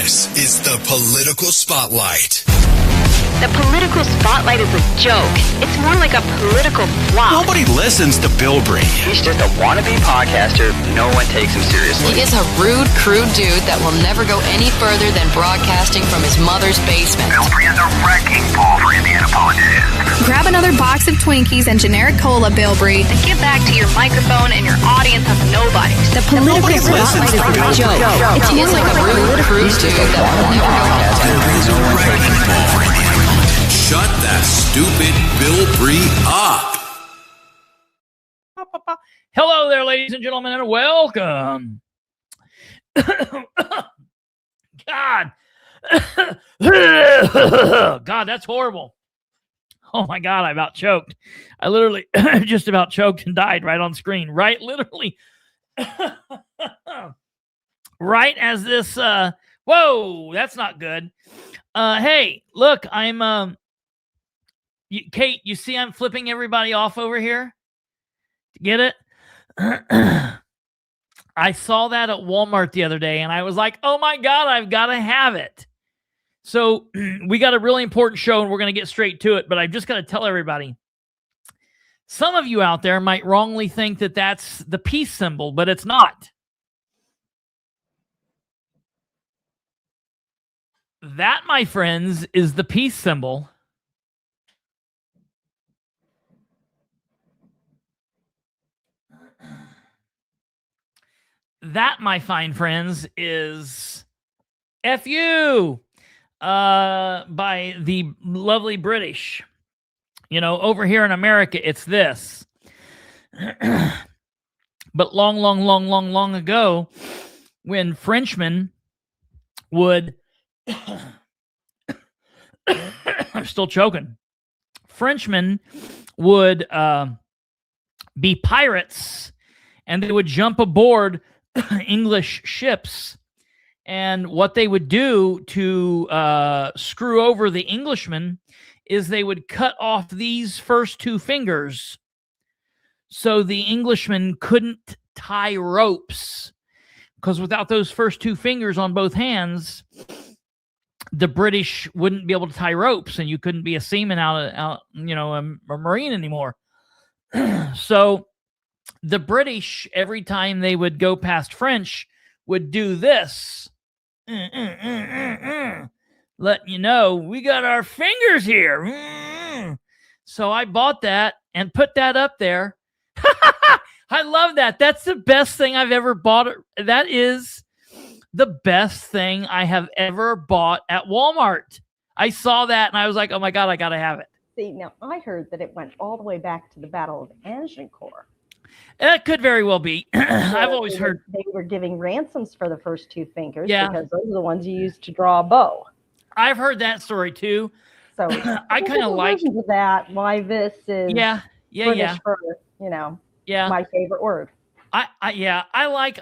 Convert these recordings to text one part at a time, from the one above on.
This is the Political Spotlight. The Political Spotlight is a joke. It's more like a political flop. Nobody listens to Bilbrey. He's just a wannabe podcaster. No one takes him seriously. He is a rude, crude dude that will never go any further than broadcasting from his mother's basement. Bilbrey is a wrecking ball for Indiana politicians. Grab another box of Twinkies and generic cola, Bilbrey. And get back to your microphone and your audience of nobodies. The Political Spotlight is a joke. He is like a rude, crude dude that will never go Bilbrey is a wrecking ball for Indiana politicians. Shut that stupid Bilbrey up. Hello there, ladies and gentlemen, and welcome. God. God, that's horrible. Oh my God, I about choked. I literally just about choked and died right on screen. Right, literally. Right as this, whoa, that's not good. Hey, look, I'm, Kate, you see I'm flipping everybody off over here? Get it? I saw that at Walmart the other day, and I was like, oh my God, I've got to have it. So we got a really important show, and we're going to get straight to it, but I've just got to tell everybody, some of you out there might wrongly think that that's the peace symbol, but it's not. That, my friends, is the peace symbol. That, my fine friends, is F.U. By the lovely British. You know, over here in America, it's this. But long ago, when Frenchmen would... I'm still choking. Frenchmen would be pirates, and they would jump aboard English ships, and what they would do to screw over the Englishmen is they would cut off these first two fingers so the Englishmen couldn't tie ropes, because without those first two fingers on both hands, the British wouldn't be able to tie ropes, and you couldn't be a seaman out you know, a Marine anymore. So the British, every time they would go past French, would do this. Letting you know, we got our fingers here. So I bought that and put that up there. I love that. That's the best thing I've ever bought. That is the best thing I have ever bought at Walmart. I saw that and I was like, oh my God, I got to have it. See, now I heard that it went all the way back to the Battle of Agincourt. That could very well be. I've always heard they were giving ransoms for the first two fingers, yeah, because those are the ones you use to draw a bow. I've heard that story too. So I kind of like that. Why this is British for, you know, my favorite word. I like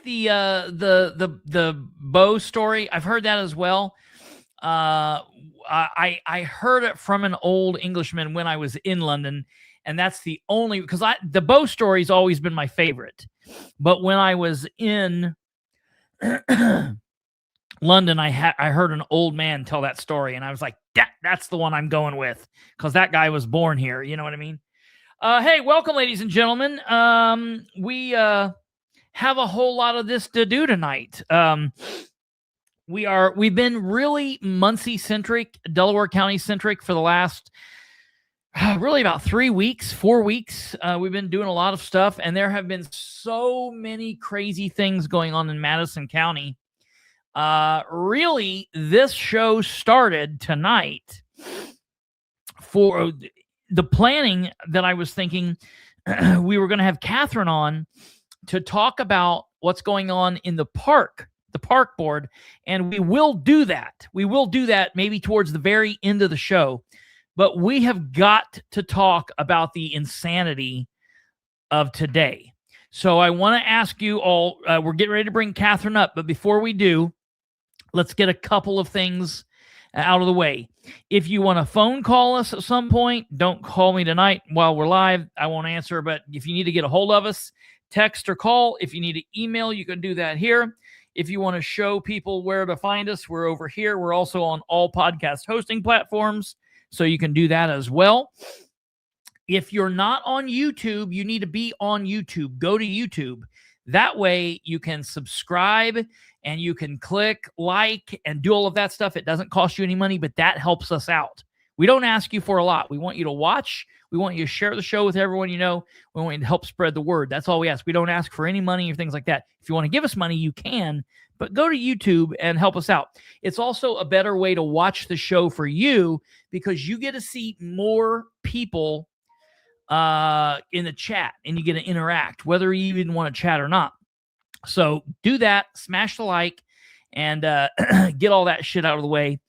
the bow story. I've heard that as well. I heard it from an old Englishman when I was in London, and that's the only, because the bow story's always been my favorite. But when I was in London, I heard an old man tell that story, and I was like, that's the one I'm going with, because that guy was born here. You know what I mean? Hey, welcome, ladies and gentlemen. We have a whole lot of this to do tonight. We've been really Muncie-centric, Delaware County-centric for the last really about 4 weeks. We've been doing a lot of stuff, and there have been so many crazy things going on in Madison County. Really, this show started tonight for the planning that I was thinking. We were going to have Katherine on to talk about what's going on in the park board, and we will do that. We will do that maybe towards the very end of the show, but we have got to talk about the insanity of today. So I want to ask you all, we're getting ready to bring Katherine up, but before we do, let's get a couple of things out of the way. If you want to phone call us at some point, don't call me tonight while we're live. I won't answer, but if you need to get a hold of us, text or call. If you need to email, you can do that here. If you want to show people where to find us, we're over here. We're also on all podcast hosting platforms, so you can do that as well. If you're not on YouTube, you need to be on YouTube. Go to YouTube. That way you can subscribe and you can click like and do all of that stuff. It doesn't cost you any money, but that helps us out. We don't ask you for a lot. We want you to watch. We want you to share the show with everyone you know. We want you to help spread the word. That's all we ask. We don't ask for any money or things like that. If you want to give us money, you can, but go to YouTube and help us out. It's also a better way to watch the show for you because you get to see more people in the chat and you get to interact, whether you even want to chat or not. So do that, smash the like, and get all that shit out of the way.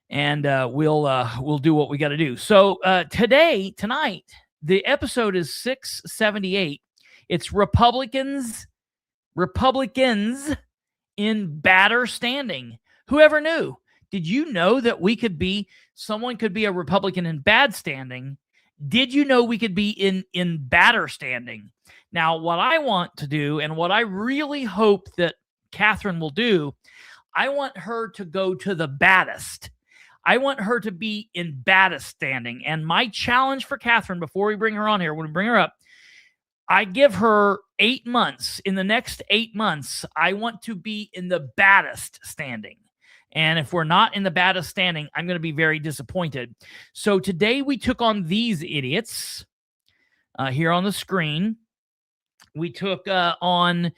And we'll do what we got to do. So tonight, the episode is 678. It's Republicans in badder standing. Whoever knew? Did you know that someone could be a Republican in bad standing? Did you know we could be in badder standing? Now, what I want to do, and what I really hope that Katherine will do, I want her to go to the baddest. I want her to be in baddest standing. And my challenge for Katherine, before we bring her on here, when we bring her up, I give her 8 months. In the next 8 months, I want to be in the baddest standing. And if we're not in the baddest standing, I'm going to be very disappointed. So today we took on these idiots here on the screen. We took on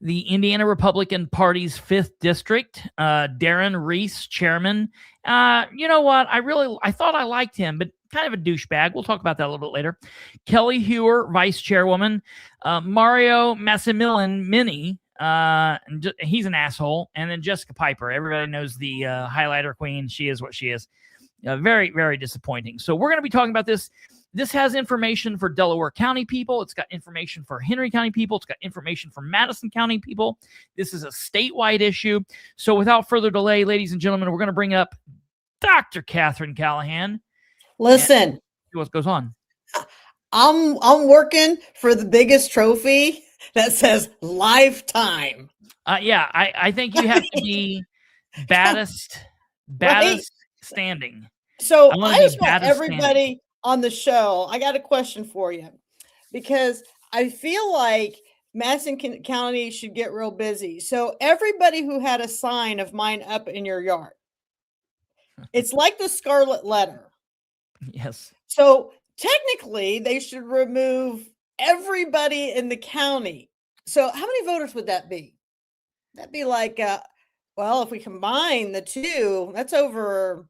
the Indiana Republican Party's 5th District, Darren Reese, chairman. You know what? I thought I liked him, but kind of a douchebag. We'll talk about that a little bit later. Kelli Heuer, vice chairwoman. Mario Massillamany, he's an asshole. And then Jessica Piper. Everybody knows the highlighter queen. She is what she is. Very, very disappointing. So we're going to be talking about this. This has information for Delaware County people. It's got information for Henry County people. It's got information for Madison County people. This is a statewide issue. So without further delay, ladies and gentlemen, we're going to bring up Dr. Katherine Callahan. Listen. What goes on? I'm working for the biggest trophy that says lifetime. Yeah, I think you have to be baddest right? standing. So I just want everybody on the show. I got a question for you because I feel like Madison County should get real busy. So everybody who had a sign of mine up in your yard, it's like the Scarlet Letter. Yes. So technically they should remove everybody in the county. So how many voters would that be? That'd be like, well, if we combine the two, that's over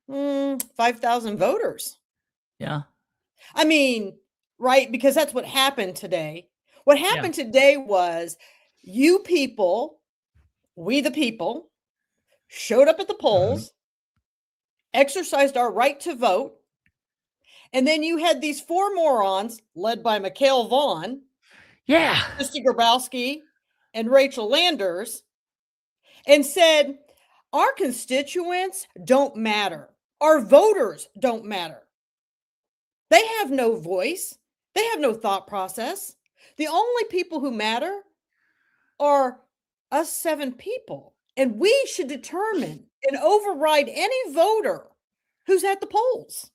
5,000 voters. Yeah. I mean, right? Because that's what happened today. What happened today was you people, we the people, showed up at the polls, exercised our right to vote, and then you had these 4 morons led by Mikhail Vaughn, Christy Grabowski, and Rachel Landers, and said, our constituents don't matter. Our voters don't matter. They have no voice. They have no thought process. The only people who matter are us 7 people. And we should determine and override any voter who's at the polls.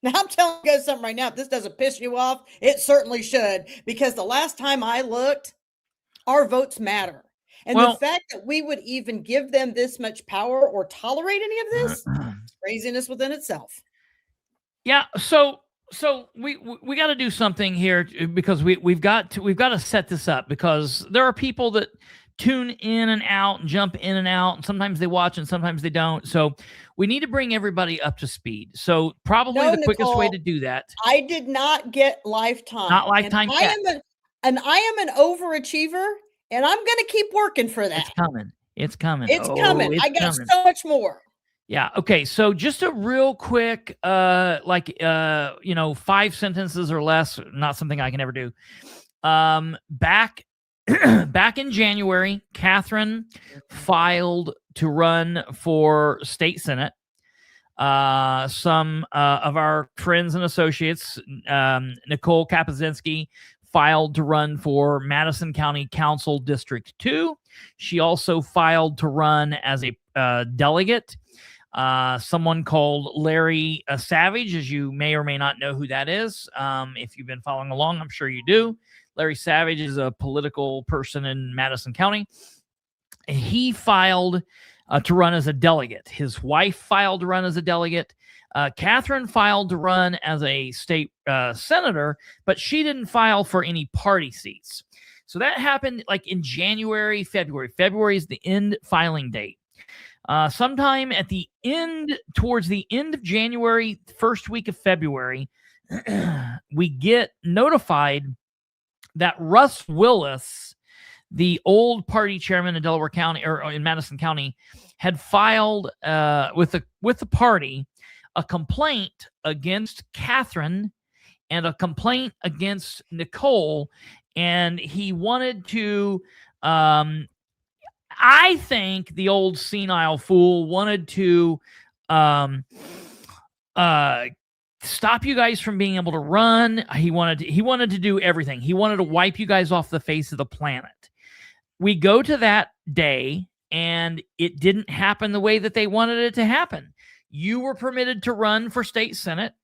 Now, I'm telling you guys something right now. If this doesn't piss you off, it certainly should. Because the last time I looked, our votes matter. And the fact that we would even give them this much power or tolerate any of this is craziness within itself. Yeah. So we got to do something here because we've got to set this up because there are people that tune in and out and jump in and out, and sometimes they watch and sometimes they don't. So we need to bring everybody up to speed. So probably the quickest way to do that. I did not get lifetime. Not lifetime yet. I am an overachiever, and I'm going to keep working for that. It's coming. It's coming. It's coming. I got so much more. Yeah. Okay. So just a real quick, 5 sentences or less, not something I can ever do. Back in January, Katherine filed to run for state senate. Some of our friends and associates, Nicole Kapazinski, filed to run for Madison County Council District 2. She also filed to run as a delegate. Someone called Larry Savage, as you may or may not know who that is. If you've been following along, I'm sure you do. Larry Savage is a political person in Madison County. He filed to run as a delegate. His wife filed to run as a delegate. Katherine filed to run as a state senator, but she didn't file for any party seats. So that happened like in January, February. February is the end filing date. Sometime at the end, towards the end of January, first week of February, we get notified that Russ Willis, the old party chairman in Delaware County or in Madison County, had filed with the party a complaint against Katherine and a complaint against Nicole, and he wanted to. I think the old senile fool wanted to stop you guys from being able to run. He wanted to do everything. He wanted to wipe you guys off the face of the planet. We go to that day, and it didn't happen the way that they wanted it to happen. You were permitted to run for state senate.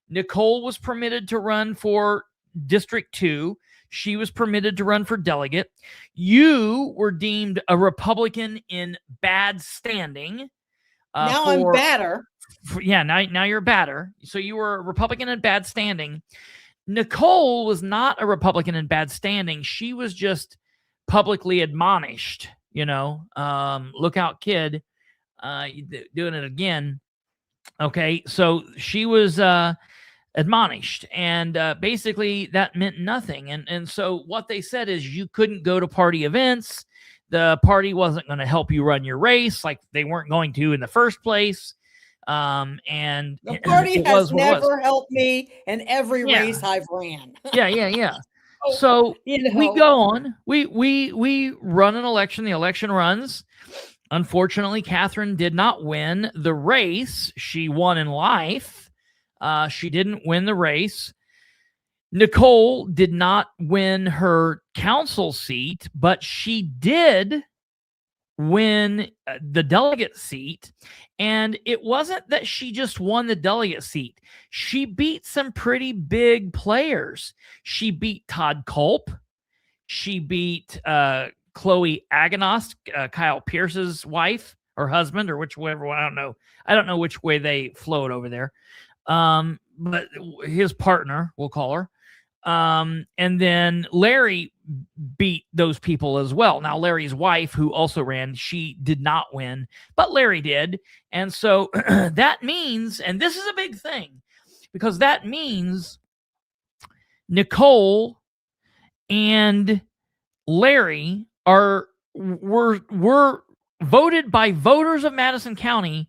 Nicole was permitted to run for District 2. She was permitted to run for delegate. You were deemed a Republican in bad standing. Now I'm badder. Now you're badder. So you were a Republican in bad standing. Nicole was not a Republican in bad standing. She was just publicly admonished. Look out, kid. Doing it again. Okay, so she was admonished, and basically that meant nothing. And so what they said is you couldn't go to party events. The party wasn't going to help you run your race, like they weren't going to in the first place. And the party has never helped me in every race I've ran. Yeah. So we go on. We run an election. The election runs. Unfortunately, Katherine did not win the race. She won in life. She didn't win the race. Nicole did not win her council seat, but she did win the delegate seat. And it wasn't that she just won the delegate seat. She beat some pretty big players. She beat Todd Culp. She beat Chloe Aganost, Kyle Pierce's wife or husband, or whichever one. I don't know. I don't know which way they flowed over there. But his partner, we'll call her. And then Larry beat those people as well. Now, Larry's wife, who also ran, she did not win, but Larry did. And so that means, and this is a big thing, because that means Nicole and Larry were voted by voters of Madison County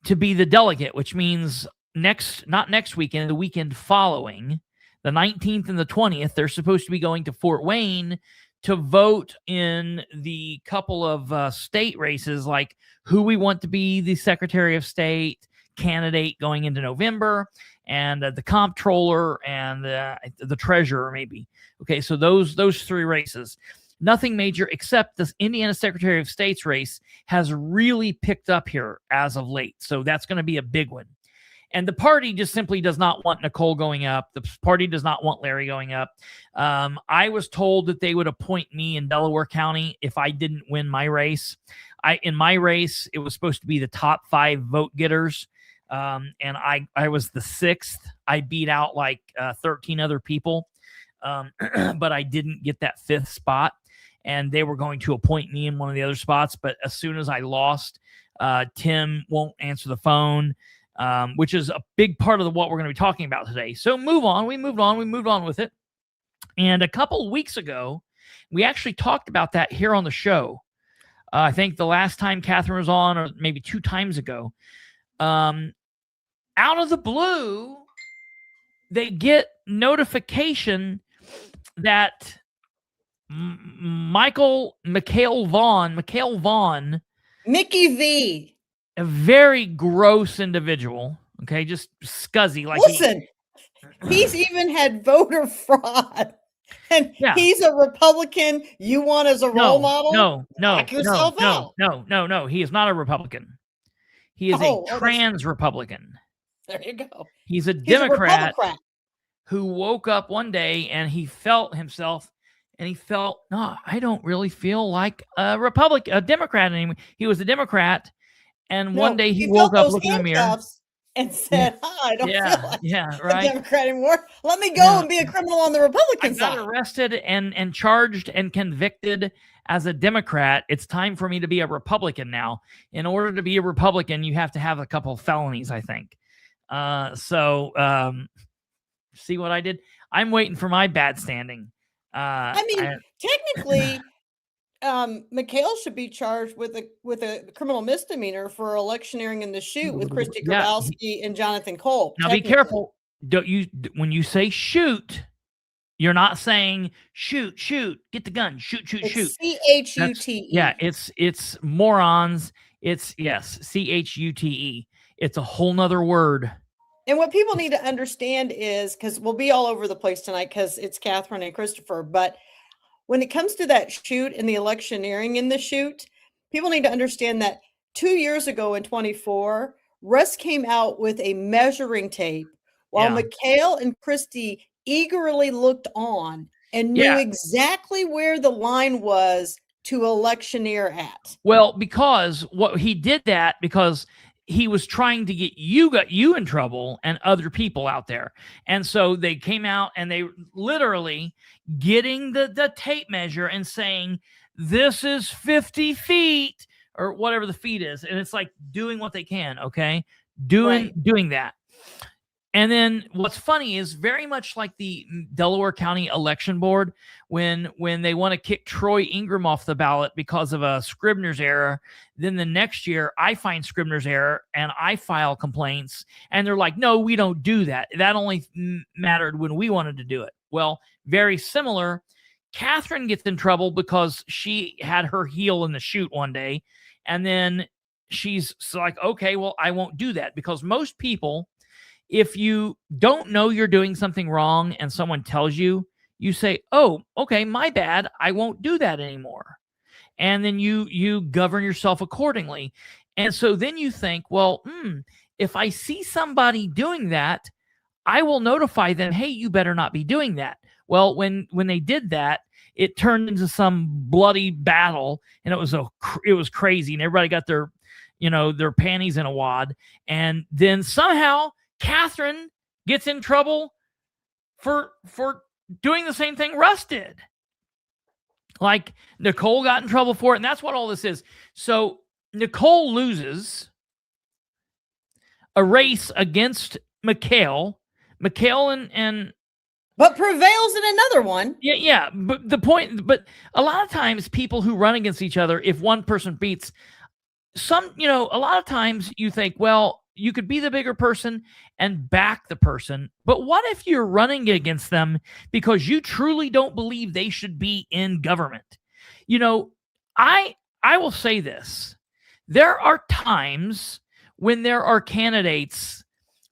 to be the delegate, which means not next weekend, the weekend following, the 19th and the 20th, they're supposed to be going to Fort Wayne to vote in the couple of state races, like who we want to be the Secretary of State candidate going into November, and the comptroller and the treasurer, maybe. Okay, so those three races. Nothing major, except this Indiana Secretary of State's race has really picked up here as of late. So that's going to be a big one. And the party just simply does not want Nicole going up. The party does not want Larry going up. I was told that they would appoint me in Delaware County if I didn't win my race. In my race, it was supposed to be the top 5 vote getters. And I was the 6th. I beat out like 13 other people. But I didn't get that 5th spot. And they were going to appoint me in one of the other spots. But as soon as I lost, Tim won't answer the phone. Which is a big part of what we're going to be talking about today. So we moved on with it. And a couple of weeks ago, we actually talked about that here on the show. I think the last time Katherine was on, or maybe 2 times ago, out of the blue, they get notification that Mikhail Vaughn, Mickey V, a very gross individual, okay, just scuzzy. Like listen, he's even had voter fraud. And he's a Republican you want as a role model? No. He is not a Republican. He is a trans Republican. There you go. He's a Democrat who woke up one day and he felt himself and he felt, no, I don't really feel like a Democrat anymore. He was a Democrat. And one day he woke up, looked in the mirror and said, I don't feel like right. a Democrat anymore. Let me go and be a criminal on the Republican side. I got arrested and charged and convicted as a Democrat. It's time for me to be a Republican now. In order to be a Republican, you have to have a couple of felonies, I think. See what I did? I'm waiting for my bad standing. Technically, McHale should be charged with a criminal misdemeanor for electioneering in the shoot with Christy Grabowski and Jonathan Kolb. Now be careful. When you say shoot, you're not saying shoot, get the gun, shoot. CHUTE. Yeah, it's morons. It's CHUTE. It's a whole nother word. And what people need to understand is, because we'll be all over the place tonight because it's Katherine and Kristopher, but when it comes to that shoot and the electioneering in the shoot, people need to understand that 2 years ago in 24, Russ came out with a measuring tape while McHale and Christy eagerly looked on and knew exactly where the line was to electioneer at. Well, because he did that because he was trying to get you in trouble and other people out there. And so they came out and they literally getting the tape measure and saying, this is 50 feet or whatever the feet is. And it's like doing what they can. Okay. Doing that. And then what's funny is very much like the Delaware County Election Board, when they want to kick Troy Ingram off the ballot because of a Scribner's error, then the next year I find Scribner's error and I file complaints and they're like, no, we don't do that. That only mattered when we wanted to do it. Well, very similar. Katherine gets in trouble because she had her heel in the chute one day. And then she's like, okay, well, I won't do that, because most people, if you don't know you're doing something wrong and someone tells you, you say, oh, okay, my bad, I won't do that anymore. And then you govern yourself accordingly. And so then you think, well, if I see somebody doing that, I will notify them, hey, you better not be doing that. Well, when they did that, it turned into some bloody battle, and it was crazy, and everybody got their panties in a wad. And then somehow Katherine gets in trouble for doing the same thing Russ did. Like Nicole got in trouble for it, and that's what all this is. So Nicole loses a race against McHale and but prevails in another one. Yeah. But a lot of times people who run against each other, if one person beats a lot of times you think, well, you could be the bigger person and back the person. But what if you're running against them because you truly don't believe they should be in government? I will say this. There are times when there are candidates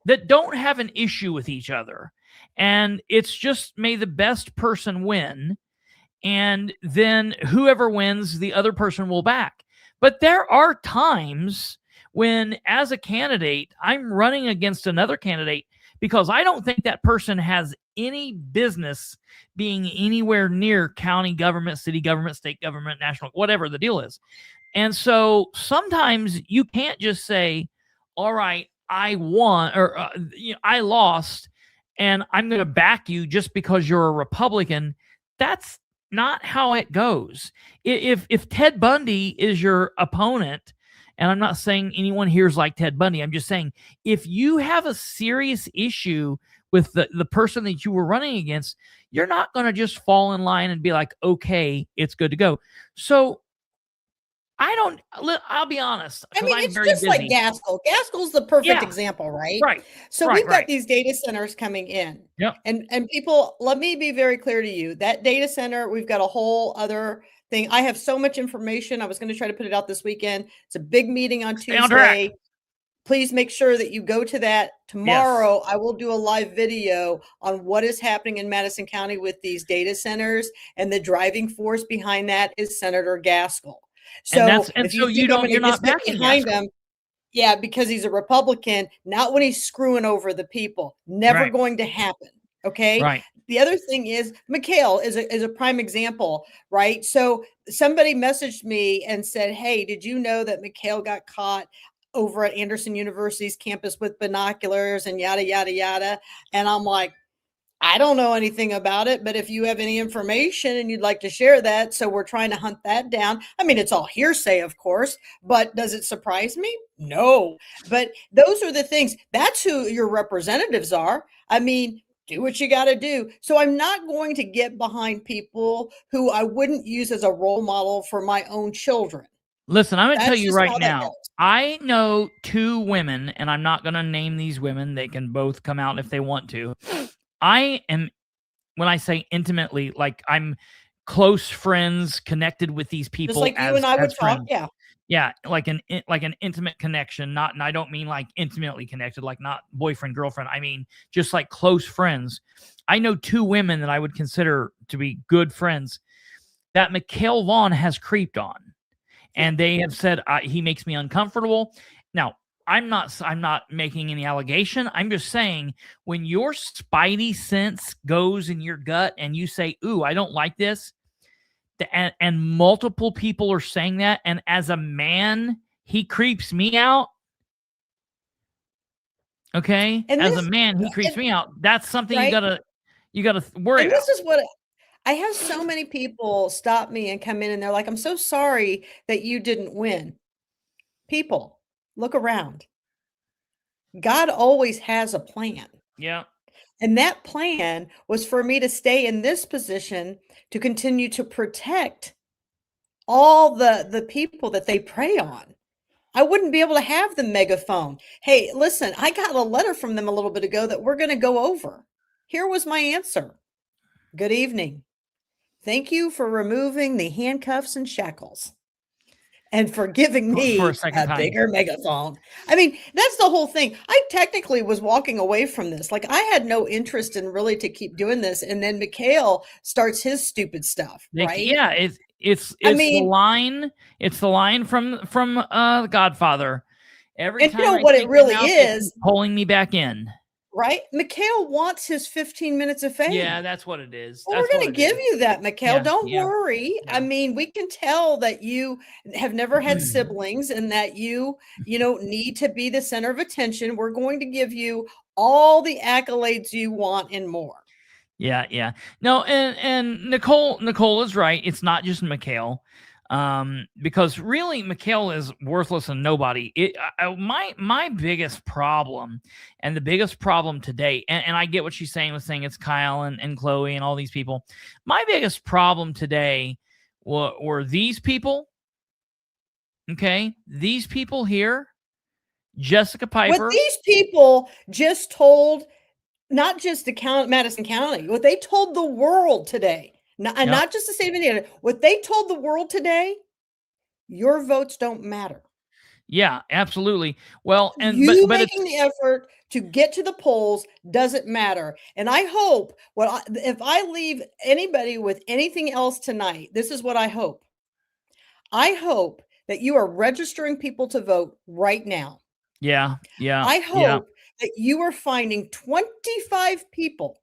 that don't have an issue with each other, and it's just may the best person win, and then whoever wins, the other person will back. But there are times when, as a candidate, I'm running against another candidate because I don't think that person has any business being anywhere near county government, city government, state government, national, whatever the deal is. And so sometimes you can't just say, all right, I won or I lost and I'm going to back you just because you're a Republican. That's not how it goes. If Ted Bundy is your opponent, and I'm not saying anyone here is like Ted Bundy, I'm just saying if you have a serious issue with the person that you were running against, you're not going to just fall in line and be like, okay, it's good to go. So I'll be honest. I mean, it's just busy. Like Gaskell. Gaskell's the perfect example, right? Right. So we've got these data centers coming in. Yep. And people, let me be very clear to you. That data center, we've got a whole other thing. I have so much information. I was going to try to put it out this weekend. It's a big meeting on Tuesday. please make sure that you go to that. Tomorrow, I will do a live video on what is happening in Madison County with these data centers, and the driving force behind that is Senator Gaskell. So if you think you're not backing behind him, yeah, because he's a Republican, not when he's screwing over the people. Never going to happen. Okay. Right. The other thing is McHale is a prime example, right? So somebody messaged me and said, hey, did you know that McHale got caught over at Anderson University's campus with binoculars and yada, yada, yada? And I'm like, I don't know anything about it, but if you have any information and you'd like to share that, so we're trying to hunt that down. I mean, it's all hearsay, of course, but does it surprise me? No. But those are the things. That's who your representatives are. I mean, do what you got to do. So I'm not going to get behind people who I wouldn't use as a role model for my own children. Listen, I'm going to tell you right now, I know 2 women, and I'm not going to name these women. They can both come out if they want to. I am, when I say intimately, like I'm close friends, connected with these people. Just like you and I would talk, yeah, like an intimate connection. Not, and I don't mean like intimately connected, like not boyfriend, girlfriend. I mean just like close friends. I know 2 women that I would consider to be good friends that McHale Vaughn has creeped on, and they have said he makes me uncomfortable. Now, I'm not making any allegation. I'm just saying when your spidey sense goes in your gut and you say, ooh, I don't like this, and multiple people are saying that, and as a man, he creeps me out. Okay? And as a man, he creeps me out. That's something you gotta worry about. This is what I have so many people stop me and come in and they're like, I'm so sorry that you didn't win. People, look around. God always has a plan. Yeah. And that plan was for me to stay in this position to continue to protect all the people that they prey on. I wouldn't be able to have the megaphone. Hey, listen, I got a letter from them a little bit ago that we're going to go over. Here was my answer. Good evening. Thank you for removing the handcuffs and shackles and for giving me a bigger megaphone. I mean, that's the whole thing. I technically was walking away from this. Like, I had no interest in really to keep doing this. And then McHale starts his stupid stuff, right? Yeah, it's the line. It's the line from Godfather. Every time you know what it really is, pulling me back in. Right? McHale wants his 15 minutes of fame. Yeah, that's what it is. Well, we're going to give you that, McHale. Yeah, don't worry. Yeah. I mean, we can tell that you have never had siblings and that you need to be the center of attention. We're going to give you all the accolades you want and more. Yeah. No, and Nicole is right. It's not just McHale. Because really McHale is worthless and nobody. My biggest problem, and the biggest problem today, and I get what she's saying with saying it's Kyle and Chloe and all these people. My biggest problem today were these people. Okay, these people here, Jessica Piper. What these people just told, not just the Madison County, what they told the world today. Not just the state of Indiana. What they told the world today, your votes don't matter. Yeah, absolutely. Well, and but making the effort to get to the polls doesn't matter. And I hope if I leave anybody with anything else tonight, this is what I hope. I hope that you are registering people to vote right now. Yeah. I hope that you are finding 25 people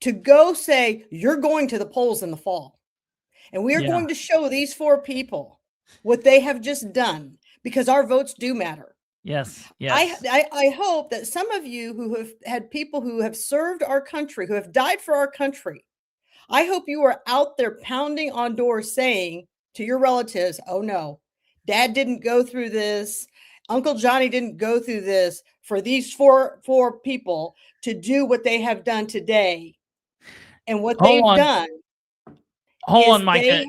to go say, you're going to the polls in the fall. And we are going to show these 4 people what they have just done, because our votes do matter. Yes. I hope that some of you who have had people who have served our country, who have died for our country, I hope you are out there pounding on doors saying to your relatives, oh no, Dad didn't go through this. Uncle Johnny didn't go through this for these four people to do what they have done today. And what they've done. Hold on, Micah.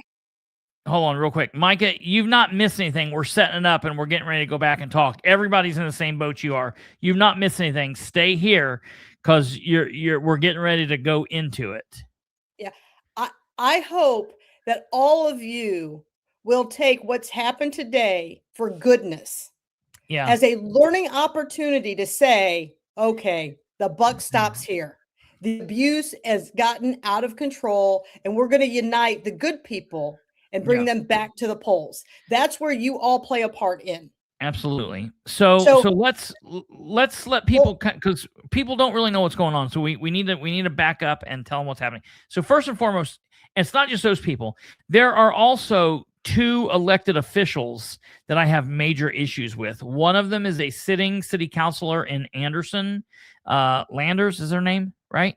Hold on real quick. Micah, you've not missed anything. We're setting it up and we're getting ready to go back and talk. Everybody's in the same boat you are. You've not missed anything. Stay here because we're getting ready to go into it. Yeah. I hope that all of you will take what's happened today for goodness. as a learning opportunity to say, okay, the buck stops here. The abuse has gotten out of control, and we're going to unite the good people and bring them back to the polls. That's where you all play a part in. Absolutely. So let's let people, because people don't really know what's going on. So we need to back up and tell them what's happening. So first and foremost, it's not just those people. There are also 2 elected officials that I have major issues with. One of them is a sitting city councilor in Anderson. Landers is her name, right?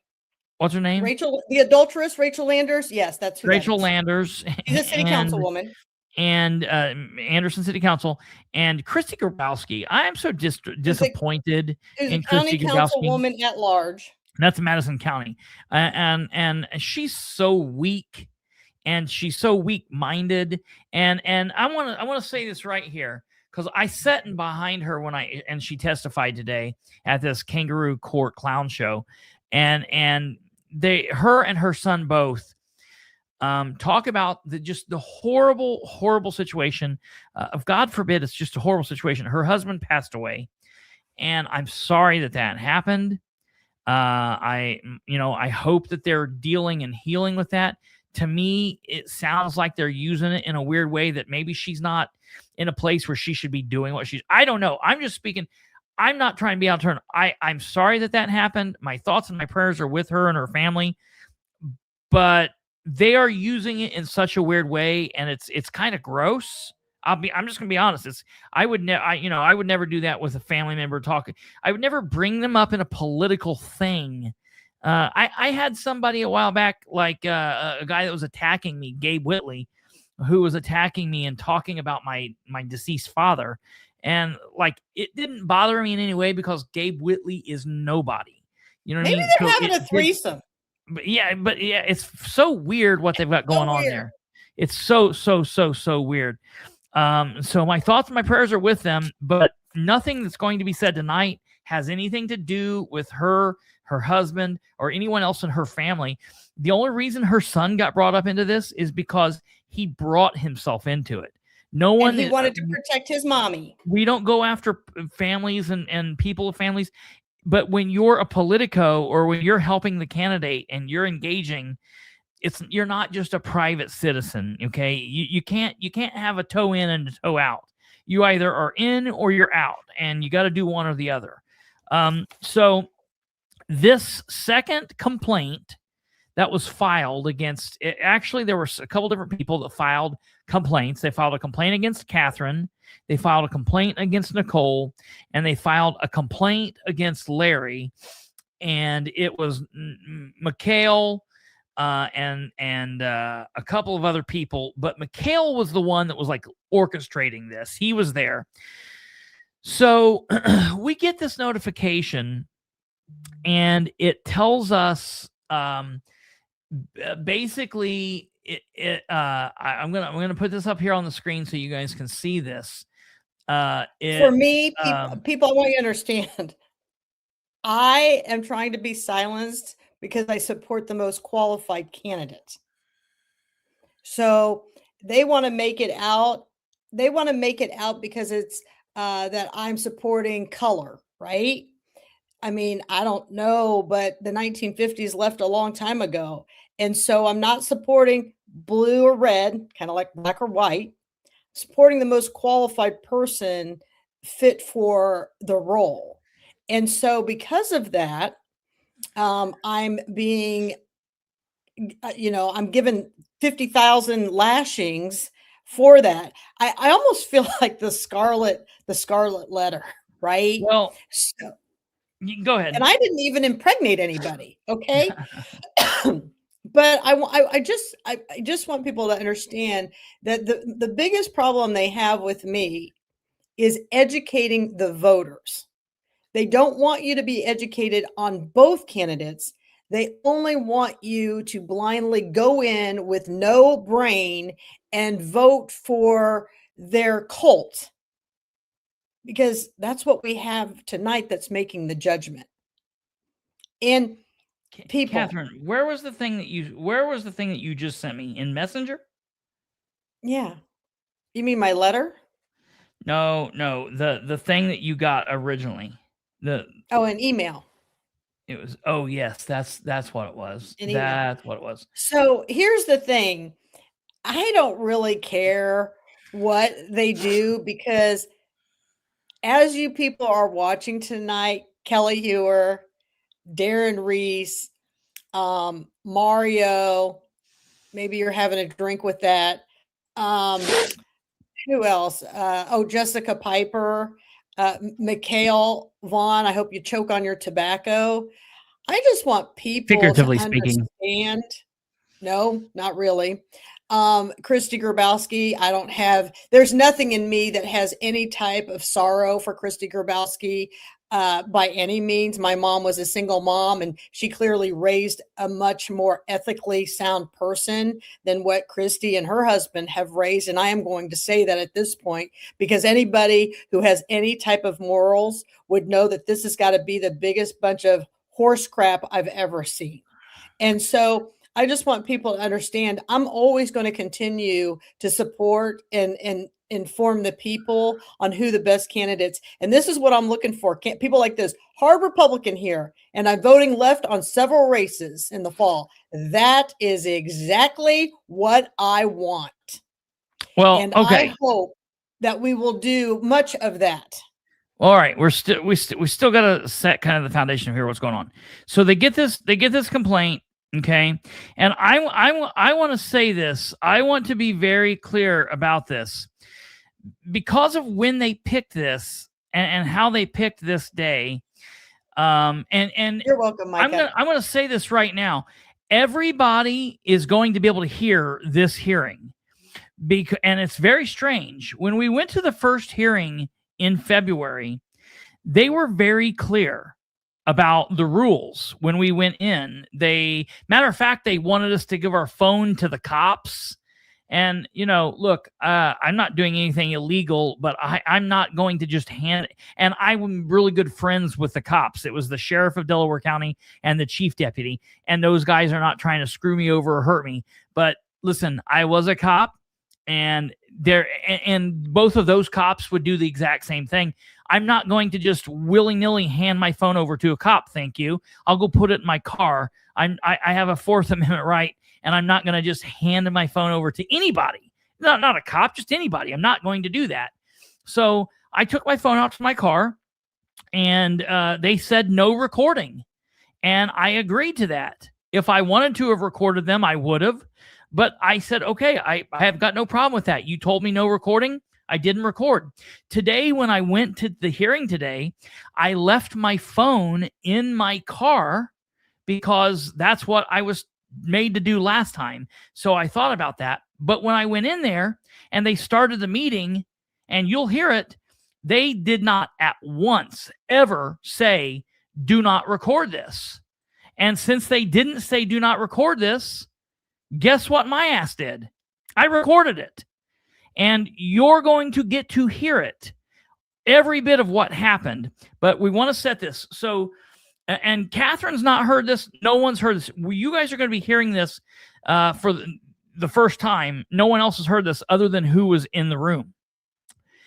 What's her name? Rachel, the adulteress, Rachel Landers. Yes, that's who Rachel that is. Landers. She's a city councilwoman. And Anderson City Council, and Christy Grabowski. I am so disappointed in Christy Grabowski. Councilwoman at large. That's Madison County, and she's so weak, and she's so weak-minded. And I want to say this right here, because I sat in behind her and she testified today at this Kangaroo Court clown show, and her and her son both talk about the horrible situation of, God forbid, it's just a horrible situation. Her husband passed away, and I'm sorry that happened. I hope that they're dealing and healing with that. To me, it sounds like they're using it in a weird way that maybe she's not in a place where she should be doing what I don't know. I'm just speaking. I'm not trying to be out of turn. I'm sorry that happened. My thoughts and my prayers are with her and her family, but they are using it in such a weird way, and it's kind of gross. I'm just gonna be honest. I would never do that with a family member talking. I would never bring them up in a political thing. I had somebody a while back, like a guy that was attacking me, Gabe Whitley, who was attacking me and talking about my deceased father, and like it didn't bother me in any way because Gabe Whitley is nobody. You know what I mean? Maybe they're having a threesome. But it's so weird what they've got going on there. It's so weird. So my thoughts and my prayers are with them, but nothing that's going to be said tonight has anything to do with her husband, or anyone else in her family. The only reason her son got brought up into this is because he brought himself into it. No one. And he wanted to protect his mommy. We don't go after families and people of families. But when you're a politico, or when you're helping the candidate and you're engaging, you're not just a private citizen. Okay. You can't have a toe in and a toe out. You either are in or you're out, and you got to do one or the other. So this second complaint that was filed against, actually, there were a couple different people that filed complaints. They filed a complaint against Katherine. They filed a complaint against Nicole, and they filed a complaint against Larry. And it was Mikhail and a couple of other people, but Mikhail was the one that was like orchestrating this. He was there. So we get this notification, and it tells us basically I'm gonna put this up here on the screen so you guys can see this. For me, people, I want you to understand, I am trying to be silenced because I support the most qualified candidate. So they want to make it out. They want to make it out because it's that I'm supporting color, right? I mean, I don't know, but the 1950s left a long time ago. And so I'm not supporting blue or red, kind of like black or white, supporting the most qualified person fit for the role. And so because of that, I'm being, I'm given 50,000 lashings for that. I almost feel like the Scarlet Letter, right? Well, so, go ahead. And I didn't even impregnate anybody. Okay. But I just want people to understand that the biggest problem they have with me is educating the voters. They don't want you to be educated on both candidates. They only want you to blindly go in with no brain and vote for their cult, because that's what we have tonight that's making the judgment. And people, Katherine, where was the thing that you just sent me in Messenger? Yeah. You mean my letter? No, the thing that you got originally. An email. It was, yes, that's what it was. That's what it was. So here's the thing. I don't really care what they do, because as you people are watching tonight, Kelli Heuer, Darren Reese, Mario, maybe you're having a drink with that. Who else? Jessica Piper, Mikhail Vaughn. I hope you choke on your tobacco. I just want people figuratively to speaking. understand. No, not really. Kristi Grabowski, there's nothing in me that has any type of sorrow for Kristi Grabowski by any means. My mom was a single mom, and she clearly raised a much more ethically sound person than what Kristi and her husband have raised. And I am going to say that at this point, because anybody who has any type of morals would know that this has got to be the biggest bunch of horse crap I've ever seen. And so I just want people to understand, I'm always going to continue to support and inform the people on who the best candidates. And this is what I'm looking for. People like this, hard Republican here, and I'm voting left on several races in the fall. That is exactly what I want. Well, and okay. I hope that we will do much of that. All right, we still got to set kind of the foundation of here what's going on. So they get this complaint. Okay. And I want to say this. I want to be very clear about this, because of when they picked this and how they picked this day. And you're welcome, Micah. I'm going to say this right now. Everybody is going to be able to hear this hearing, and it's very strange. When we went to the first hearing in February, they were very clear about the rules when we went in. Matter of fact, they wanted us to give our phone to the cops. And, look, I'm not doing anything illegal, but I'm not going to just hand it. And I'm really good friends with the cops. It was the sheriff of Delaware County and the chief deputy. And those guys are not trying to screw me over or hurt me. But listen, I was a cop, and both of those cops would do the exact same thing. I'm not going to just willy-nilly hand my phone over to a cop. Thank you. I'll go put it in my car. I have a Fourth Amendment right, and I'm not going to just hand my phone over to anybody. Not a cop, just anybody. I'm not going to do that. So I took my phone out to my car, and they said no recording. And I agreed to that. If I wanted to have recorded them, I would have. But I said, okay, I have got no problem with that. You told me no recording. I didn't record. Today, when I went to the hearing today, I left my phone in my car because that's what I was made to do last time. So I thought about that. But when I went in there and they started the meeting, and you'll hear it, they did not at once ever say, do not record this. And since they didn't say, do not record this, guess what my ass did? I recorded it. And you're going to get to hear it, every bit of what happened. But we want to set this. So, and Catherine's not heard this. No one's heard this. You guys are going to be hearing this for the first time. No one else has heard this other than who was in the room.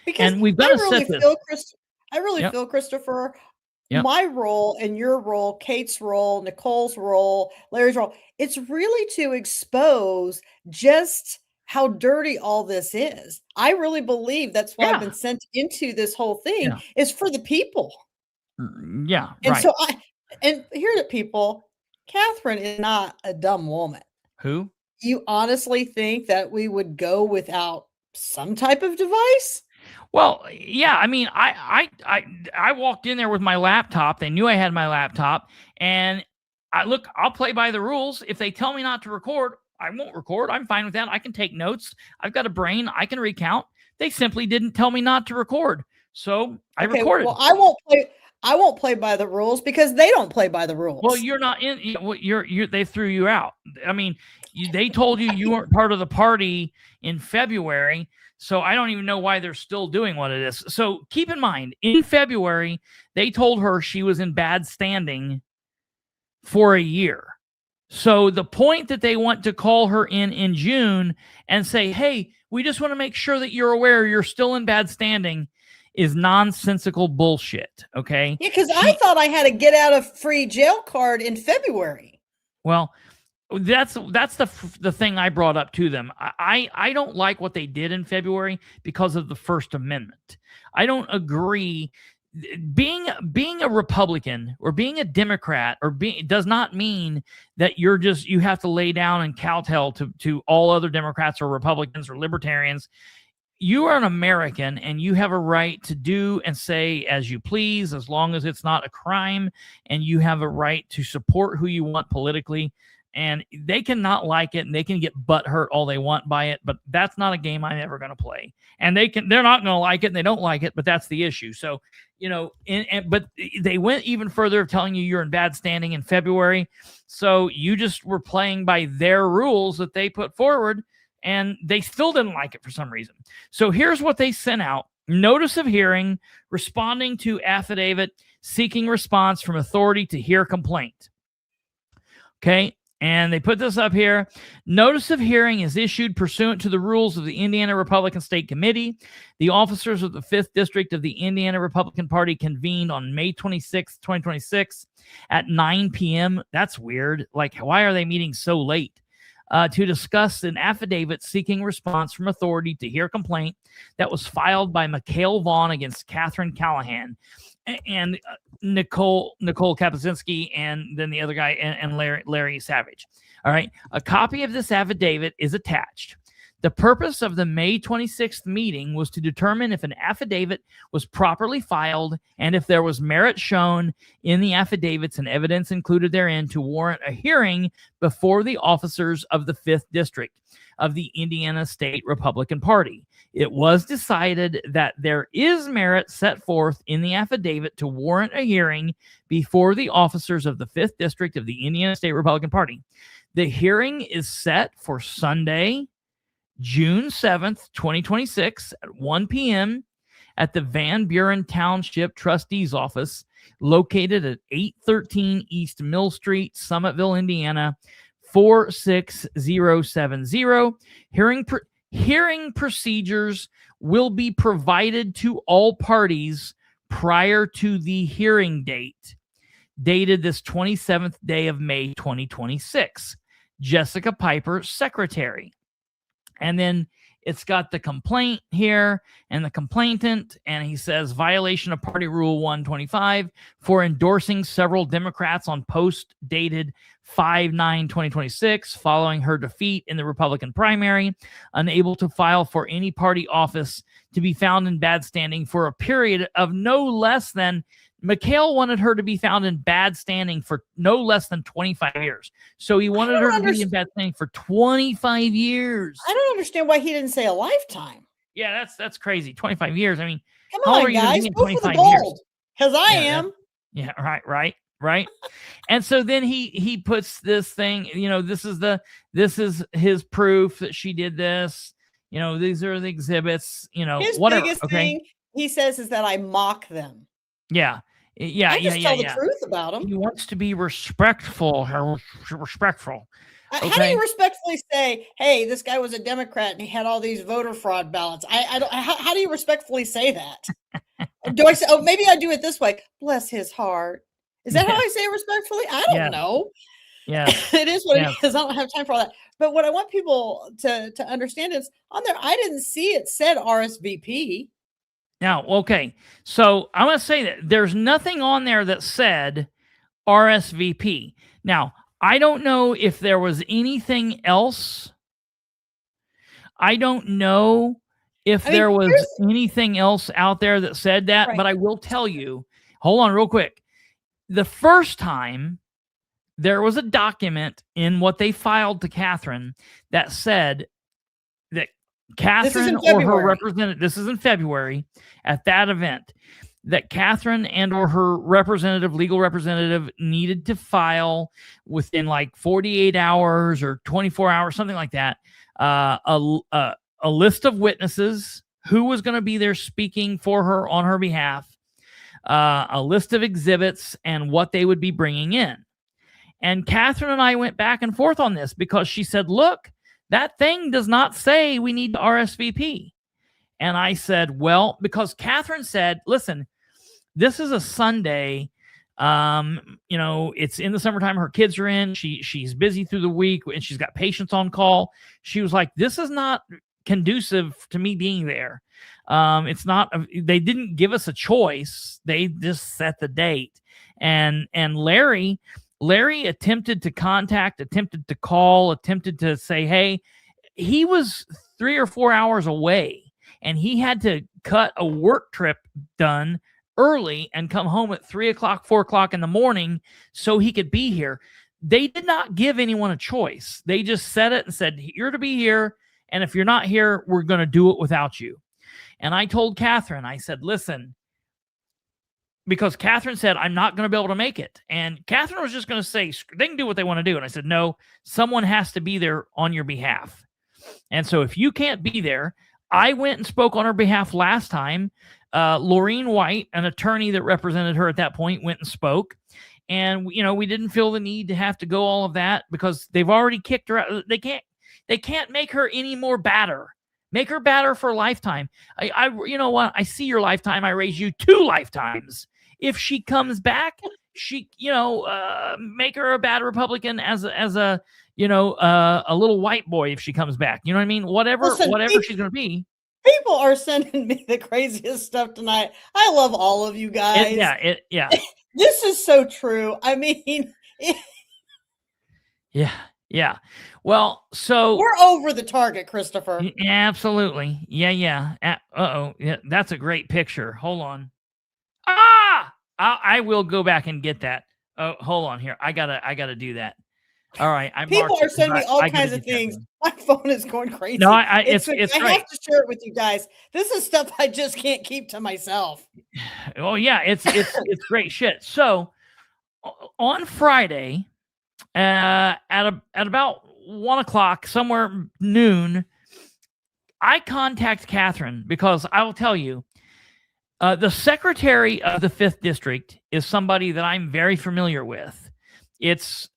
Because and we've got to set this. I really feel, Kristopher, my role and your role, Kate's role, Nicole's role, Larry's role, it's really to expose just how dirty all this is. I really believe that's why I've been sent into this whole thing is for the people. Yeah. And so and here are the people, Katherine is not a dumb woman. Who? You honestly think that we would go without some type of device? Well, yeah. I mean, I walked in there with my laptop. They knew I had my laptop, and I'll play by the rules. If they tell me not to record, I won't record. I'm fine with that. I can take notes. I've got a brain. I can recount. They simply didn't tell me not to record, so I recorded. Well, I won't play by the rules because they don't play by the rules. Well, you're not in. They threw you out. I mean, they told you weren't part of the party in February. So I don't even know why they're still doing what it is. So keep in mind, in February, they told her she was in bad standing for a year. So the point that they want to call her in June and say, hey, we just want to make sure that you're aware you're still in bad standing is nonsensical bullshit, okay? Yeah, because I thought I had a get out of free jail card in February. Well, that's the thing I brought up to them. I don't like what they did in February because of the First Amendment. I don't agree. Being a Republican or being a Democrat does not mean that you have to lay down and kowtow to all other Democrats or Republicans or libertarians. You are an American and you have a right to do and say as you please, as long as it's not a crime, and you have a right to support who you want politically. And they cannot like it and they can get butthurt all they want by it, but that's not a game I'm ever going to play. And they're not going to like it and they don't like it, but that's the issue. So, but they went even further of telling you you're in bad standing in February. So you just were playing by their rules that they put forward, and they still didn't like it for some reason. So here's what they sent out: notice of hearing, responding to affidavit, seeking response from authority to hear complaint. Okay. And they put this up here. Notice of hearing is issued pursuant to the rules of the Indiana Republican State Committee. The officers of the 5th District of the Indiana Republican Party convened on May 26, 2026 at 9 p.m. That's weird. Like, why are they meeting so late? To discuss an affidavit seeking response from authority to hear complaint that was filed by Mikhail Vaughn against Katherine Callahan and Nicole Kapuscinski, and then the other guy, and Larry Savage. All right. A copy of this affidavit is attached. The purpose of the May 26th meeting was to determine if an affidavit was properly filed and if there was merit shown in the affidavits and evidence included therein to warrant a hearing before the officers of the 5th District of the Indiana State Republican Party. It was decided that there is merit set forth in the affidavit to warrant a hearing before the officers of the 5th District of the Indiana State Republican Party. The hearing is set for Sunday, June 7th, 2026 at 1 p.m. at the Van Buren Township Trustee's Office, located at 813 East Mill Street, Summitville, Indiana, 46070. Hearing procedures will be provided to all parties prior to the hearing date, dated this 27th day of May, 2026. Jessica Piper, Secretary. And then it's got the complaint here and the complainant, and he says violation of Party Rule 125 for endorsing several Democrats on post dated 5/9/2026 following her defeat in the Republican primary, unable to file for any party office, to be found in bad standing for a period of no less than, Mikhail wanted her to be found in bad standing for no less than 25 years. So he wanted her to be in bad standing for 25 years. I don't understand why he didn't say a lifetime. Yeah, that's crazy. 25 years. I mean, come on, guys, go for the gold. Because I am. Yeah, right. And so then he puts this thing, this is his proof that she did this. These are the exhibits, his whatever. biggest thing he says is that I mock them. Yeah. I just tell the truth about him. He wants to be respectful. How do you respectfully say, hey, this guy was a Democrat and he had all these voter fraud ballots? How do you respectfully say that? Do I say, maybe I do it this way? Bless his heart. Is that how I say it respectfully? I don't know. Yeah. It is what it is. I don't have time for all that. But what I want people to understand is on there, I didn't see it said RSVP. Now, okay. So I'm going to say that there's nothing on there that said RSVP. Now, I don't know if there was anything else. I don't know if there was anything else out there that said that, but I will tell you, hold on real quick. The first time there was a document in what they filed to Katherine that said that Katherine or her representative, this is in February, at that event, that Katherine and or her legal representative needed to file within like 48 hours or 24 hours, something like that, a list of witnesses, who was going to be there speaking for her on her behalf, a list of exhibits, and what they would be bringing in. And Katherine and I went back and forth on this because she said, look, that thing does not say we need to RSVP. And I said, well, because Katherine said, listen, this is a Sunday. It's in the summertime. Her kids are in. She's busy through the week and she's got patients on call. She was like, this is not conducive to me being there. It's not, they didn't give us a choice. They just set the date. And Larry attempted to contact, attempted to call, attempted to say, hey, he was 3 or 4 hours away and he had to cut a work trip done early and come home at 3 o'clock, 4 o'clock in the morning so he could be here. They did not give anyone a choice. They just said it and said, you're to be here. And if you're not here, we're going to do it without you. And I told Katherine, I said, listen, because Katherine said, I'm not going to be able to make it. And Katherine was just going to say, they can do what they want to do. And I said, no, someone has to be there on your behalf. And so if you can't be there, I went and spoke on her behalf last time. Laureen White, an attorney that represented her at that point, went and spoke. And, we didn't feel the need to have to go all of that because they've already kicked her out. They can't make her any more badder. Make her badder for a lifetime. You know what? I see your lifetime. I raise you 2 lifetimes. If she comes back, she, make her a bad Republican as a little white boy if she comes back. You know what I mean? Whatever she's going to be. People are sending me the craziest stuff tonight. I love all of you guys. Yeah. This is so true. I mean, yeah. Well, so we're over the target, Kristopher. Absolutely. Yeah. Uh-oh. Yeah, that's a great picture. Hold on. I will go back and get that. Oh, hold on here. I gotta do that. All right. People are sending me all kinds of things. My phone is going crazy. No, I have to share it with you guys. This is stuff I just can't keep to myself. Oh yeah, it's great shit. So on Friday, at about 1 o'clock, somewhere noon, I contact Katherine because I will tell you, the secretary of the 5th District is somebody that I'm very familiar with. It's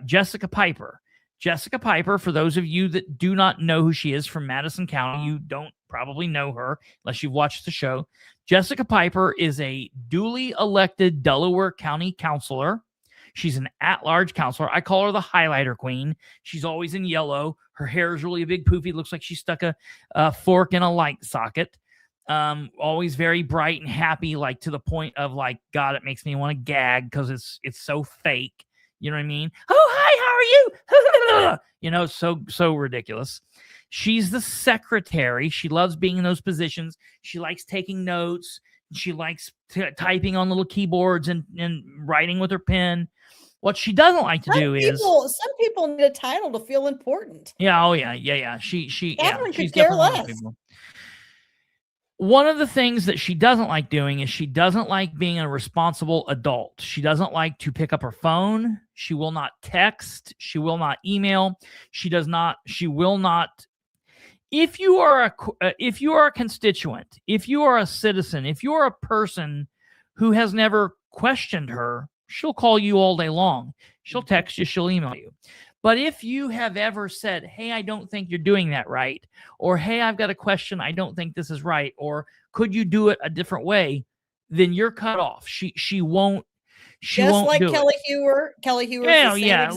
Jessica Piper. Jessica Piper, for those of you that do not know who she is from Madison County, you don't probably know her unless you've watched the show. Jessica Piper is a duly elected Delaware County councilor. She's an at-large counselor. I call her the highlighter queen. She's always in yellow. Her hair is really a big poofy. Looks like she stuck a fork in a light socket. Always very bright and happy, like to the point of like, God, it makes me want to gag because it's so fake. You know what I mean? Oh, hi, how are you? So ridiculous. She's the secretary. She loves being in those positions. She likes taking notes. She likes typing on little keyboards and writing with her pen. What she doesn't like to do is some people need a title to feel important. Yeah. Oh yeah. She's could care less. One of the things that she doesn't like doing is she doesn't like being a responsible adult. She doesn't like to pick up her phone. She will not text. She will not email. She will not. If you are a constituent, if you are a citizen, if you are a person who has never questioned her, she'll call you all day long. She'll text you. She'll email you. But if you have ever said, hey, I don't think you're doing that right, or hey, I've got a question, I don't think this is right, or could you do it a different way, then you're cut off. She won't. Just like Kelli Heuer. Kelli Heuer. Yeah.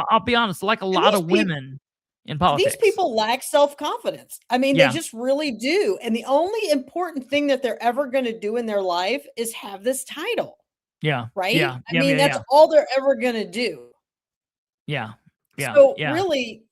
I'll be honest. Like a lot of women in politics. These people lack self-confidence. I mean, they just really do. And the only important thing that they're ever going to do in their life is have this title. Yeah. Right. Yeah. I mean, that's all they're ever going to do. Yeah. Yeah. So really,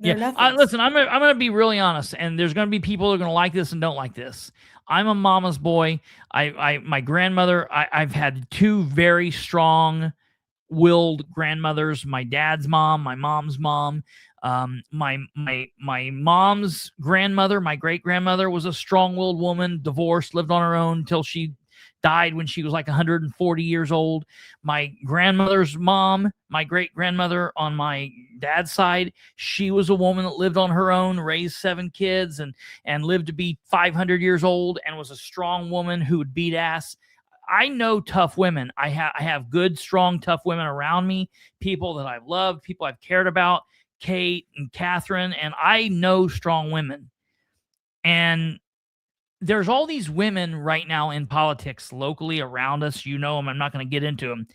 listen, I'm going to be really honest, and there's going to be people who are going to like this and don't like this. I'm a mama's boy. My grandmother, I've had 2 very strong-willed grandmothers. My dad's mom, my mom's mom. My mom's grandmother, my great grandmother, was a strong-willed woman, divorced, lived on her own until she died when she was like 140 years old. My grandmother's mom, my great grandmother on my dad's side, she was a woman that lived on her own, raised 7 kids, and lived to be 500 years old, and was a strong woman who would beat ass. I know tough women. I have good, strong, tough women around me, people that I've loved, people I've cared about, Kate and Catherine, and I know strong women. And there's all these women right now in politics locally around us. You know them. I'm not going to get into them.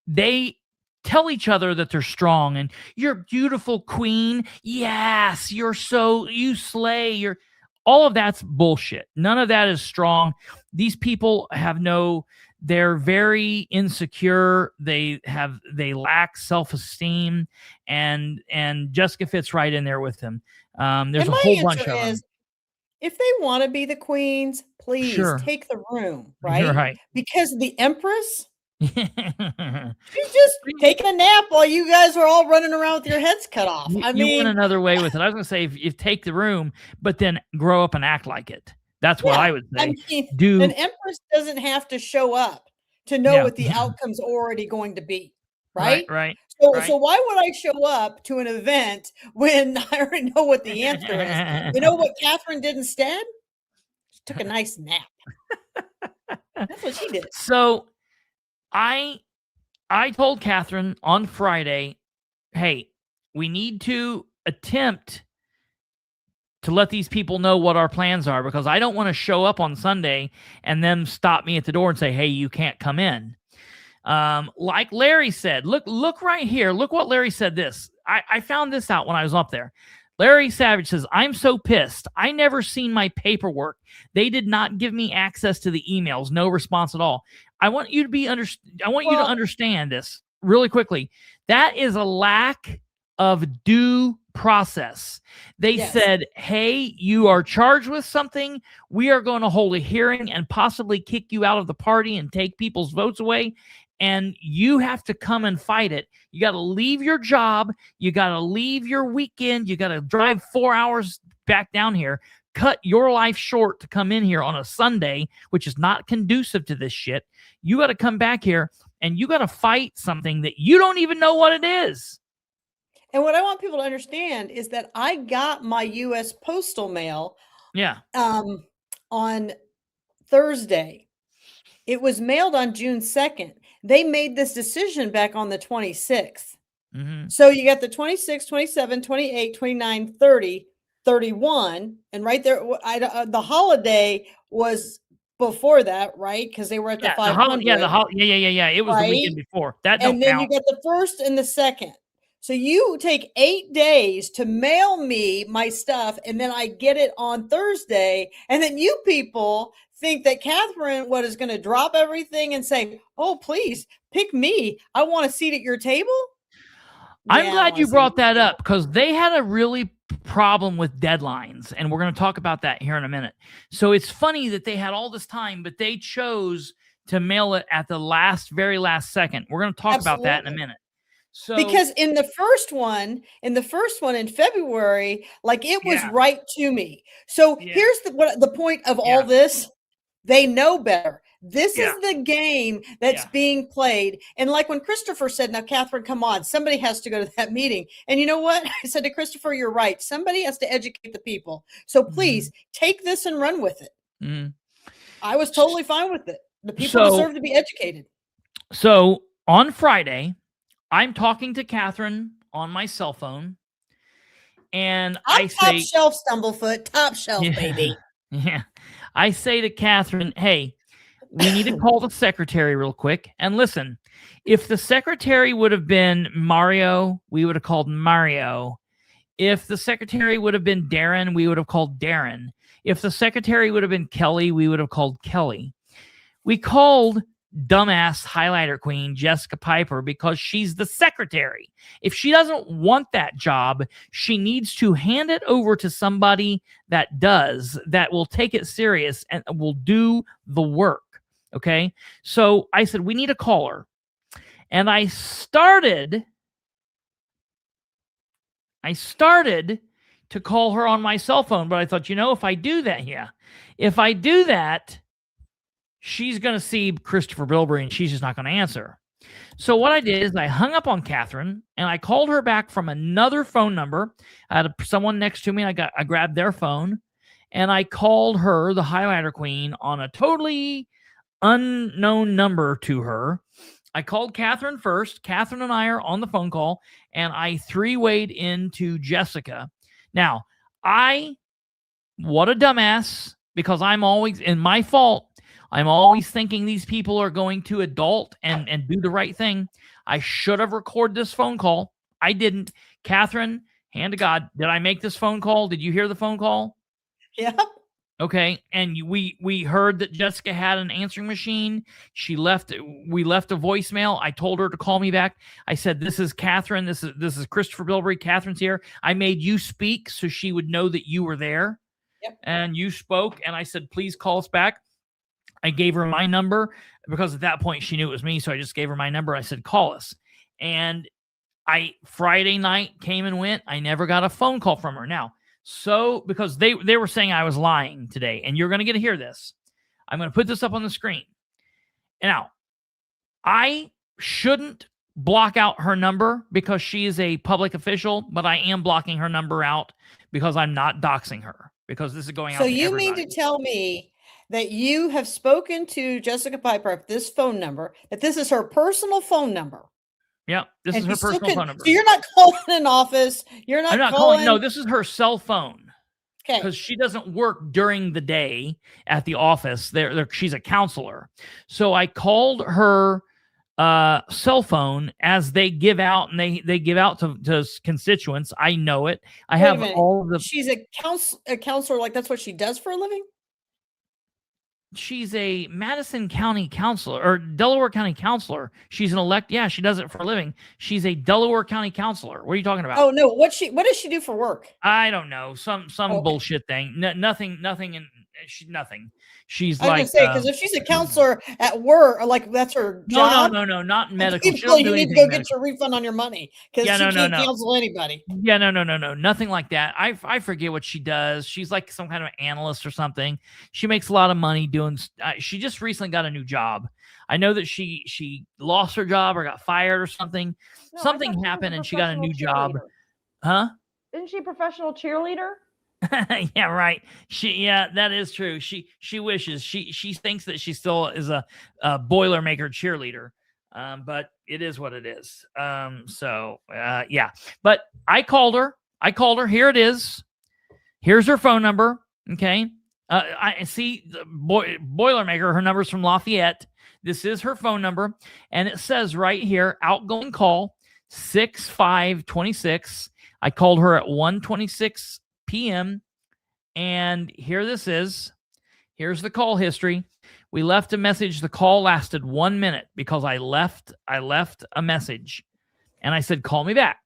They tell each other that they're strong and you're beautiful queen. Yes, you slay. All of that's bullshit. None of that is strong. These people they're very insecure. They lack self-esteem, and Jessica fits right in there with them. There's a whole bunch of them. If they want to be the queens, please take the room, right? You're right. Because the Empress, she's just taking a nap while you guys are all running around with your heads cut off. You went another way with it. I was going to say, if take the room, but then grow up and act like it. That's what I would say. An Empress doesn't have to show up to know what the outcome's already going to be, right? Right. So why would I show up to an event when I already know what the answer is? You know what Catherine did instead? She took a nice nap. That's what she did. So I told Catherine on Friday, hey, we need to attempt to let these people know what our plans are, because I don't want to show up on Sunday and them stop me at the door and say, hey, you can't come in. Like Larry said, look right here. Look what Larry said this. I found this out when I was up there. Larry Savage says, I'm so pissed. I never seen my paperwork. They did not give me access to the emails. No response at all. I want you to understand this really quickly. That is a lack of due process. They said, hey, you are charged with something. We are going to hold a hearing and possibly kick you out of the party and take people's votes away. And you have to come and fight it. You got to leave your job. You got to leave your weekend. You got to drive 4 hours back down here, cut your life short to come in here on a Sunday, which is not conducive to this shit. You got to come back here and you got to fight something that you don't even know what it is. And what I want people to understand is that I got my U.S. postal mail on Thursday. It was mailed on June 2nd. They made this decision back on the 26th. Mm-hmm. So you got the 26, 27, 28, 29, 30, 31. And right there, the holiday was before that, right? Because they were at the 500. It was the weekend before. And then you get the 1st and the 2nd. So you take 8 days to mail me my stuff, and then I get it on Thursday. And then you people think that Catherine is going to drop everything and say, oh, please pick me. I want a seat at your table. I'm glad you brought that up, because they had a really problem with deadlines. And we're going to talk about that here in a minute. So it's funny that they had all this time, but they chose to mail it at the very last second. We're going to talk about that in a minute. So, because in the first one in February, it was right to me. So here's the point of all this. They know better. This is the game that's being played. And like when Kristopher said, now, Catherine, come on, somebody has to go to that meeting. And you know what? I said to Kristopher, you're right. Somebody has to educate the people. So please take this and run with it. Mm-hmm. I was totally fine with it. The people deserve to be educated. So on Friday, I'm talking to Catherine on my cell phone, and I say, top shelf, Stumblefoot, top shelf, baby. Yeah. I say to Catherine, hey, we need to call the secretary real quick. And listen, if the secretary would have been Mario, we would have called Mario. If the secretary would have been Darren, we would have called Darren. If the secretary would have been Kelly, we would have called Kelly. We called dumbass highlighter queen Jessica Piper because she's the secretary. If she doesn't want that job, she needs to hand it over to somebody that will take it serious and will do the work. Okay. So I said, we need to call her. And I started to call her on my cell phone, but I thought, if I do that, she's going to see Kristopher Bilbrey and she's just not going to answer. So what I did is I hung up on Catherine and I called her back from another phone number. I had someone next to me. I grabbed their phone and I called her, the highlighter queen, on a totally unknown number to her. I called Katherine first. Katherine and I are on the phone call, and I three-wayed into Jessica. Now, what a dumbass, because I'm always, in my fault, I'm always thinking these people are going to adult and do the right thing. I should have recorded this phone call. I didn't. Katherine, hand to God, did I make this phone call? Did you hear the phone call? Yeah. Okay, and we heard that Jessica had an answering machine. We left a voicemail. I told her to call me back. I said, "This is Katherine. This is Kristopher Bilbrey. Katherine's here." I made you speak so she would know that you were there. Yep. And you spoke, and I said, "Please call us back." I gave her my number because at that point she knew it was me, so I just gave her my number. I said, "Call us." And Friday night came and went. I never got a phone call from her. Now, so because they were saying I was lying today, and you're going to get to hear this. I'm going to put this up on the screen. And now, I shouldn't block out her number because she is a public official, but I am blocking her number out because I'm not doxing her, because this is going out to everybody. So you mean to tell me that you have spoken to Jessica Piper at this phone number, that this is her personal phone number? Yeah, this is her personal phone number. So you're not calling an office. I'm not calling. No, this is her cell phone. Okay. Because she doesn't work during the day at the office. She's a counselor. So I called her cell phone, as they give out, and they give out to constituents. I know it. I have all of the. She's a counselor. Like, that's what she does for a living? She's a Madison County counselor, or Delaware County counselor. She's an Yeah, she does it for a living. She's a Delaware County counselor. What are you talking about? Oh no, what does she do for work? I don't know. Some bullshit thing. Nothing. She's like, because if she's a counselor at work, or like that's her job. No, not medical. You need to go get your refund on your money, because she can't counsel anybody. Yeah, no, nothing like that. I forget what she does. She's like some kind of analyst or something. She makes a lot of money doing. She just recently got a new job. I know that she lost her job or got fired or something. Something happened and she got a new job. Huh? Isn't she a professional cheerleader? Yeah, right. That is true. She wishes she thinks that she still is a Boilermaker cheerleader, but it is what it is. Yeah. But I called her. Here it is. Here's her phone number. Okay. I see the Boilermaker. Her number's from Lafayette. This is her phone number, and it says right here, outgoing call 6526. I called her at 1:26 p.m. and here this is. Here's the call history. We left a message. The call lasted 1 minute because I left a message, and I said, "Call me back."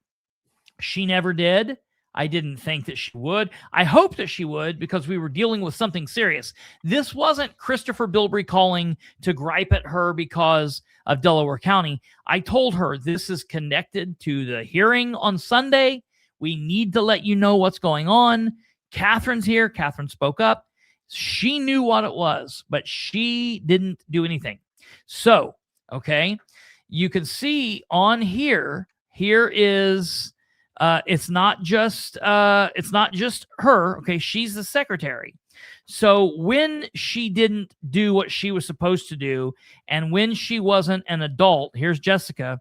She never did. I didn't think that she would. I hoped that she would, because we were dealing with something serious. This wasn't Kristopher Bilbrey calling to gripe at her because of Delaware County. I told her, this is connected to the hearing on Sunday. We need to let you know what's going on. Katherine's here. Katherine spoke up. She knew what it was, but she didn't do anything. So, okay, you can see on here is... it's not just her. Okay, she's the secretary. So when she didn't do what she was supposed to do, and when she wasn't an adult, here's Jessica.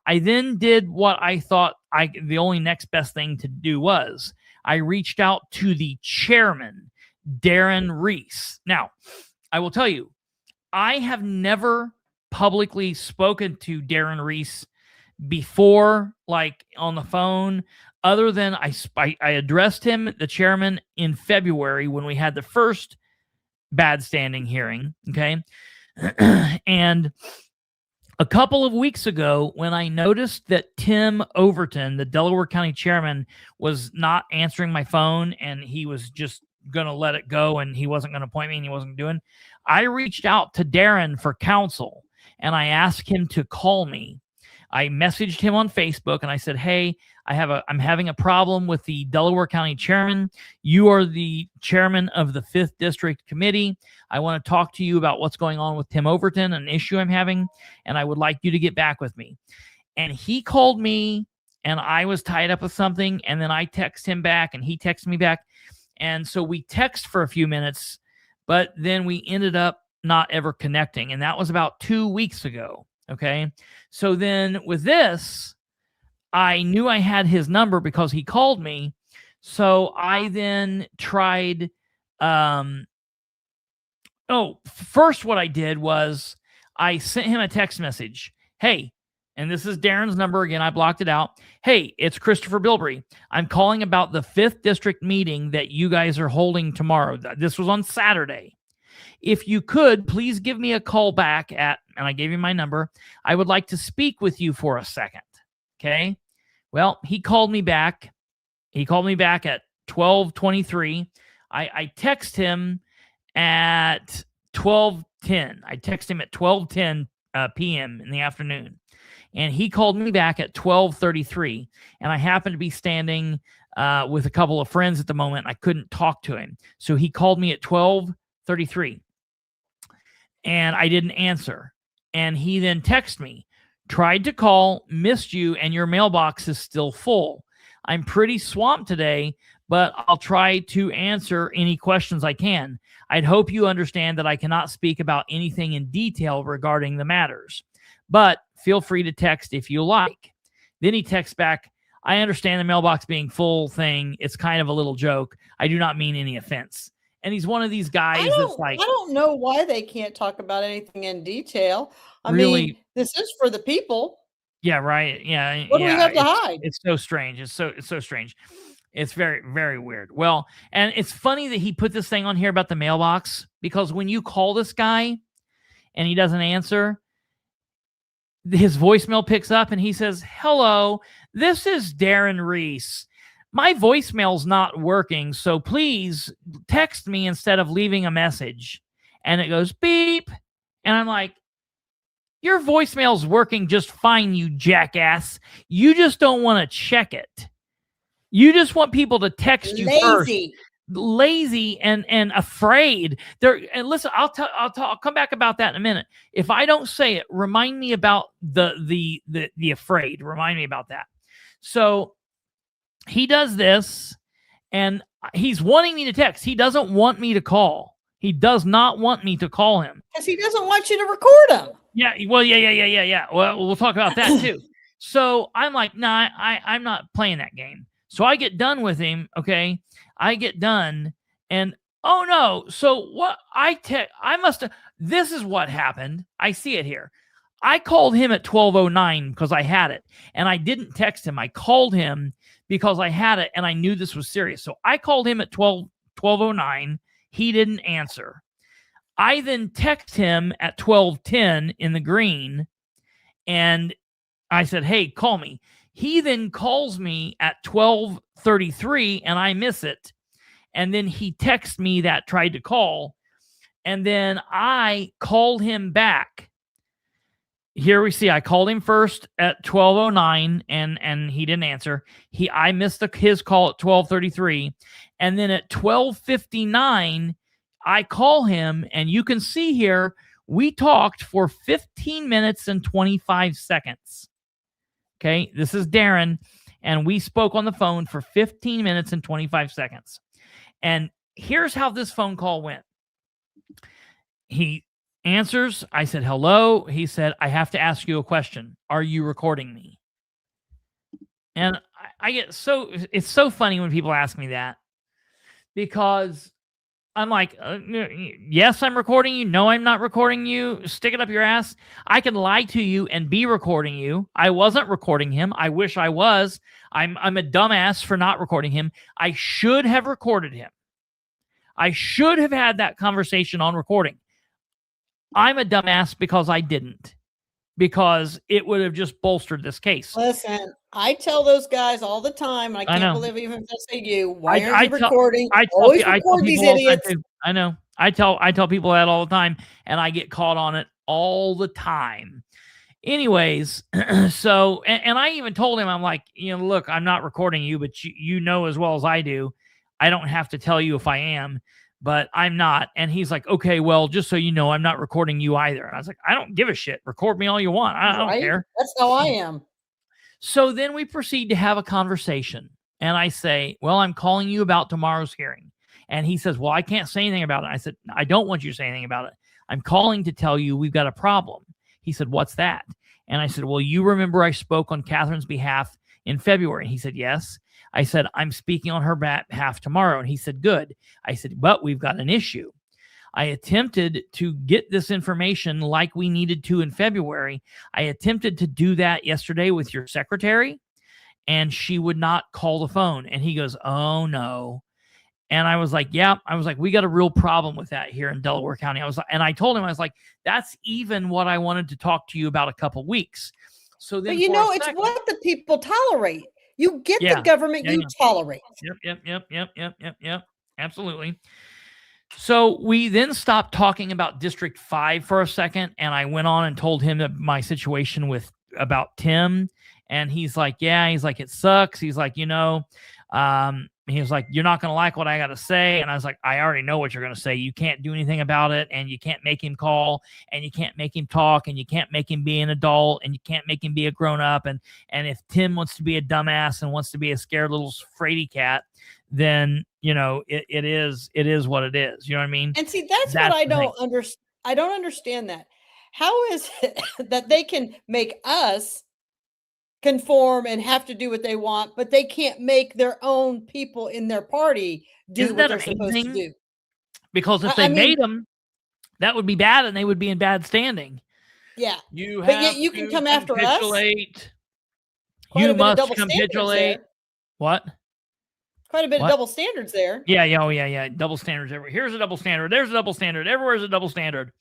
I then did what I thought the only next best thing to do was. I reached out to the chairman, Darren Reese. Now, I will tell you, I have never publicly spoken to Darren Reese before, like on the phone, other than I addressed him, the chairman, in February when we had the first bad standing hearing. Okay. And a couple of weeks ago, when I noticed that Tim Overton, the Delaware County chairman, was not answering my phone and he was just going to let it go and he wasn't going to appoint me and he wasn't doing, I reached out to Darren for counsel and I asked him to call me. I messaged him on Facebook and I said, "Hey, I'm having a problem with the Delaware County chairman. You are the chairman of the 5th District Committee. I want to talk to you about what's going on with Tim Overton, an issue I'm having, and I would like you to get back with me." And he called me and I was tied up with something, and then I text him back and he texted me back. And so we text for a few minutes, but then we ended up not ever connecting. And that was about 2 weeks ago. Okay. So then with this, I knew I had his number because he called me. So I then tried, first what I did was I sent him a text message. Hey, and this is Darren's number again. I blocked it out. Hey, it's Kristopher Bilbrey. I'm calling about the 5th district meeting that you guys are holding tomorrow. This was on Saturday. If you could, please give me a call back at, and I gave you my number. I would like to speak with you for a second. Okay. Well, he called me back. He called me back at 12:23. I text him at 12:10. I text him at 12:10 p.m. in the afternoon. And he called me back at 12:33. And I happened to be standing with a couple of friends at the moment. I couldn't talk to him. So he called me at 12:33. And I didn't answer. And he then texted me, tried to call, missed you, and your mailbox is still full. I'm pretty swamped today, but I'll try to answer any questions I can. I'd hope you understand that I cannot speak about anything in detail regarding the matters, but feel free to text if you like. Then he texts back, I understand the mailbox being full thing. It's kind of a little joke. I do not mean any offense. And he's one of these guys that's like, I don't know why they can't talk about anything in detail. I really, mean, this is for the people. Yeah, right. Yeah. What do we have to hide? It's so strange. It's so strange. It's very, very weird. Well, and it's funny that he put this thing on here about the mailbox, because when you call this guy and he doesn't answer, his voicemail picks up and he says, hello, this is Darren Reese. My voicemail's not working, so please text me instead of leaving a message. And it goes beep. And I'm like, your voicemail's working just fine, you jackass. You just don't want to check it. You just want people to text you first. Lazy and afraid. And listen, I'll come back about that in a minute. If I don't say it, remind me about the afraid. Remind me about that. So he does this, and he's wanting me to text. He doesn't want me to call. He does not want me to call him. Because he doesn't want you to record him. Yeah, well, yeah. Well, we'll talk about that too. So I'm like, nah, I'm not playing that game. So I get done with him, okay? I get done, and oh no. So what this is what happened. I see it here. I called him at 12:09 because I had it, and I didn't text him. I called him because I had it, and I knew this was serious. So I called him at 12:09. He didn't answer. I then text him at 12:10 in the green, and I said, hey, call me. He then calls me at 12:33, and I miss it. And then he texts me that tried to call, and then I called him back. Here we see I called him first at 12:09, and he didn't answer. I missed his call at 12:33, and then at 12:59, I call him, and you can see here we talked for 15 minutes and 25 seconds. Okay, this is Darren, and we spoke on the phone for 15 minutes and 25 seconds. And here's how this phone call went. He answers. I said, hello. He said, I have to ask you a question. Are you recording me? And I get it's so funny when people ask me that, because I'm like, yes, I'm recording you. No, I'm not recording you. Stick it up your ass. I can lie to you and be recording you. I wasn't recording him. I wish I was. I'm a dumbass for not recording him. I should have recorded him. I should have had that conversation on recording. I'm a dumbass because I didn't, because it would have just bolstered this case. Listen, I tell those guys all the time, and I can't believe even if I say you, why are you recording? I record these idiots. I know. I tell people that all the time, and I get caught on it all the time. Anyways, so, and I even told him, I'm like, look, I'm not recording you, but you know as well as I do, I don't have to tell you if I am, but I'm not. And he's like, okay, well, just so you know, I'm not recording you either. And I was like, I don't give a shit. Record me all you want. I don't care. That's how I am. So then we proceed to have a conversation. And I say, well, I'm calling you about tomorrow's hearing. And he says, well, I can't say anything about it. I said, I don't want you to say anything about it. I'm calling to tell you we've got a problem. He said, what's that? And I said, well, you remember I spoke on Catherine's behalf in February. And he said, yes. I said, I'm speaking on her behalf tomorrow. And he said, good. I said, but we've got an issue. I attempted to get this information like we needed to in February. I attempted to do that yesterday with your secretary, and she would not call the phone. And he goes, oh, no. And I was like, yeah. I was like, we got a real problem with that here in Delaware County. And I told him, I was like, that's even what I wanted to talk to you about a couple weeks. So then, but it's what the people tolerate. You get the government you tolerate. Yep. Absolutely. So we then stopped talking about District 5 for a second, and I went on and told him my situation about Tim, and he's like, yeah, he's like, it sucks. He's like, he was like, you're not going to like what I got to say. And I was like, I already know what you're going to say. You can't do anything about it, and you can't make him call, and you can't make him talk, and you can't make him be an adult, and you can't make him be a grown-up. And if Tim wants to be a dumbass and wants to be a scared little fraidy cat, then it is what it is. You know what I mean? And see, that's what I don't understand. I don't understand that. How is it that they can make us conform and have to do what they want, but they can't make their own people in their party do what they're supposed to do? Because if they made them, that would be bad, and they would be in bad standing. Yeah, but yet you can come after us. You must capitulate. What? Quite a bit of double standards there. Yeah. Double standards everywhere. Here's a double standard. There's a double standard. Everywhere's a double standard.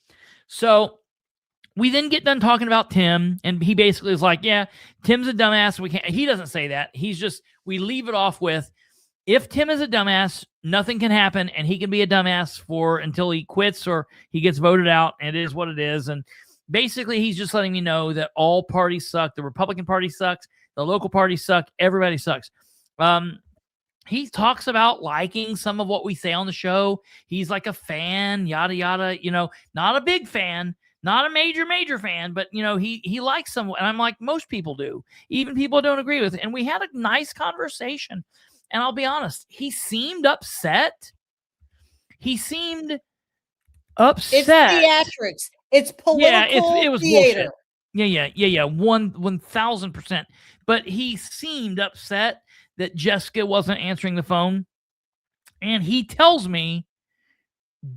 So we then get done talking about Tim, and he basically is like, yeah, Tim's a dumbass. He doesn't say that. We leave it off with, if Tim is a dumbass, nothing can happen, and he can be a dumbass until he quits or he gets voted out, and it is what it is. And basically, he's just letting me know that all parties suck. The Republican Party sucks. The local parties suck. Everybody sucks. He talks about liking some of what we say on the show. He's like a fan, yada, yada, not a big fan, not a major fan, but, he likes some. And I'm like, most people do, even people I don't agree with. And we had a nice conversation. And I'll be honest, he seemed upset. It's theatrics. It's political it was theater. Bullshit. Yeah. 1,000%. But he seemed upset that Jessica wasn't answering the phone. And he tells me,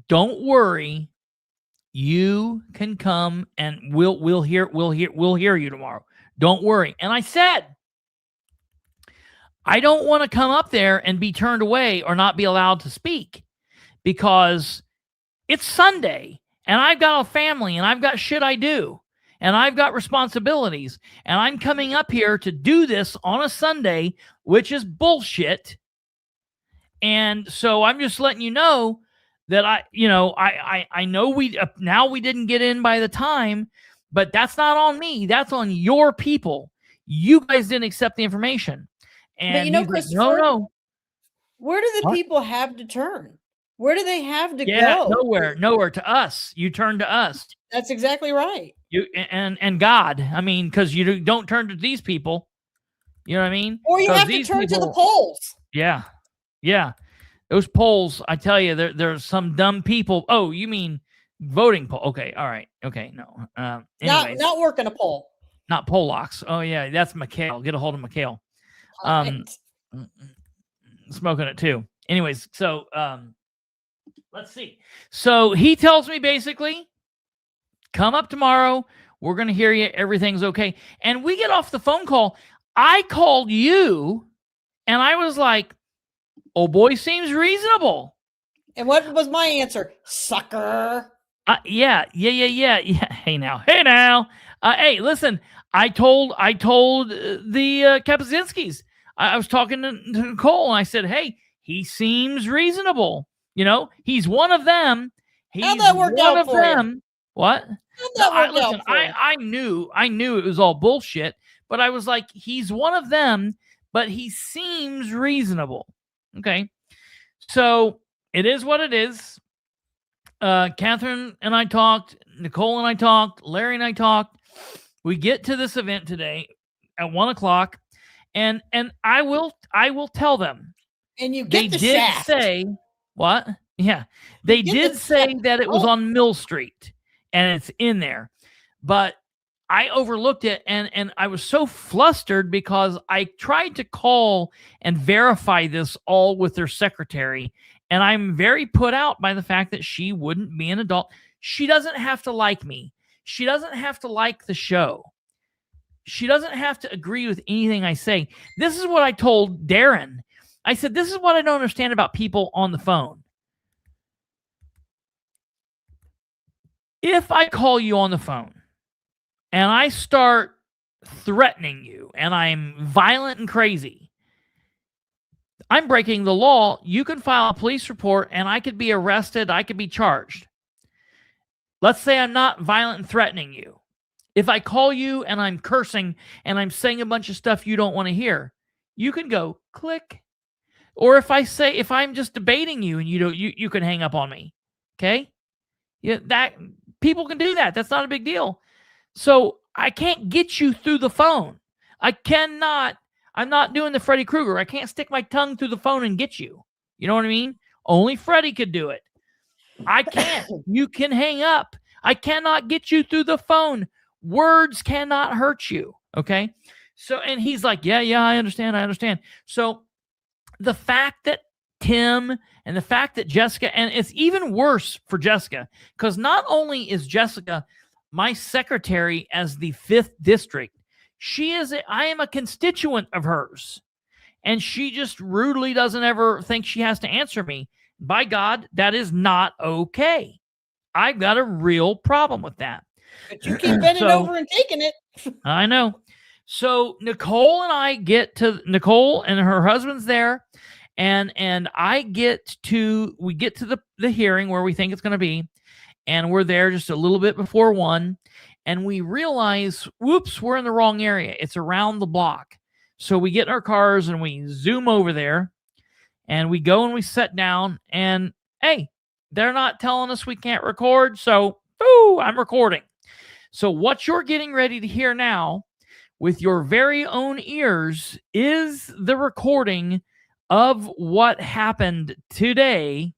don't worry, you can come and we'll hear you tomorrow. Don't worry. And I said, I don't want to come up there and be turned away or not be allowed to speak, because it's Sunday and I've got a family and I've got shit I do. And I've got responsibilities, and I'm coming up here to do this on a Sunday, which is bullshit. And so I'm just letting you know that I know we didn't get in by the time, but that's not on me. That's on your people. You guys didn't accept the information. And but Christopher, no. Where do the people have to turn? Where do they have to go? Nowhere to us. You turn to us. That's exactly right. You and God. I mean, because you don't turn to these people. You know what I mean? Or you have to turn to the polls. Yeah. Those polls, I tell you, there's some dumb people. Oh, you mean voting poll? Okay, all right. Okay, no. Not working a poll. Not poll locks. Oh yeah, that's McHale. Get a hold of McHale. Smoking it too. Anyways, so let's see. So he tells me basically, come up tomorrow. We're going to hear you. Everything's okay. And we get off the phone call. I called you and I was like, oh boy, seems reasonable. And what was my answer? Sucker. Yeah. Hey now. Hey, listen, I told the Kapuscinskis, I was talking to Nicole and I said, hey, he seems reasonable. He's one of them. How'd that work out for you? What? I knew it was all bullshit, but I was like, he's one of them, but he seems reasonable. Okay. So it is what it is. Catherine and I talked, Nicole and I talked, Larry and I talked. We get to this event today at 1:00, and I will tell them. And you get they did say what? Yeah. They did say that it was on Mill Street. and it's in there. But I overlooked it, and I was so flustered because I tried to call and verify this all with their secretary, and I'm very put out by the fact that she wouldn't be an adult. She doesn't have to like me. She doesn't have to like the show. She doesn't have to agree with anything I say. This is what I told Darren. I said, this is what I don't understand about people on the phone. If I call you on the phone and I start threatening you and I'm violent and crazy, I'm breaking the law. You can file a police report and I could be arrested. I could be charged. Let's say I'm not violent and threatening you. If I call you and I'm cursing and I'm saying a bunch of stuff you don't want to hear, you can go click. Or if I'm just debating you and you can hang up on me. Okay? Yeah, that people can do that. That's not a big deal. So I can't get you through the phone. I'm not doing the Freddy Krueger. I can't stick my tongue through the phone and get you. You know what I mean? Only Freddy could do it. I can't. You can hang up. I cannot get you through the phone. Words cannot hurt you. Okay? So, and he's like, yeah, I understand. So the fact that Tim and the fact that Jessica, and it's even worse for Jessica, because not only is Jessica my secretary as the 5th district, I am a constituent of hers. And she just rudely doesn't ever think she has to answer me. By God, that is not okay. I've got a real problem with that. But you keep bending over and taking it. I know. So Nicole and her husband's there. And we get to the hearing where we think it's going to be. And we're there just a little bit before 1. And we realize, whoops, we're in the wrong area. It's around the block. So we get in our cars and we zoom over there. And we go and we sit down. And, hey, they're not telling us we can't record. So, I'm recording. So what you're getting ready to hear now with your very own ears is the recording of what happened today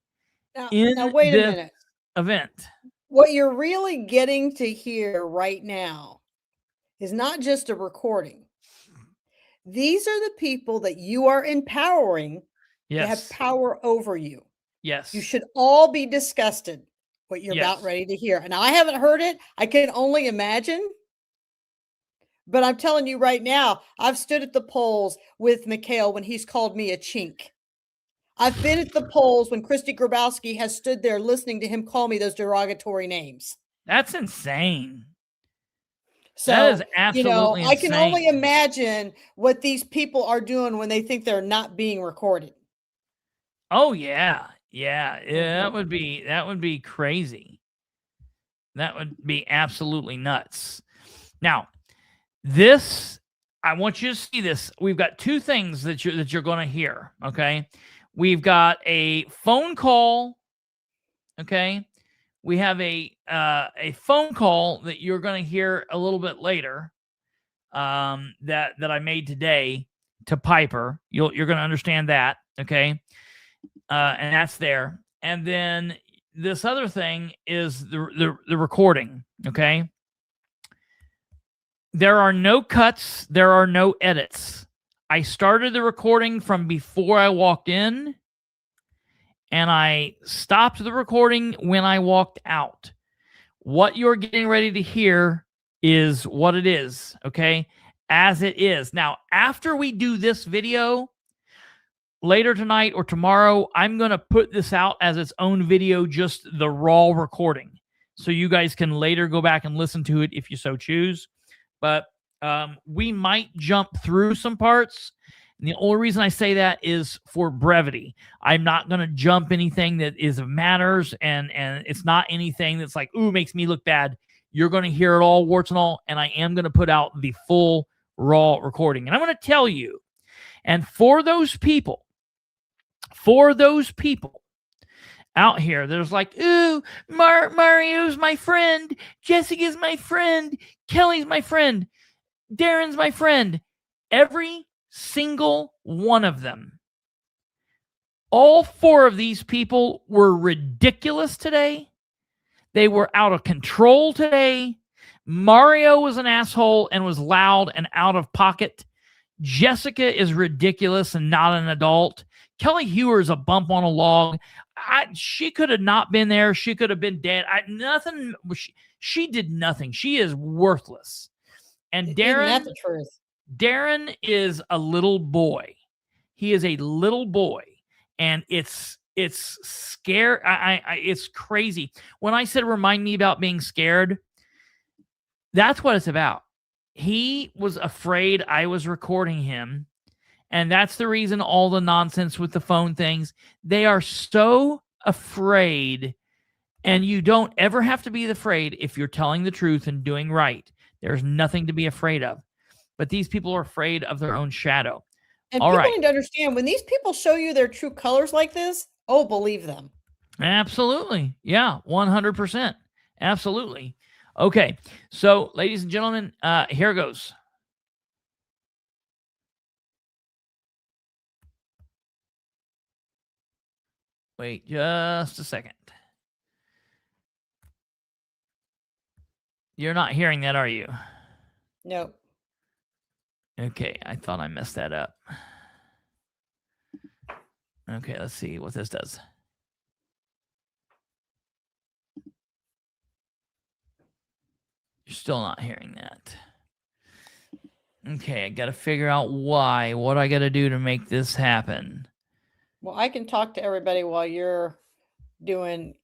now wait a minute. Event. What you're really getting to hear right now is not just a recording. These are the people that you are empowering to have power over you. Yes. You should all be disgusted what you're about ready to hear. And I haven't heard it. I can only imagine. But I'm telling you right now, I've stood at the polls with Mikhail when he's called me a chink. I've been at the polls when Christy Grabowski has stood there listening to him call me those derogatory names. That's insane. So, that is absolutely insane. I can only imagine what these people are doing when they think they're not being recorded. Oh, yeah. That would be crazy. That would be absolutely nuts. Now, I want you to see this. We've got 2 things that you're going to hear, okay? We've got a phone call, okay? We have a phone call that you're going to hear a little bit later that I made today to Piper. You're going to understand that, okay? And that's there. And then this other thing is the recording, okay? There are no cuts. There are no edits. I started the recording from before I walked in, and I stopped the recording when I walked out. What you're getting ready to hear is what it is, okay? As it is. Now, after we do this video, later tonight or tomorrow, I'm going to put this out as its own video, just the raw recording. So you guys can later go back and listen to it if you so choose. But we might jump through some parts. And the only reason I say that is for brevity. I'm not going to jump anything that matters, and it's not anything that's like, ooh, makes me look bad. You're going to hear it all, warts and all, and I am going to put out the full raw recording. And I'm going to tell you, and for those people out here, there's like, ooh, Mario's my friend, Jessica's my friend, Kelly's my friend, Darren's my friend. Every single one of them, all 4 of these people were ridiculous today. They were out of control today. Mario was an asshole and was loud and out of pocket. Jessica is ridiculous and not an adult. Kelli Heuer is a bump on a log. She could have not been there. She could have been dead. She did nothing. She is worthless. And Darren, the truth. Darren is a little boy. He is a little boy, and it's scary. It's crazy. When I said remind me about being scared, that's what it's about. He was afraid I was recording him, and that's the reason all the nonsense with the phone things. They are so afraid, and you don't ever have to be afraid if you're telling the truth and doing right. There's nothing to be afraid of. But these people are afraid of their own shadow. And all people right. need to understand, when these people show you their true colors like this, oh, believe them. Absolutely. Yeah, 100%. Absolutely. Okay, so ladies and gentlemen, here goes. Wait just a second. You're not hearing that, are you? No. Okay, I thought I messed that up. Okay, let's see what this does. You're still not hearing that. Okay, I got to figure out why. What I got to do to make this happen. Well, I can talk to everybody while you're doing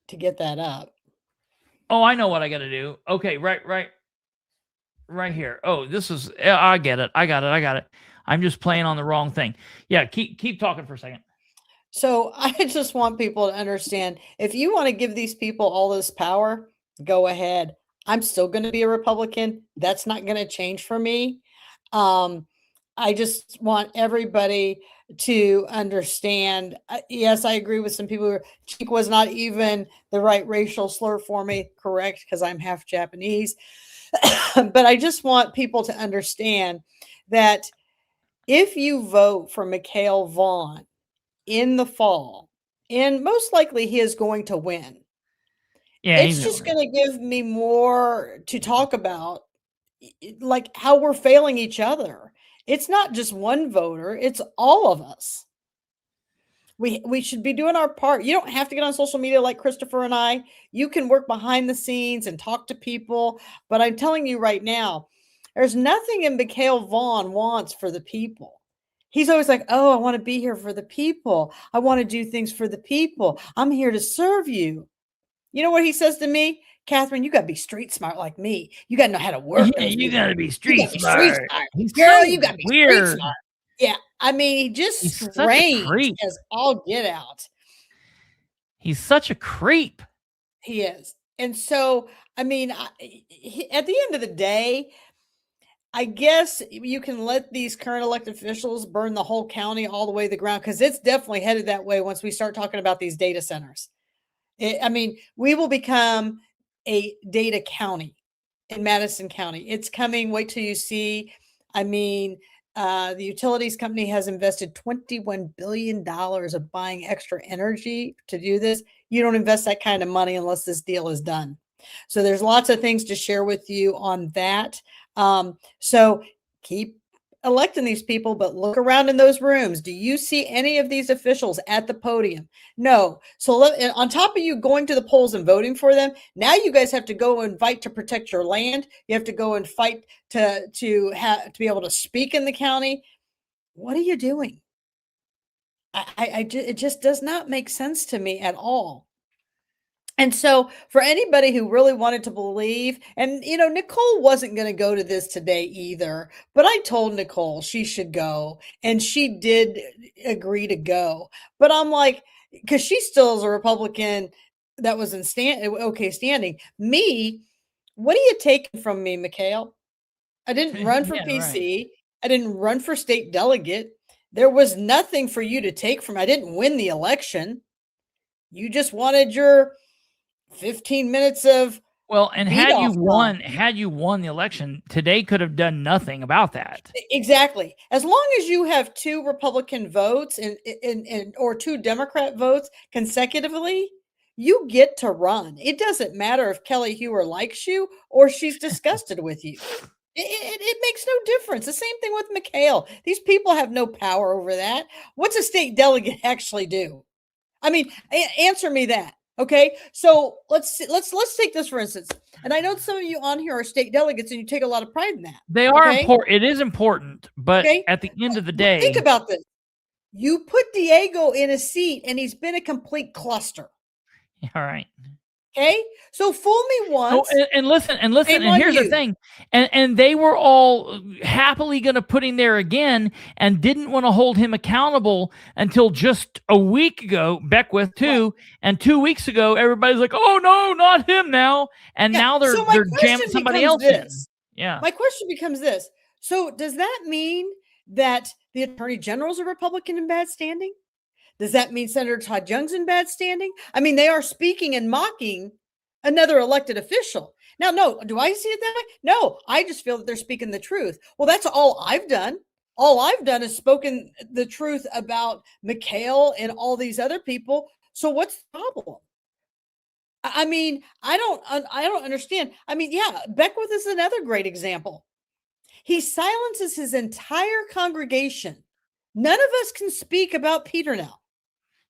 to get that up. Oh, I know what I got to do. Okay, right here. Oh, this is, I get it. I got it. I'm just playing on the wrong thing. Yeah, keep talking for a second. So I just want people to understand, if you want to give these people all this power, go ahead. I'm still going to be a Republican. That's not going to change for me. I just want everybody to understand. Yes, I agree with some people. Cheek was not even the right racial slur for me. Correct, because I'm half Japanese. But I just want people to understand that if you vote for Mikhail Vaughn in the fall, and most likely he is going to win. Yeah, it's just going to give me more to talk about, like how we're failing each other. It's not just one voter, it's all of us. We should be doing our part. You don't have to get on social media like Kristopher and I. You can work behind the scenes and talk to people. But I'm telling you right now, there's nothing in Mikhail Vaughn wants for the people. He's always like, oh, I want to be here for the people. I want to do things for the people. I'm here to serve you. You know what he says to me? Katherine, you got to be street smart like me. You got to know how to work. Yeah, you got to be street smart. Girl, so you got to be weird. Street smart. Yeah, I mean, he just strange as all get out. He's such a creep. He is. And so, I mean, at the end of the day, I guess you can let these current elected officials burn the whole county all the way to the ground, because it's definitely headed that way once we start talking about these data centers. I mean, we will become a data county in Madison County. It's coming. Wait till you see. I mean, the utilities company has invested $21 billion of buying extra energy to do this. You don't invest that kind of money unless this deal is done. So there's lots of things to share with you on that. So keep electing these people, but look around in those rooms. Do you see any of these officials at the podium? No. So on top of you going to the polls and voting for them, now you guys have to go and fight to protect your land. You have to go and fight to be able to speak in the county. What are you doing? It just does not make sense to me at all. And so for anybody who really wanted to believe, and, you know, Nicole wasn't going to go to this today either, but I told Nicole she should go, and she did agree to go. But I'm like, because she still is a Republican that was in standing. Me, what are you taking from me, Mikhail? I didn't run for PC. Right. I didn't run for state delegate. There was nothing for you to take from. I didn't win the election. You just wanted your 15 minutes of and had you won the election, today could have done nothing about that. Exactly. As long as you have 2 Republican votes and or 2 Democrat votes consecutively, you get to run. It doesn't matter if Kelli Heuer likes you or she's disgusted with you. It makes no difference. The same thing with McHale. These people have no power over that. What's a state delegate actually do? I mean, answer me that. Okay. So let's take this for instance. And I know some of you on here are state delegates and you take a lot of pride in that. They are important. It is important, but at the end of the day, think about this. You put Diego in a seat and he's been a complete cluster. All right. Okay. So fool me once. Oh, and listen, and here's the thing. And they were all happily going to put him there again and didn't want to hold him accountable until just a week ago, Beckwith too. Right. And 2 weeks ago, everybody's like, oh no, not him now. And now they're jamming somebody else in. Yeah. My question becomes this. So does that mean that the Attorney General is a Republican in bad standing? Does that mean Senator Todd Young's in bad standing? I mean, they are speaking and mocking another elected official. Now, no, do I see it that way? No, I just feel that they're speaking the truth. Well, that's all I've done. All I've done is spoken the truth about McHale and all these other people. So what's the problem? I mean, I don't understand. I mean, yeah, Beckwith is another great example. He silences his entire congregation. None of us can speak about Peter now.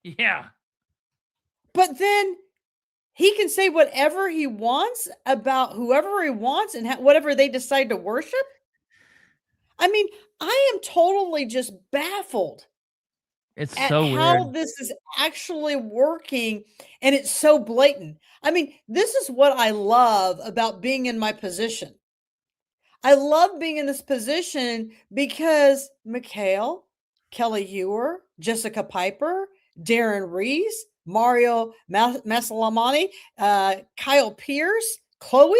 Yeah. But then he can say whatever he wants about whoever he wants and whatever they decide to worship. I mean, I am totally just baffled. It's so weird how this is actually working, and it's so blatant. I mean, this is what I love about being in my position. I love being in this position because McHale, Kelli Heuer, Jessica Piper, Darren Reese, Mario Massillamany, Kyle Pierce, Chloe,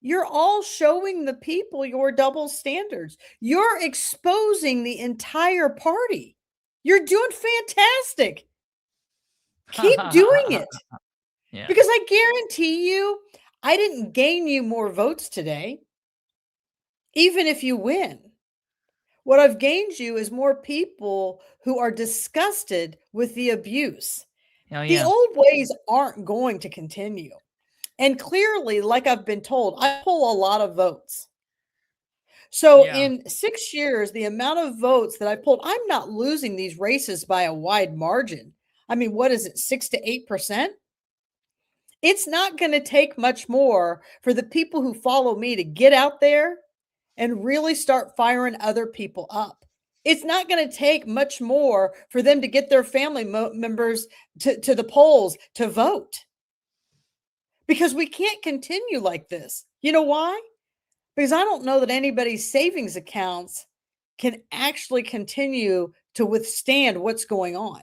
you're all showing the people your double standards. You're exposing the entire party. You're doing fantastic. Keep doing it. Yeah. Because I guarantee you, I didn't gain you more votes today, even if you win. What I've gained you is more people who are disgusted with the abuse. Oh, yeah. The old ways aren't going to continue. And clearly, like I've been told, I pull a lot of votes. So in 6 years, the amount of votes that I pulled, I'm not losing these races by a wide margin. I mean, what is it, 6 to 8%? It's not going to take much more for the people who follow me to get out there and really start firing other people up. It's not going to take much more for them to get their family members to the polls to vote. Because we can't continue like this. You know why? Because I don't know that anybody's savings accounts can actually continue to withstand what's going on.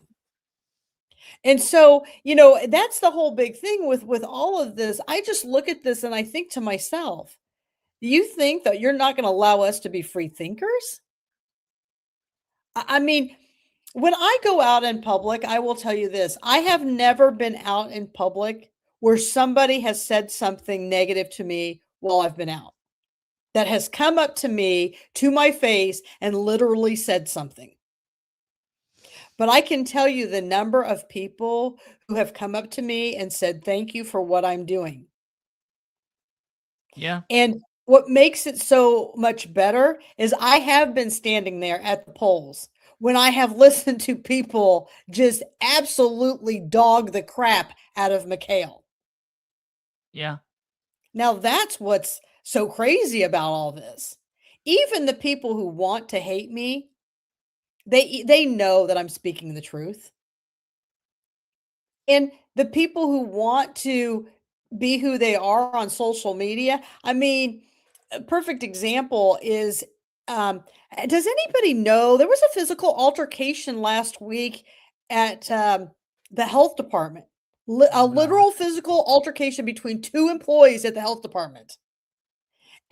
And so, you know, that's the whole big thing with all of this. I just look at this and I think to myself, do you think that you're not going to allow us to be free thinkers? I mean, when I go out in public, I will tell you this. I have never been out in public where somebody has said something negative to me while I've been out. That has come up to me, to my face, and literally said something. But I can tell you the number of people who have come up to me and said, thank you for what I'm doing. Yeah. And what makes it so much better is I have been standing there at the polls when I have listened to people just absolutely dog the crap out of McHale. Yeah. Now that's what's so crazy about all this. Even the people who want to hate me, they know that I'm speaking the truth. And the people who want to be who they are on social media, I mean, a perfect example is, does anybody know there was a physical altercation last week at the health department? A literal physical altercation between two employees at the health department.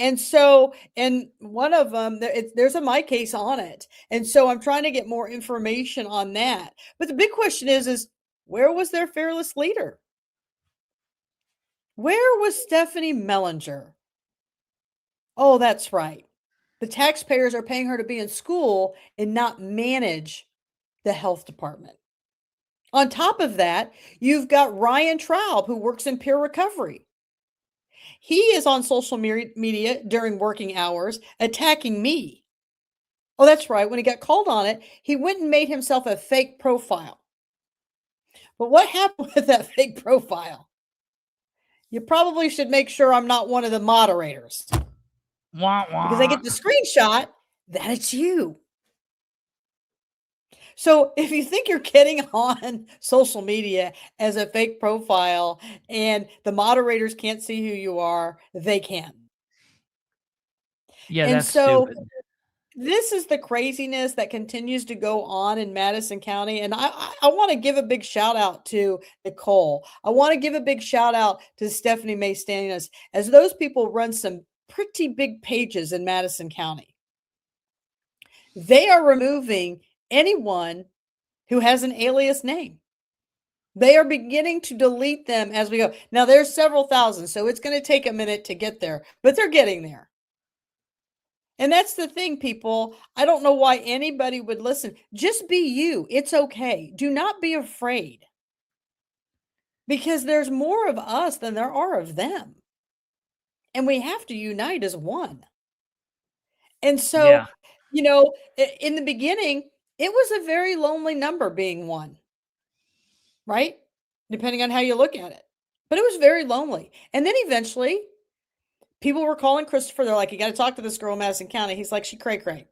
And so, and one of them, there's a my case on it. And so I'm trying to get more information on that. But the big question is where was their fearless leader? Where was Stephanie Mellinger? Oh, that's right. The taxpayers are paying her to be in school and not manage the health department. On top of that, you've got Ryan Traub, who works in peer recovery. He is on social media during working hours attacking me. Oh, that's right. When he got called on it, he went and made himself a fake profile. But what happened with that fake profile? You probably should make sure I'm not one of the moderators. Wah, wah. Because I get the screenshot that it's you. So if you think you're getting on social media as a fake profile and the moderators can't see who you are, they can. Yeah, and that's so stupid. This is the craziness that continues to go on in Madison County. And I want to give a big shout out to Nicole. I want to give a big shout out to Stephanie May Stanius, as those people run some pretty big pages in Madison County. They are removing anyone who has an alias name. They are beginning to delete them as we go. Now, there's several thousand, so it's going to take a minute to get there, but they're getting there. And that's the thing, people. I don't know why anybody would listen. Just be you. It's okay. Do not be afraid. Because there's more of us than there are of them. And we have to unite as one. And so, you know, in the beginning, it was a very lonely number being one. Right? Depending on how you look at it. But it was very lonely. And then eventually, people were calling Kristopher. They're like, you got to talk to this girl in Madison County. He's like, she cray-cray.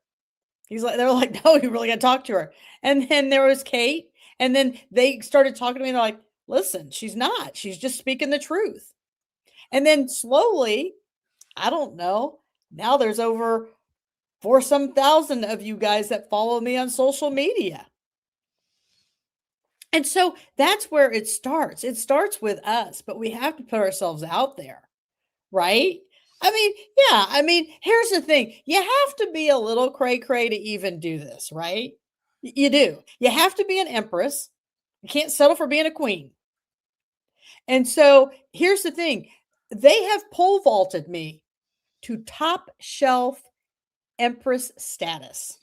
He's like, they were like, no, you really got to talk to her. And then there was Kate. And then they started talking to me. And they're like, listen, she's not. She's just speaking the truth. And then slowly, I don't know. Now there's over 4,000 of you guys that follow me on social media. And so that's where it starts. It starts with us, but we have to put ourselves out there, right? I mean, here's the thing. You have to be a little cray-cray to even do this, right? You do. You have to be an empress. You can't settle for being a queen. And so here's the thing. They have pole vaulted me to top shelf empress status.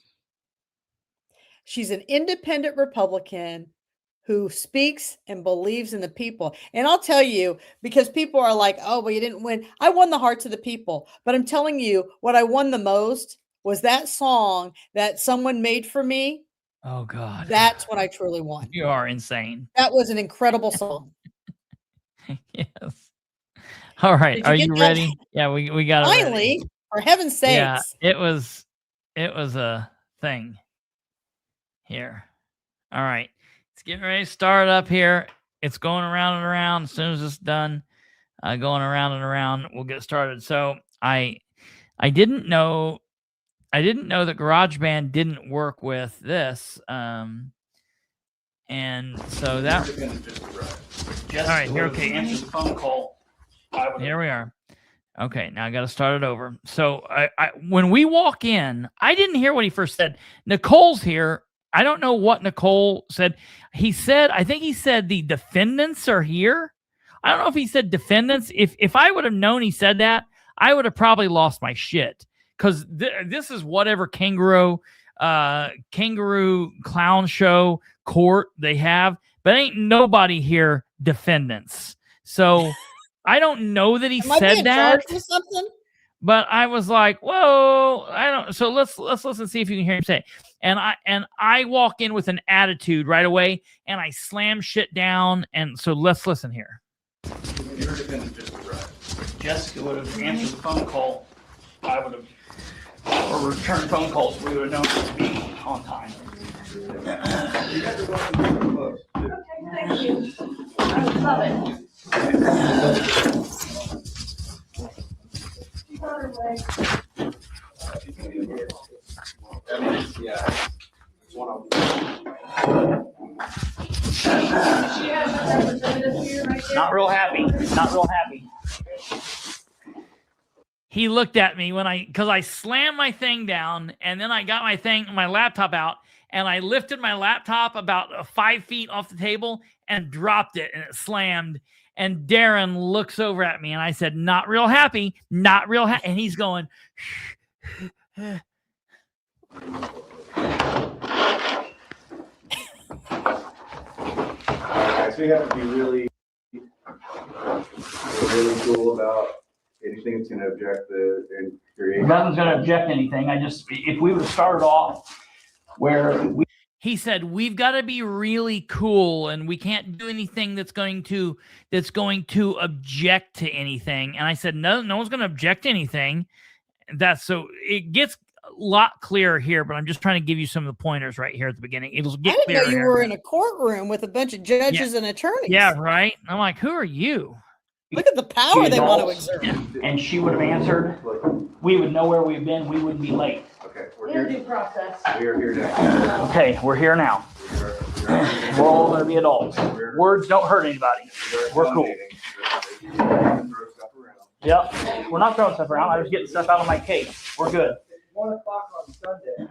She's an independent Republican who speaks and believes in the people. And I'll tell you, because people are like, oh, well, you didn't win. I won the hearts of the people. But I'm telling you, what I won the most was that song that someone made for me. Oh, God. That's what I truly won. You are insane. That was an incredible song. Yes. All right. Are you ready? Yeah, we got it. Finally, for heaven's sakes. Yeah, it was a thing here. All right. It's getting ready to start up here. It's going around and around. As soon as it's done, going around and around, we'll get started. So I didn't know that GarageBand didn't work with this. And so that. All right, here. Okay, answer the phone call. Here we are. Okay, now I got to start it over. So when we walk in, I didn't hear what he first said. Nicole's here. I don't know what Nicole said. I think he said the defendants are here. I don't know if he said defendants. If I would have known he said that, I would have probably lost my shit. Because this is whatever kangaroo clown show court they have. But ain't nobody here defendants. So I don't know that he said that. But I was like, whoa, I don't. So let's listen and see if you can hear him say it. And I walk in with an attitude right away, and I slam shit down. And so let's listen here. Jessica would have answered the phone call. I would have, or returned phone calls. We would have known to be on time. Okay, thank you. I would love it. Not real happy. He looked at me because I slammed my thing down, and then I got my laptop out, and I lifted my laptop about 5 feet off the table and dropped it, and it slammed. And Darren looks over at me, and I said, not real happy. And he's going, guess we have to be really cool about anything that's going to object the infuriation. Nothing's going to object anything. If we would have started off where he said we've got to be really cool and we can't do anything that's going to object to anything. And I said no one's going to object to anything. So it gets a lot clearer here, but I'm just trying to give you some of the pointers right here at the beginning. It'll get clearer. I didn't know you were in a courtroom with a bunch of judges and attorneys. Yeah, right. I'm like, who are you? Look at the power they want to exert. And she would have answered. We would know where we've been. We wouldn't be late. Okay, we're here. Due process. We are here now. Okay, we're here now. We're all going to be adults. Words don't hurt anybody. We're cool. Yep. We're not throwing stuff around. I was getting stuff out of my cake. We're good. 1 o'clock on Sunday.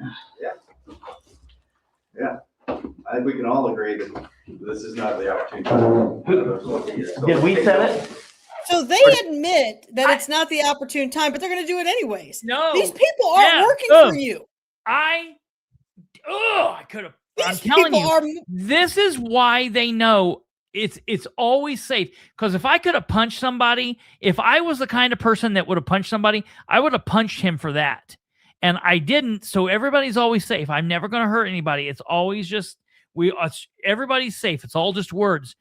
Yeah. I think we can all agree that this is not the opportunity. Did we set it? So they admit that it's not the opportune time, but they're going to do it anyways. No. These people aren't working for you. I could have. I'm telling you, this is why they know it's always safe. Because if I could have punched somebody, if I was the kind of person that would have punched somebody, I would have punched him for that. And I didn't, so everybody's always safe. I'm never going to hurt anybody. It's always just, everybody's safe. It's all just words.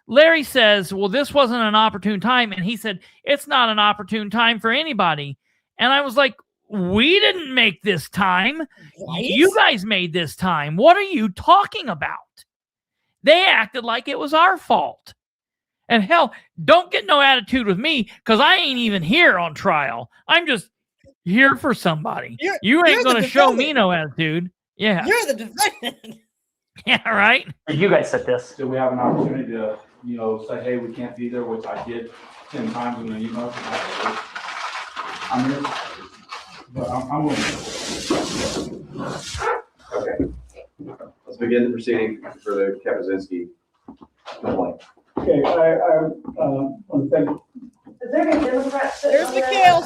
Larry says, well, this wasn't an opportune time. And he said, it's not an opportune time for anybody. And I was like, we didn't make this time. Right? You guys made this time. What are you talking about? They acted like it was our fault. And hell, don't get no attitude with me because I ain't even here on trial. I'm just here for somebody. You ain't going to show me no attitude. Yeah. You're the defendant. Yeah, right? You guys said this. So we have an opportunity to, say, hey, we can't be there, which I did 10 times in the email. I'm here. But I'm willing. Okay. Let's begin the proceeding for the Kapuzinski complaint. Okay, I want to thank. Is there any Democrats? There's Mikhail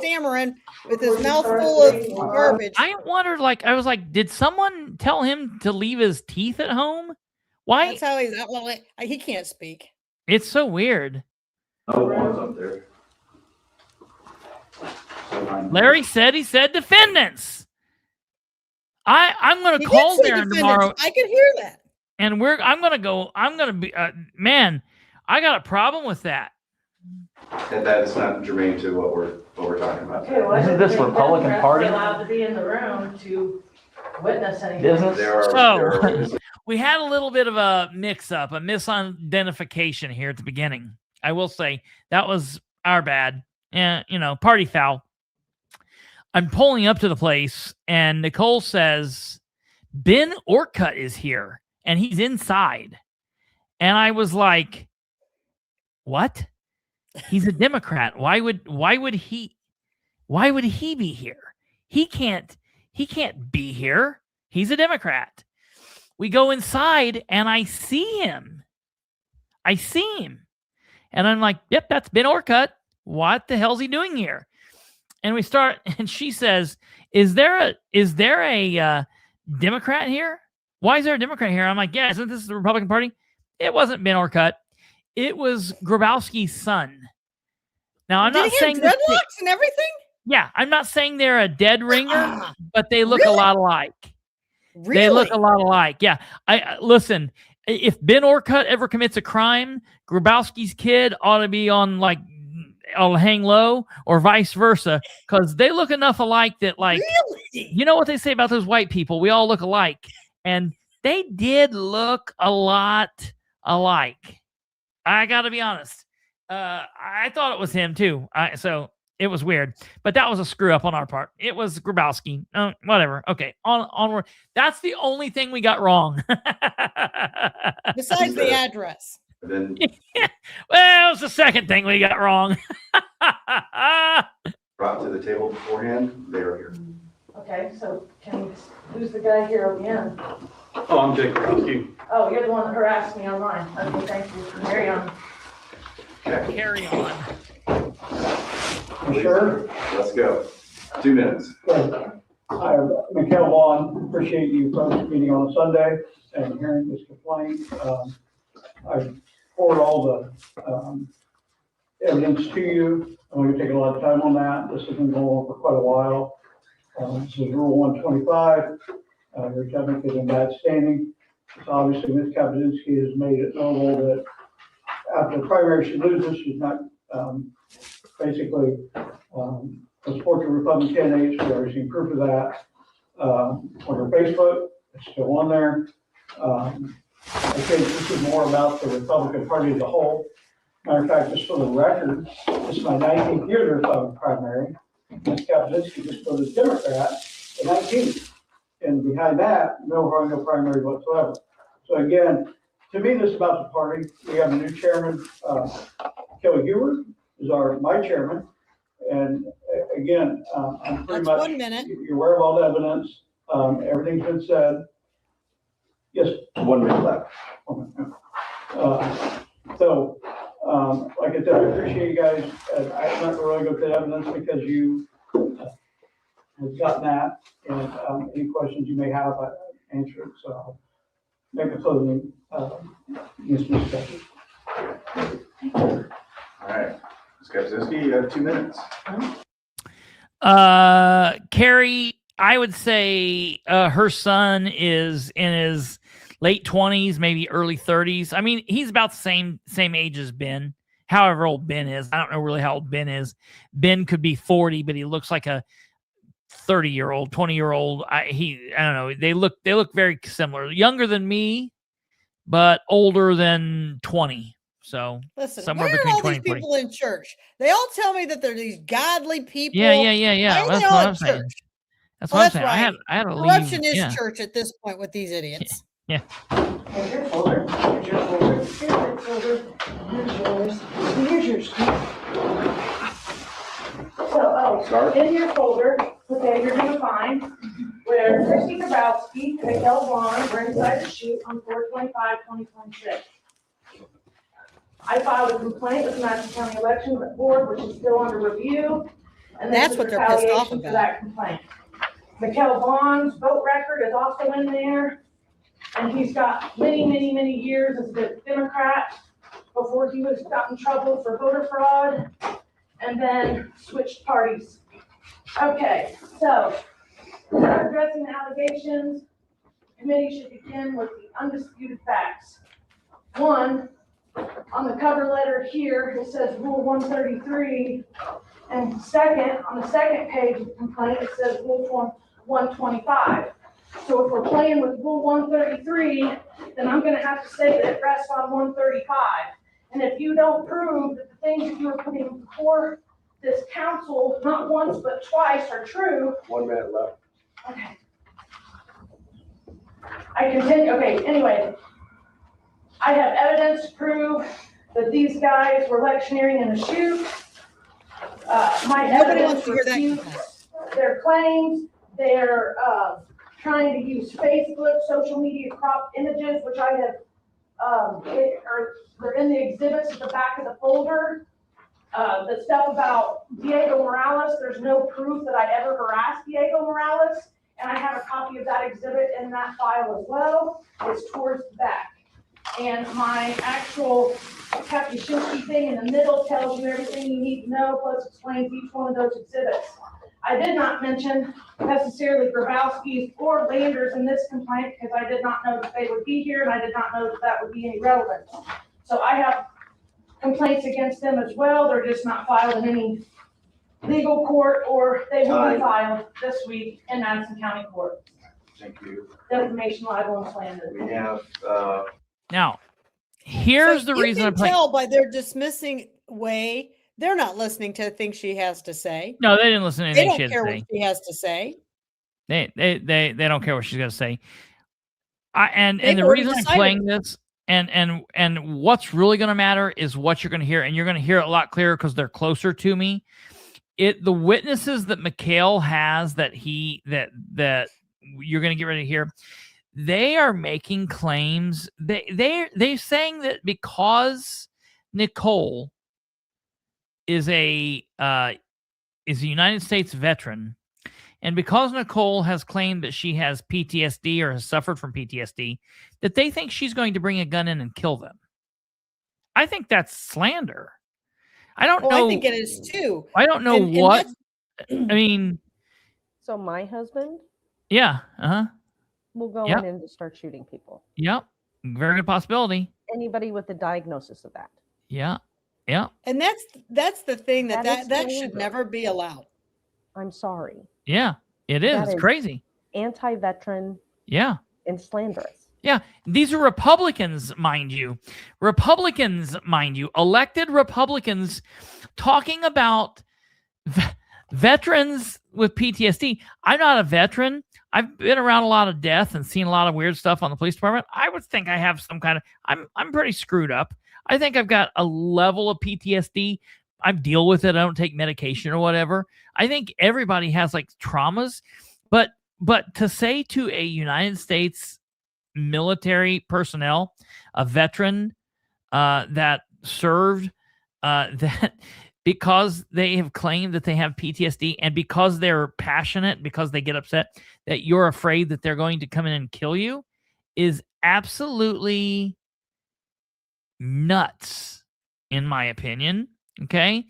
stammering with his mouth full of garbage. I wondered, I was like, did someone tell him to leave his teeth at home? Why? That's how he's. Well, he can't speak. It's so weird. No one's up there. Larry said defendants. I'm going to call Darren tomorrow. I can hear that. And I'm going to be, man, I got a problem with that. And that is not germane to what we're talking about. Okay, well, isn't this Republican Party allowed to be in the room to witness anything? Business? We had a little bit of a mix-up, a misidentification here at the beginning. I will say that was our bad. Party foul. I'm pulling up to the place, and Nicole says, Ben Orcutt is here, and he's inside. And I was like, what? He's a Democrat. Why would he be here? He can't be here. He's a Democrat. We go inside, and I see him. And I'm like, yep, that's Ben Orcutt. What the hell's he doing here? And we start, and she says, is there a Democrat here? Why is there a Democrat here? I'm like, yeah, isn't this the Republican Party? It wasn't Ben Orcutt. It was Grabowski's son. Now, I'm not saying dreadlocks and everything. Yeah, I'm not saying they're a dead ringer, but they look a lot alike. Really? They look a lot alike. Yeah. Listen, if Ben Orcutt ever commits a crime, Grabowski's kid ought to be on I'll hang low, or vice versa, because they look enough alike that, really? You know what they say about those white people? We all look alike. And they did look a lot alike. I got to be honest. I thought it was him, too. So it was weird. But that was a screw up on our part. It was Grabowski. Whatever. Okay, onward. That's the only thing we got wrong. Besides the address. Then, well, it was the second thing we got wrong. Brought to the table beforehand, they are here. Okay, so who's the guy here at the end? Oh, I'm Jake Grabowski. Oh, you're the one that harassed me online. Okay, thank you. Carry on. Okay. Carry on. Sure. Let's go. 2 minutes. Hi, Mikhail Vaughn. Appreciate you folks meeting on a Sunday and hearing this complaint. I forward all the evidence to you. I'm going to take a lot of time on that. This has been going on for quite a while. This is Rule 125. Your technique is in bad standing. So obviously, Ms. Kapczynski has made it known that after the primary she loses, she's not basically support the Republican candidates. We already seen proof of that on her Facebook. It's still on there. I think this is more about the Republican Party as a whole. Matter of fact, just for the record, this is my 19th year of the Republican primary. Ms. Kapczynski just voted Democrat in 19. And behind that, no primary whatsoever. So again, to me, this is about the party. We have a new chairman, Kelli Heuer, is my chairman. And again, I'm pretty much, 1 minute. You're aware of all the evidence. Everything's been said. Yes. 1 minute left. Like I said, I appreciate you guys. I'm not going to really go through the evidence because you have gotten that. And any questions you may have, I answer it. So I'll make a closing discussion. All right. Ms. Kapczynski, you have 2 minutes. Carrie, I would say her son is in his late 20s, maybe early 30s. I mean, he's about the same age as Ben, however old Ben is. I don't know really how old Ben is. Ben could be 40, but he looks like a 30-year-old, 20-year-old. I don't know. They look very similar. Younger than me, but older than 20. So listen, somewhere where are between all 20 these people in church? They all tell me that they're these godly people. Yeah. That's what I'm saying. That's what I'm saying. Right. I had to leave. Corruption is church at this point with these idiots. Yeah. Here's your folder. Here's your folder. Here's your folder. Here's yours. Here's yours. So, in your folder, okay, you're going to find where Christy Grabowski and Mikhail Vaughn were inside the chute on 4/25/2026. I filed a complaint with the Madison County Election Board, which is still under review. And that's what they're pissed off for about. that complaint. Mikhail Vaughn's vote record is also in there. And he's got many years as a Democrat before he got in trouble for voter fraud and then switched parties. Okay, so addressing the allegations, the committee should begin with the undisputed facts. One, on the cover letter here, it says Rule 133, and second, on the second page of the complaint, it says Rule 125. So if we're playing with Rule 133, then I'm going to have to say that it rests on 135. And if you don't prove that the things that you are putting before this council, not once but twice, are true. 1 minute left. Okay. I continue. Okay, anyway. I have evidence to prove that these guys were electioneering in the chute. My evidence refutes their claims. They're trying to use Facebook, social media crop images, which I have, they're in the exhibits at the back of the folder. The stuff about Diego Morales, there's no proof that I ever harassed Diego Morales, and I have a copy of that exhibit in that file as well. It's towards the back. And my actual Kapczynski thing in the middle tells you everything you need to know, plus explains each one of those exhibits. I did not mention necessarily Grabowski's or Landers in this complaint because I did not know that they would be here, and I did not know that that would be any relevant. So I have complaints against them as well. They're just not filed in any legal court, or they will be filed this week in Madison County Court. Thank you. Defamation, libel, and slander. We have now. Here's the reason you can tell by their dismissing way, they're not listening to things she has to say. No, they didn't listen to anything she had to say. They don't care what she has to say. They don't care what she's going to say. And the reason I'm playing this and what's really going to matter is what you're going to hear, and you're going to hear it a lot clearer because they're closer to me. The witnesses that Mikhail has that you're going to get ready to hear, they are making claims. They're saying that because Nicole is a United States veteran, and because Nicole has claimed that she has PTSD or has suffered from PTSD, that they think she's going to bring a gun in and kill them. I think that's slander. I don't know. I think it is too. I don't know what. I mean. So my husband. Yeah. Will go in and start shooting people. Yep. Very good possibility. Anybody with a diagnosis of that. Yeah. And that's the thing that should never be allowed. I'm sorry. Yeah, it is. It's crazy. Anti-veteran. Yeah. And slanderous. Yeah. These are Republicans, mind you. Elected Republicans talking about veterans with PTSD. I'm not a veteran. I've been around a lot of death and seen a lot of weird stuff on the police department. I would think I have some kind of, I'm pretty screwed up. I think I've got a level of PTSD. I deal with it. I don't take medication or whatever. I think everybody has like traumas, but to say to a United States military personnel, a veteran that served, that because they have claimed that they have PTSD and because they're passionate, because they get upset, that you're afraid that they're going to come in and kill you is absolutely nuts, in my opinion. Okay.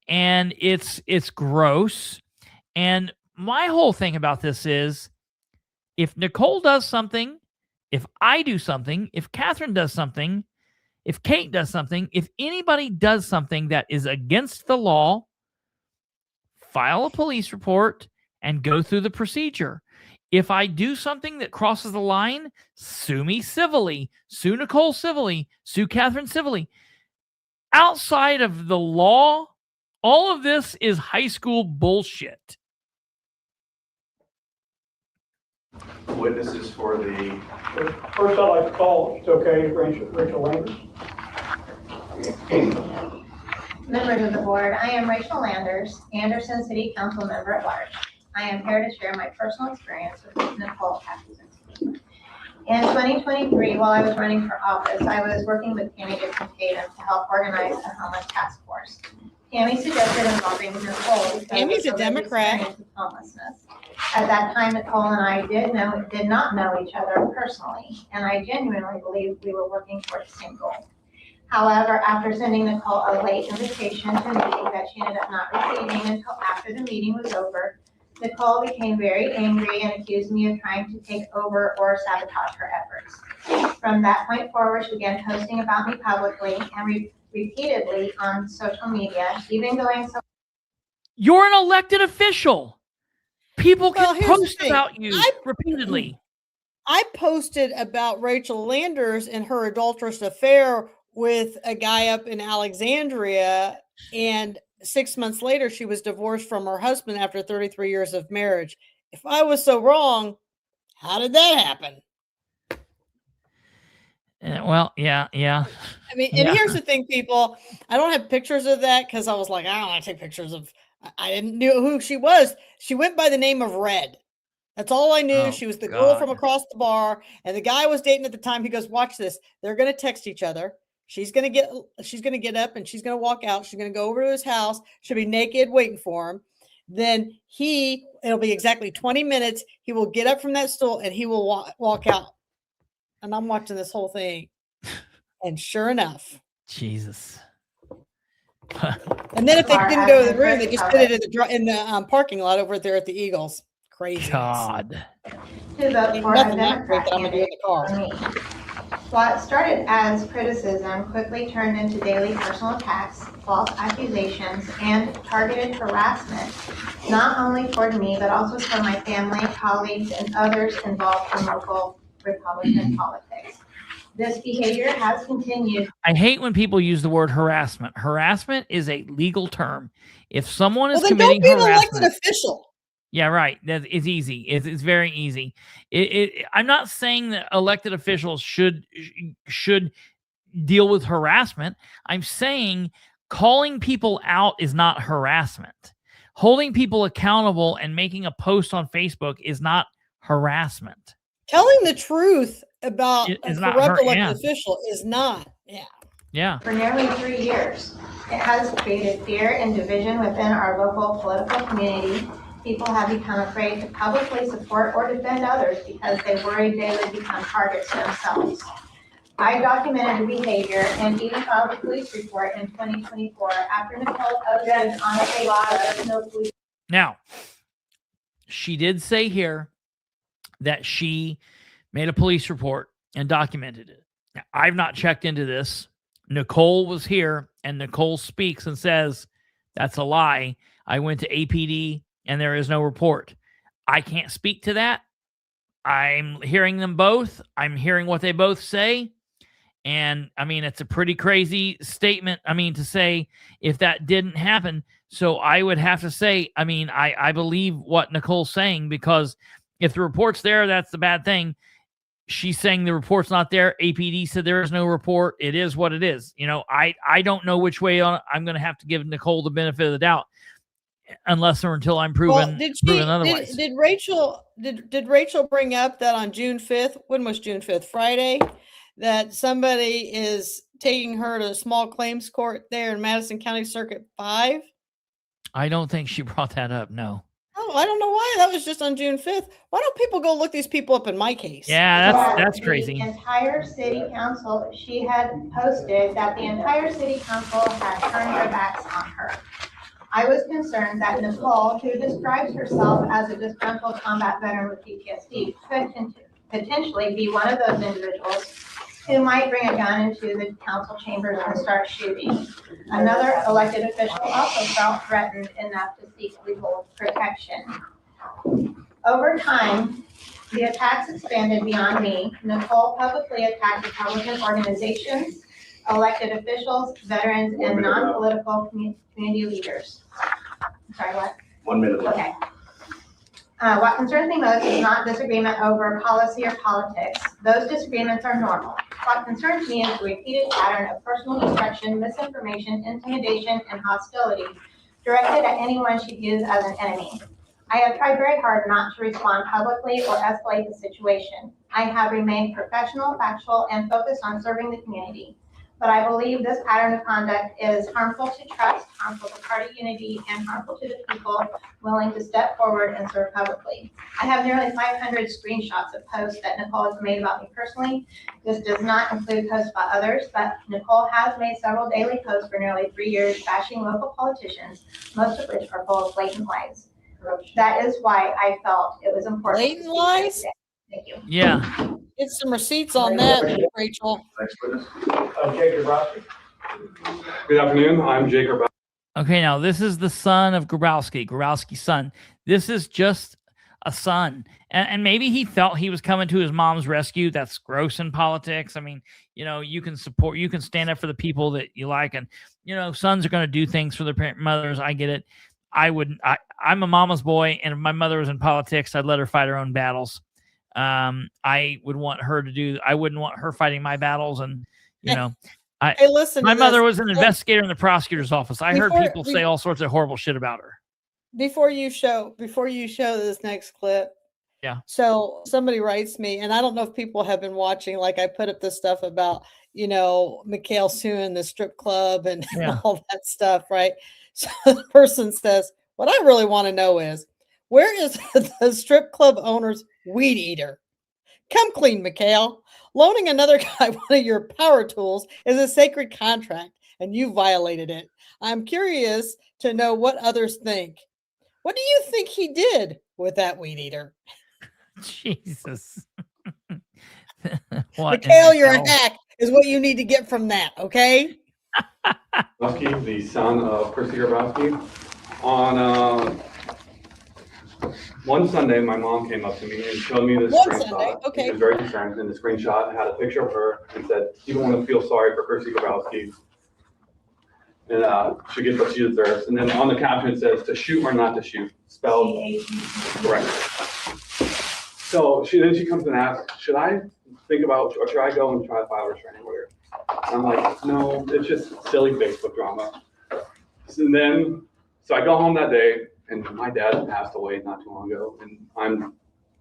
And it's gross. And my whole thing about this is if Nicole does something, if I do something, if Katherine does something, if Kate does something, if anybody does something that is against the law, file a police report and go through the procedure. If I do something that crosses the line, sue me civilly, sue Nicole civilly, sue Katherine civilly. Outside of the law, all of this is high school bullshit. Witnesses for the... First, I'd like to call, if it's okay, Rachel Landers. Members of the board, I am Rachel Landers, Anderson City Council member at large. I am here to share my personal experience with Nicole Katherine. In 2023, while I was running for office, I was working with Tammy Tatum to help organize a homeless task force. Tammy suggested involving Nicole. Tammy's a Democrat. Homelessness. At that time, Nicole and I did not know each other personally, and I genuinely believed we were working towards the same goal. However, after sending Nicole a late invitation to a meeting that she ended up not receiving until after the meeting was over, Nicole became very angry and accused me of trying to take over or sabotage her efforts. From that point forward, she began posting about me publicly and repeatedly on social media, even going so. You're an elected official. People can post about you repeatedly. I posted about Rachel Landers and her adulterous affair with a guy up in Alexandria, and 6 months later, she was divorced from her husband after 33 years of marriage. If I was so wrong, how did that happen? Well, yeah. I mean, and here's the thing, people. I don't have pictures of that because I was like, I don't want to take pictures of. I didn't know who she was. She went by the name of Red. That's all I knew. She was the girl from across the bar, and the guy I was dating at the time. He goes, "Watch this. They're going to text each other. She's going to get up and she's going to walk out. She's going to go over to his house. She'll be naked waiting for him. Then it'll be exactly 20 minutes. He will get up from that stool and he will walk out. And I'm watching this whole thing. And sure enough. Jesus. And then if they didn't go to the room, they just put it in the parking lot over there at the Eagles. Crazy. God. Nothing not great that I'm going to do in the car. What started as criticism quickly turned into daily personal attacks, false accusations, and targeted harassment, not only toward me, but also for my family, colleagues, and others involved in local Republican politics. This behavior has continued. I hate when people use the word harassment. Harassment is a legal term. If someone is committing harassment, don't be an elected official. Yeah, right. That is easy. It's very easy. I'm not saying that elected officials should deal with harassment. I'm saying calling people out is not harassment. Holding people accountable and making a post on Facebook is not harassment. Telling the truth about a corrupt elected official is not. Yeah. For nearly 3 years, it has created fear and division within our local political community People have become afraid to publicly support or defend others because they worried they would become targets themselves. I documented the behavior and even filed a police report in 2024 after Nicole posted on Facebook. Now, she did say here that she made a police report and documented it. Now, I've not checked into this. Nicole was here, and Nicole speaks and says, that's a lie. I went to APD, and there is no report. I can't speak to that. I'm hearing them both. I'm hearing what they both say. And, I mean, it's a pretty crazy statement, to say if that didn't happen. So I would have to say, I believe what Nicole's saying, because if the report's there, that's the bad thing. She's saying the report's not there. APD said there is no report. It is what it is. I don't know which way I'm going to have to give Nicole the benefit of the doubt, unless or until I'm proven, proven otherwise. Did Rachel bring up that on June 5th? When was June 5th? Friday? That somebody is taking her to small claims court there in Madison County Circuit 5? I don't think she brought that up. No. Oh, I don't know why. That was just on June 5th. Why don't people go look these people up in my case? Yeah, that's crazy. The entire city council, she had posted that the entire city council had turned their backs on her. I was concerned that Nicole, who describes herself as a disgruntled combat veteran with PTSD, could potentially be one of those individuals who might bring a gun into the council chambers and start shooting. Another elected official also felt threatened enough to seek legal protection. Over time, the attacks expanded beyond me. Nicole publicly attacked Republican organizations, elected officials, veterans, and non-political community leaders. Sorry, what? 1 minute left. Okay. What concerns me most is not disagreement over policy or politics. Those disagreements are normal. What concerns me is the repeated pattern of personal destruction, misinformation, intimidation, and hostility directed at anyone she views as an enemy. I have tried very hard not to respond publicly or escalate the situation. I have remained professional, factual, and focused on serving the community. But I believe this pattern of conduct is harmful to trust, harmful to party unity, and harmful to the people willing to step forward and serve publicly. I have nearly 500 screenshots of posts that Nicole has made about me personally. This does not include posts by others, but Nicole has made several daily posts for nearly 3 years bashing local politicians, most of which are full of blatant lies. That is why I felt it was important. Blatant lies? Thank you. Yeah. Get some receipts on that, Rachel. Next witness. Jake Grabowski. Good afternoon. I'm Jake Grabowski. Okay, now this is the son of Grabowski's son. This is just a son. And maybe he felt he was coming to his mom's rescue. That's gross in politics. You can stand up for the people that you like. And, sons are going to do things for their mothers. I get it. I'm a mama's boy. And if my mother was in politics, I'd let her fight her own battles. I wouldn't want her fighting my battles. And, hey, listen, my mother was an investigator in the prosecutor's office. I heard people say all sorts of horrible shit about her. Before you show this next clip. Yeah. So somebody writes me, and I don't know if people have been watching, like I put up this stuff about, Mikhail suing the strip club and all that stuff. Right. So the person says, what I really want to know is, where is the strip club owner's weed eater? Come clean, Mikhail. Loaning another guy one of your power tools is a sacred contract, and you violated it. I'm curious to know what others think. What do you think he did with that weed eater? Jesus. Mikhail, you're a hack is what you need to get from that, okay? Grabowski, the son of Christy Grabowski. On one Sunday, my mom came up to me and showed me this screenshot. Sunday, okay. She was very concerned, and the screenshot had a picture of her and said, "You don't want to feel sorry for Christy Grabowski, and she gets what she deserves." And then on the caption it says, "To shoot or not to shoot," spelled correct. So she comes and asks, "Should I think about, or should I go and try to file a restraining order?" I'm like, "No, it's just silly Facebook drama." So I go home that day, and my dad passed away not too long ago, and I'm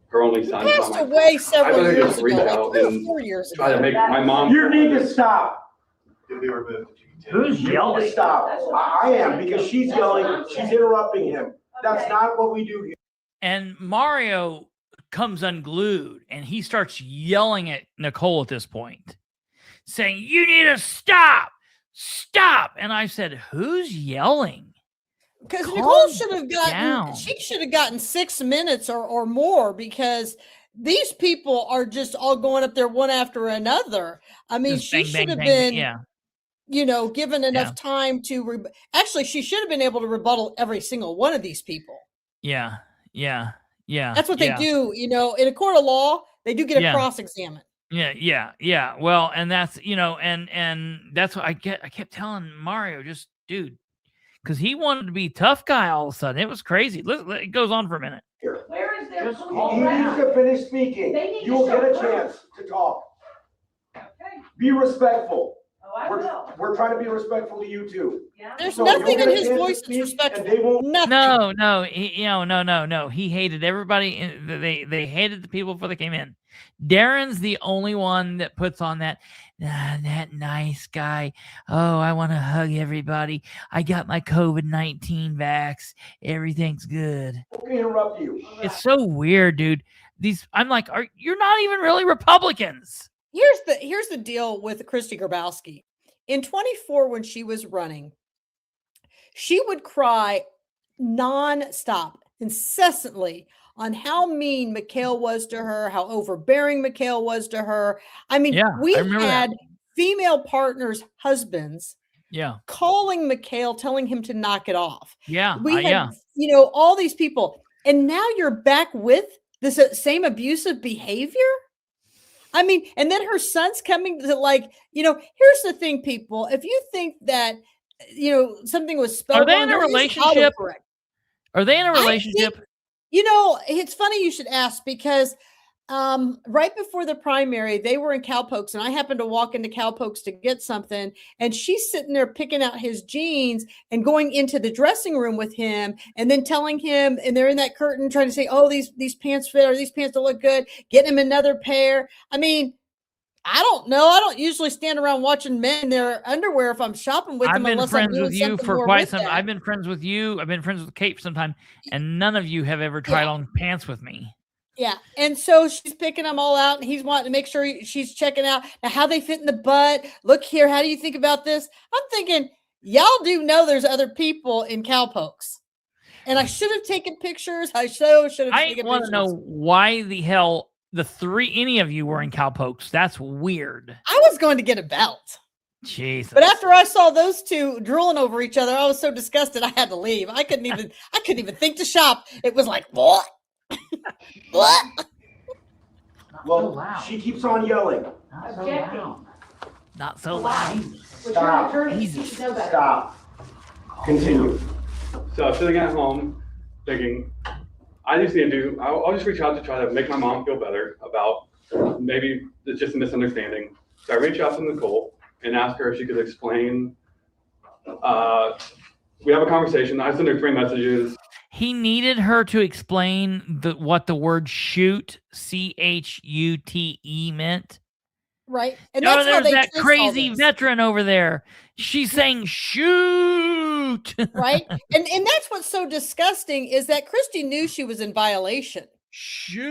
her only son. He passed away several years ago, like 3 or 4 years ago. Try to make my mom. You need to stop. You'll be removed. Who's yelling? Stop. I am, because she's yelling. She's interrupting him. That's not what we do here. And Mario comes unglued and he starts yelling at Nicole at this point, saying, "You need to stop. And I said, "Who's yelling?" Because Nicole should have gotten 6 minutes or more, because these people are just all going up there one after another. I mean, Just she bang, should bang, have bang, been, given enough time to actually, she should have been able to rebuttal every single one of these people. Yeah. That's what they do, in a court of law, they do get a cross-examine. Yeah. Well, and that's, and that's what I kept telling Mario, just, dude, because he wanted to be tough guy all of a sudden. It was crazy. It goes on for a minute. Where is their He needs to finish speaking. You will get a chance to talk. Okay. Be respectful. Oh, I will. We're trying to be respectful to you too. Yeah. There's nothing in his voice that's respectful. Nothing. No. No. He hated everybody. They hated the people before they came in. Darren's the only one that puts on that nice guy. Oh, I want to hug everybody. I got my COVID-19 vax. Everything's good. Okay, interrupt you. It's so weird, dude. I'm like, you're not even really Republicans. Here's the deal with Christy Grabowski. In 24, when she was running, she would cry nonstop, incessantly, on how mean McHale was to her, how overbearing McHale was to her. I mean, we had female partners' husbands calling McHale, telling him to knock it off. We had, all these people. And now you're back with this same abusive behavior? I mean, and then her son's coming to here's the thing, people. If you think that, something was spelled Are they in a relationship? Are they in a relationship? It's funny you should ask, because right before the primary, they were in Cowpokes, and I happened to walk into Cowpokes to get something, and she's sitting there picking out his jeans and going into the dressing room with him, and then telling him, and they're in that curtain trying to say, "Oh, these pants fit, or these pants don't look good. Get him another pair." I mean, I don't know. I don't usually stand around watching men in their underwear if I'm shopping with them. I've been friends with you for quite some. I've been friends with you. I've been friends with Kate for some time, and none of you have ever tried on pants with me. Yeah. And so she's picking them all out, and he's wanting to make sure she's checking out how they fit in the butt. Look here. How do you think about this? I'm thinking, y'all do know there's other people in Cowpokes. And I should have taken pictures. I should have taken pictures. I want to know why the hell any of you were in Cowpokes. That's weird. I was going to get a belt. Jesus. But after I saw those two drooling over each other, I was so disgusted I had to leave. I couldn't even think to shop. It was like, what? What? Well, she keeps on yelling. Not so loud. Stop. Continue. So sitting at home thinking, I'll just reach out to try to make my mom feel better about maybe it's just a misunderstanding. So I reach out to Nicole and ask her if she could explain. We have a conversation. I send her 3 messages. He needed her to explain what the word shoot, CHUTE, meant. Right. And that's there's that crazy veteran over there. She's saying shoot. Right. And that's what's so disgusting, is that Christy knew she was in violation. Shoot.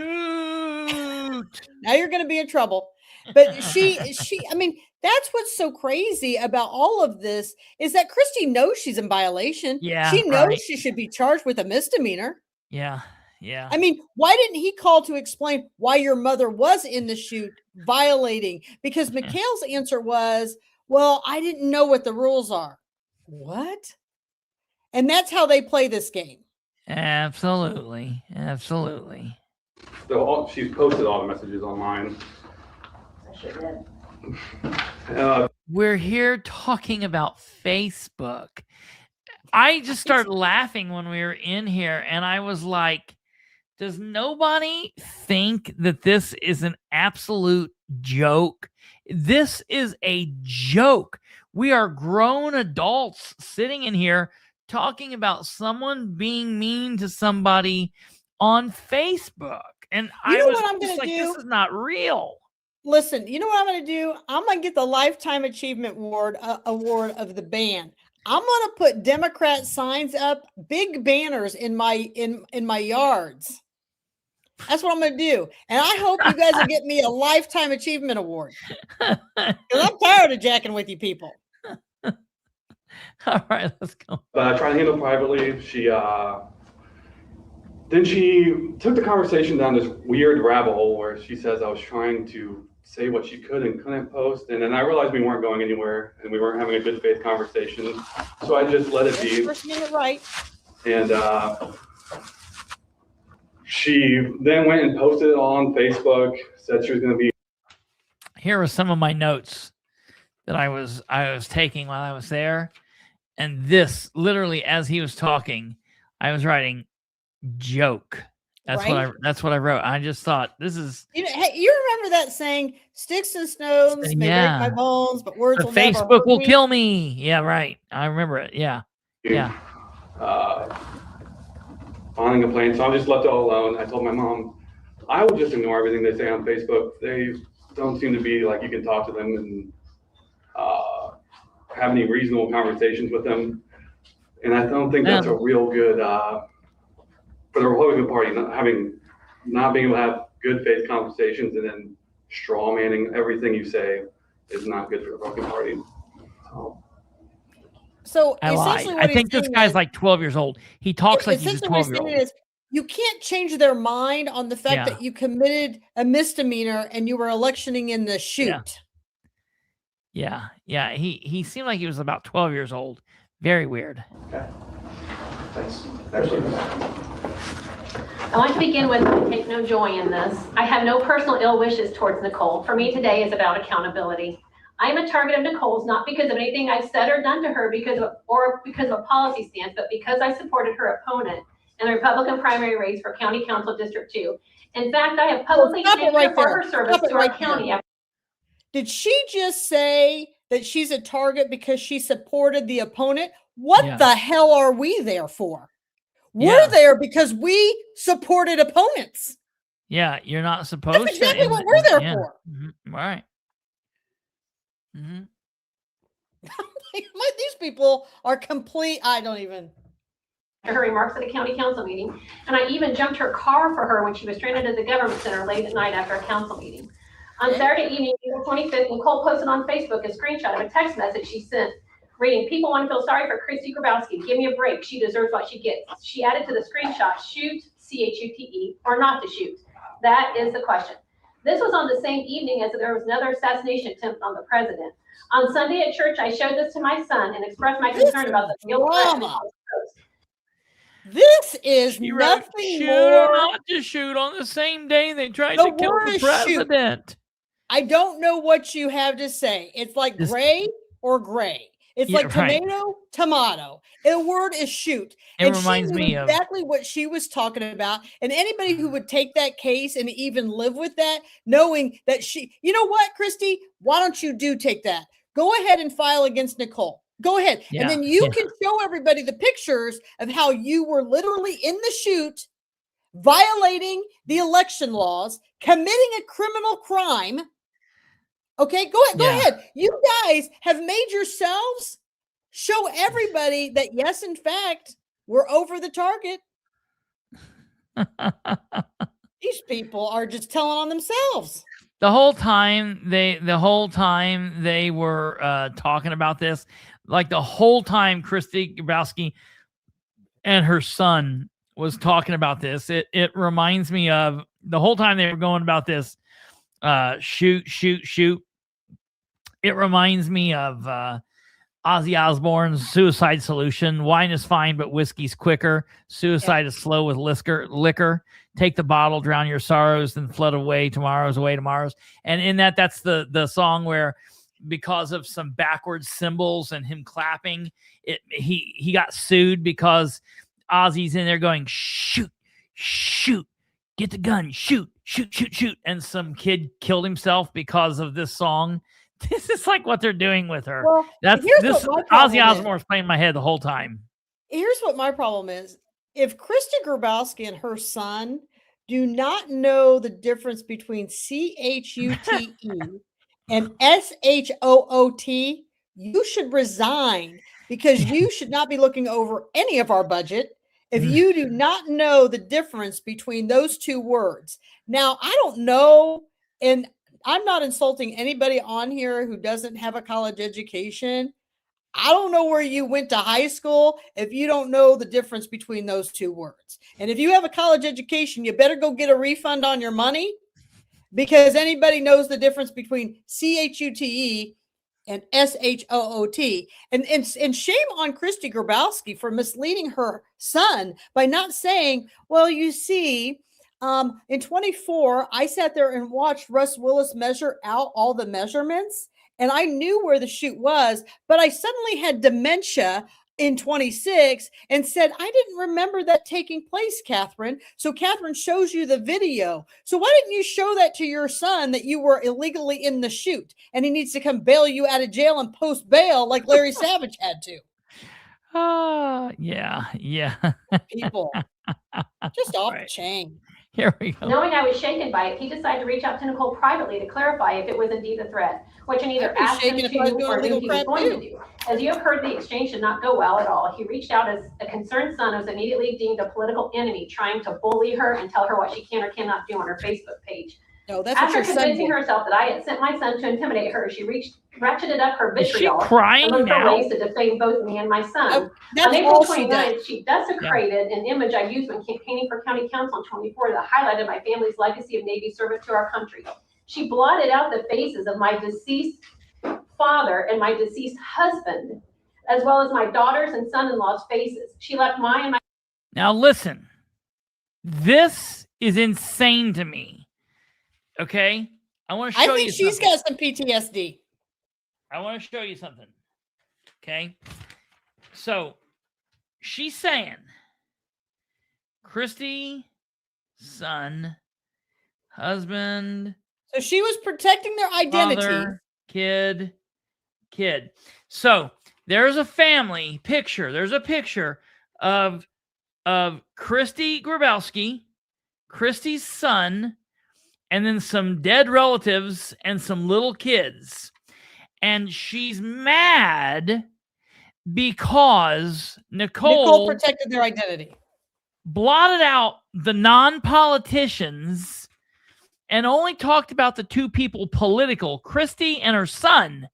Now you're going to be in trouble. But I mean, that's what's so crazy about all of this, is that Christy knows she's in violation. Yeah. She knows she should be charged with a misdemeanor. Yeah. I mean, why didn't he call to explain why your mother was in the shoot violating? Because McHale's answer was, well, I didn't know what the rules are. What? And that's how they play this game. Absolutely. So she's posted all the messages online. We're here talking about Facebook. I just started laughing when we were in here, and I was like, does nobody think that this is an absolute joke? This is a joke. We are grown adults sitting in here talking about someone being mean to somebody on Facebook. And I was just like, this is not real. Listen, you know what I'm going to do? I'm going to get the Lifetime Achievement Award of the band. I'm gonna put Democrat signs up, big banners in my yards. That's what I'm gonna do. And I hope you guys will get me a lifetime achievement award. Because I'm tired of jacking with you people. All right, let's go. But I tried to handle privately. She took the conversation down this weird rabbit hole where she says I was trying to say what she could and couldn't post. And then I realized we weren't going anywhere and we weren't having a good faith conversation. So I just let it be. First minute right. And she then went and posted it on Facebook, said she was going to be. Here are some of my notes that I was taking while I was there. And this, literally, as he was talking, I was writing joke. That's right? That's what I wrote. I just thought, this is. Hey, you remember that saying, "Sticks and stones may break my bones, but words will never Facebook hurt will me." kill me. Yeah, right. I remember it. Yeah. Filing complaints. So I just left it all alone. I told my mom, I would just ignore everything they say on Facebook. They don't seem to be like you can talk to them and have any reasonable conversations with them. And I don't think that's a real good for the Republican Party, not being able to have good faith conversations and then straw manning everything you say is not good for the Republican Party. So I lied. I think this guy's like 12 years old. He talks like he's a 12-year-old. You can't change their mind on the fact that you committed a misdemeanor and you were electioning in the shoot. Yeah. He seemed like he was about 12 years old. Very weird. Okay. Thanks. I want to begin with, I take no joy in this. I have no personal ill wishes towards Nicole. For me, today is about accountability. I am a target of Nicole's, not because of anything I've said or done to her because of a policy stance, but because I supported her opponent in the Republican primary race for County Council District 2. In fact, I have publicly thanked her for her service to our county. Did she just say that she's a target because she supported the opponent? What the hell are we there for? We're there because we supported opponents. Yeah, you're not supposed to. That's exactly what we're there for. Mm-hmm. All right. Mm-hmm. These people are complete. I don't even. Her remarks at a county council meeting, and I even jumped her car for her when she was stranded at the government center late at night after a council meeting. On Saturday evening, April 25th, Nicole posted on Facebook a screenshot of a text message she sent, reading, "People want to feel sorry for Kristi Grabowski. Give me a break. She deserves what she gets." She added to the screenshot, "Shoot, C-H-U-T-E, or not to shoot." That is the question. This was on the same evening as there was another assassination attempt on the president. On Sunday at church, I showed this to my son and expressed my concern about the field drama. This is nothing shoot more. Or not to shoot on the same day they tried to kill the president. Shoot. I don't know what you have to say. It's like gray or gray. It's like tomato, tomato. The word is shoot. It reminds me of exactly what she was talking about. And anybody who would take that case and even live with that, knowing that you know what, Kristi, why don't you take that? Go ahead and file against Nicole. Go ahead. And then you can show everybody the pictures of how you were literally in the shoot, violating the election laws, committing a criminal crime. Okay, go ahead. You guys have made yourselves show everybody that, yes, in fact, we're over the target. These people are just telling on themselves. The whole time they were talking about this, like the whole time Kristi Grabowski and her son was talking about this, it reminds me of the whole time they were going about this. Shoot. It reminds me of Ozzy Osbourne's Suicide Solution. Wine is fine, but whiskey's quicker. Suicide is slow with liquor. Take the bottle, drown your sorrows, then flood away tomorrow's. And in that's the song where, because of some backwards cymbals and him clapping, he got sued because Ozzy's in there going, shoot, get the gun, shoot. And some kid killed himself because of this song. This is like what they're doing with her. Well, Ozzy Osbourne's playing in my head the whole time. Here's what my problem is. If Kristi Grabowski and her son do not know the difference between CHUTE and SHOOT, you should resign, because you should not be looking over any of our budget if you do not know the difference between those two words. Now, I don't know, and I'm not insulting anybody on here who doesn't have a college education. I don't know where you went to high school if you don't know the difference between those two words. And if you have a college education, you better go get a refund on your money, because anybody knows the difference between CHUTE and SHOOT. And shame on Christy Grabowski for misleading her son by not saying, well, you see, in 24, I sat there and watched Russ Willis measure out all the measurements, and I knew where the shoot was, but I suddenly had dementia in 26 and said, I didn't remember that taking place, Katherine. So Katherine shows you the video. So why didn't you show that to your son that you were illegally in the shoot and he needs to come bail you out of jail and post bail like Larry Savage had to? Yeah. People, just off the chain. Here we go. Knowing I was shaken by it, he decided to reach out to Nicole privately to clarify if it was indeed a threat, which I neither asked him to or knew he was going to do. As you have heard, the exchange did not go well at all. He reached out as a concerned son who was immediately deemed a political enemy, trying to bully her and tell her what she can or cannot do on her Facebook page. No, that's after convincing herself that I had sent my son to intimidate her, she ratcheted up her vitriol and looked for now? ways to defame both me and my son. Oh, that's on April all she 29th, does. she desecrated an image I used when campaigning for county council in 24 that highlighted my family's legacy of Navy service to our country. She blotted out the faces of my deceased father and my deceased husband, as well as my daughters and son-in-law's faces. She left mine and my... Now listen, this is insane to me. Okay, I want to show you. I think she's got some PTSD. I want to show you something. Okay, so she's saying Christy, son, husband. So she was protecting their identity. Father, kid. So there's a family picture. There's a picture of Christy Grabowski, Christy's son, and then some dead relatives and some little kids. And she's mad because Nicole protected their identity, blotted out the non-politicians and only talked about the two people political, Christy and her son.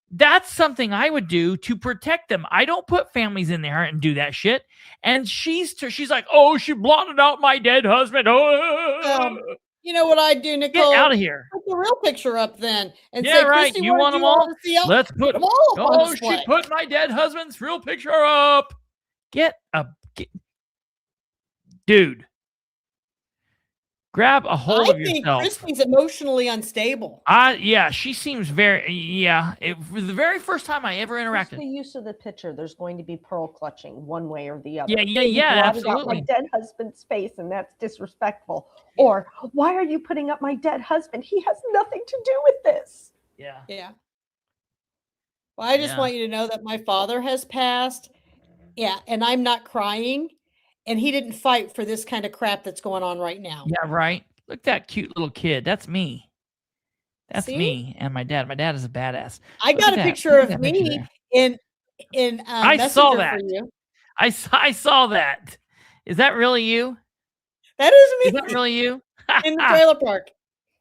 That's something I would do to protect them. I don't put families in there and do that shit. And she's like, oh, she blotted out my dead husband. Oh. You know what I'd do, Nicole? Get out of here. Put the real picture up then. And Yeah, say, right. Christy, You want them all? Let's put them all on Oh, display. she put my dead husband's real picture up. Dude. Grab a hold of yourself. I think Christy's emotionally unstable. Yeah, she seems very, for the very first time I ever interacted. The use of the picture, there's going to be pearl clutching one way or the other. Yeah, You blotted out absolutely. my dead husband's face, and that's disrespectful. Or, why are you putting up my dead husband? He has nothing to do with this. Yeah. Well, I just want you to know that my father has passed. Yeah, and I'm not crying. And he didn't fight for this kind of crap that's going on right now. Yeah, right. Look at that cute little kid. That's me. That's me and my dad. My dad is a badass. I got a picture of me in I saw Messenger that. for you. I saw that. Is that really you? That is me. Is that really you? In the trailer park.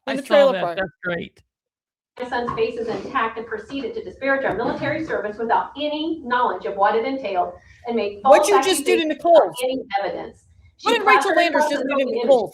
I saw that. That's great. My son's face is intact and proceeded to disparage our military service without any knowledge of what it entailed and made false What you just did in accusations Nicole. without any evidence. What did Rachel Landers just do to Nicole?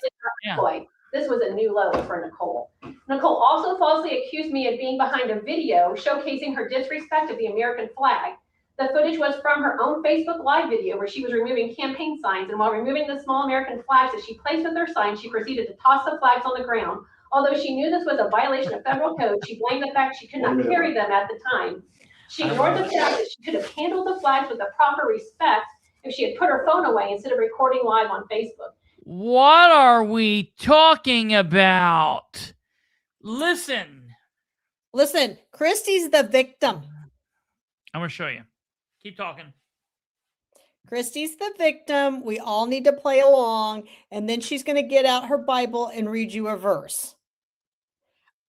This was a new low for Nicole. Nicole also falsely accused me of being behind a video showcasing her disrespect of the American flag. The footage was from her own Facebook Live video where she was removing campaign signs, and while removing the small American flags that she placed with her signs, she proceeded to toss the flags on the ground. Although she knew this was a violation of federal code, she blamed the fact she could not carry them at the time. She ignored the fact that she could have handled the flags with the proper respect if she had put her phone away instead of recording live on Facebook. What are we talking about? Listen, Christy's the victim. I'm going to show you. Keep talking. Christy's the victim. We all need to play along. And then she's going to get out her Bible and read you a verse.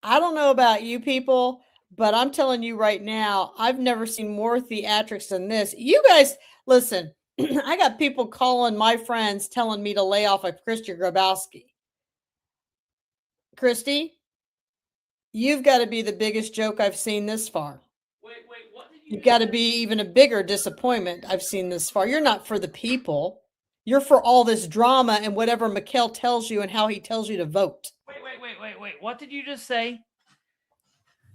I don't know about you people, But I'm telling you right now, I've never seen more theatrics than this. You guys, listen, I got people calling my friends telling me to lay off of Christy Grabowski. Christy, you've got to be the biggest joke I've seen this far. Wait, what did You've got to be even a bigger disappointment I've seen this far. You're not for the people. You're for all this drama and whatever Mikhail tells you and how he tells you to vote. Wait. What did you just say?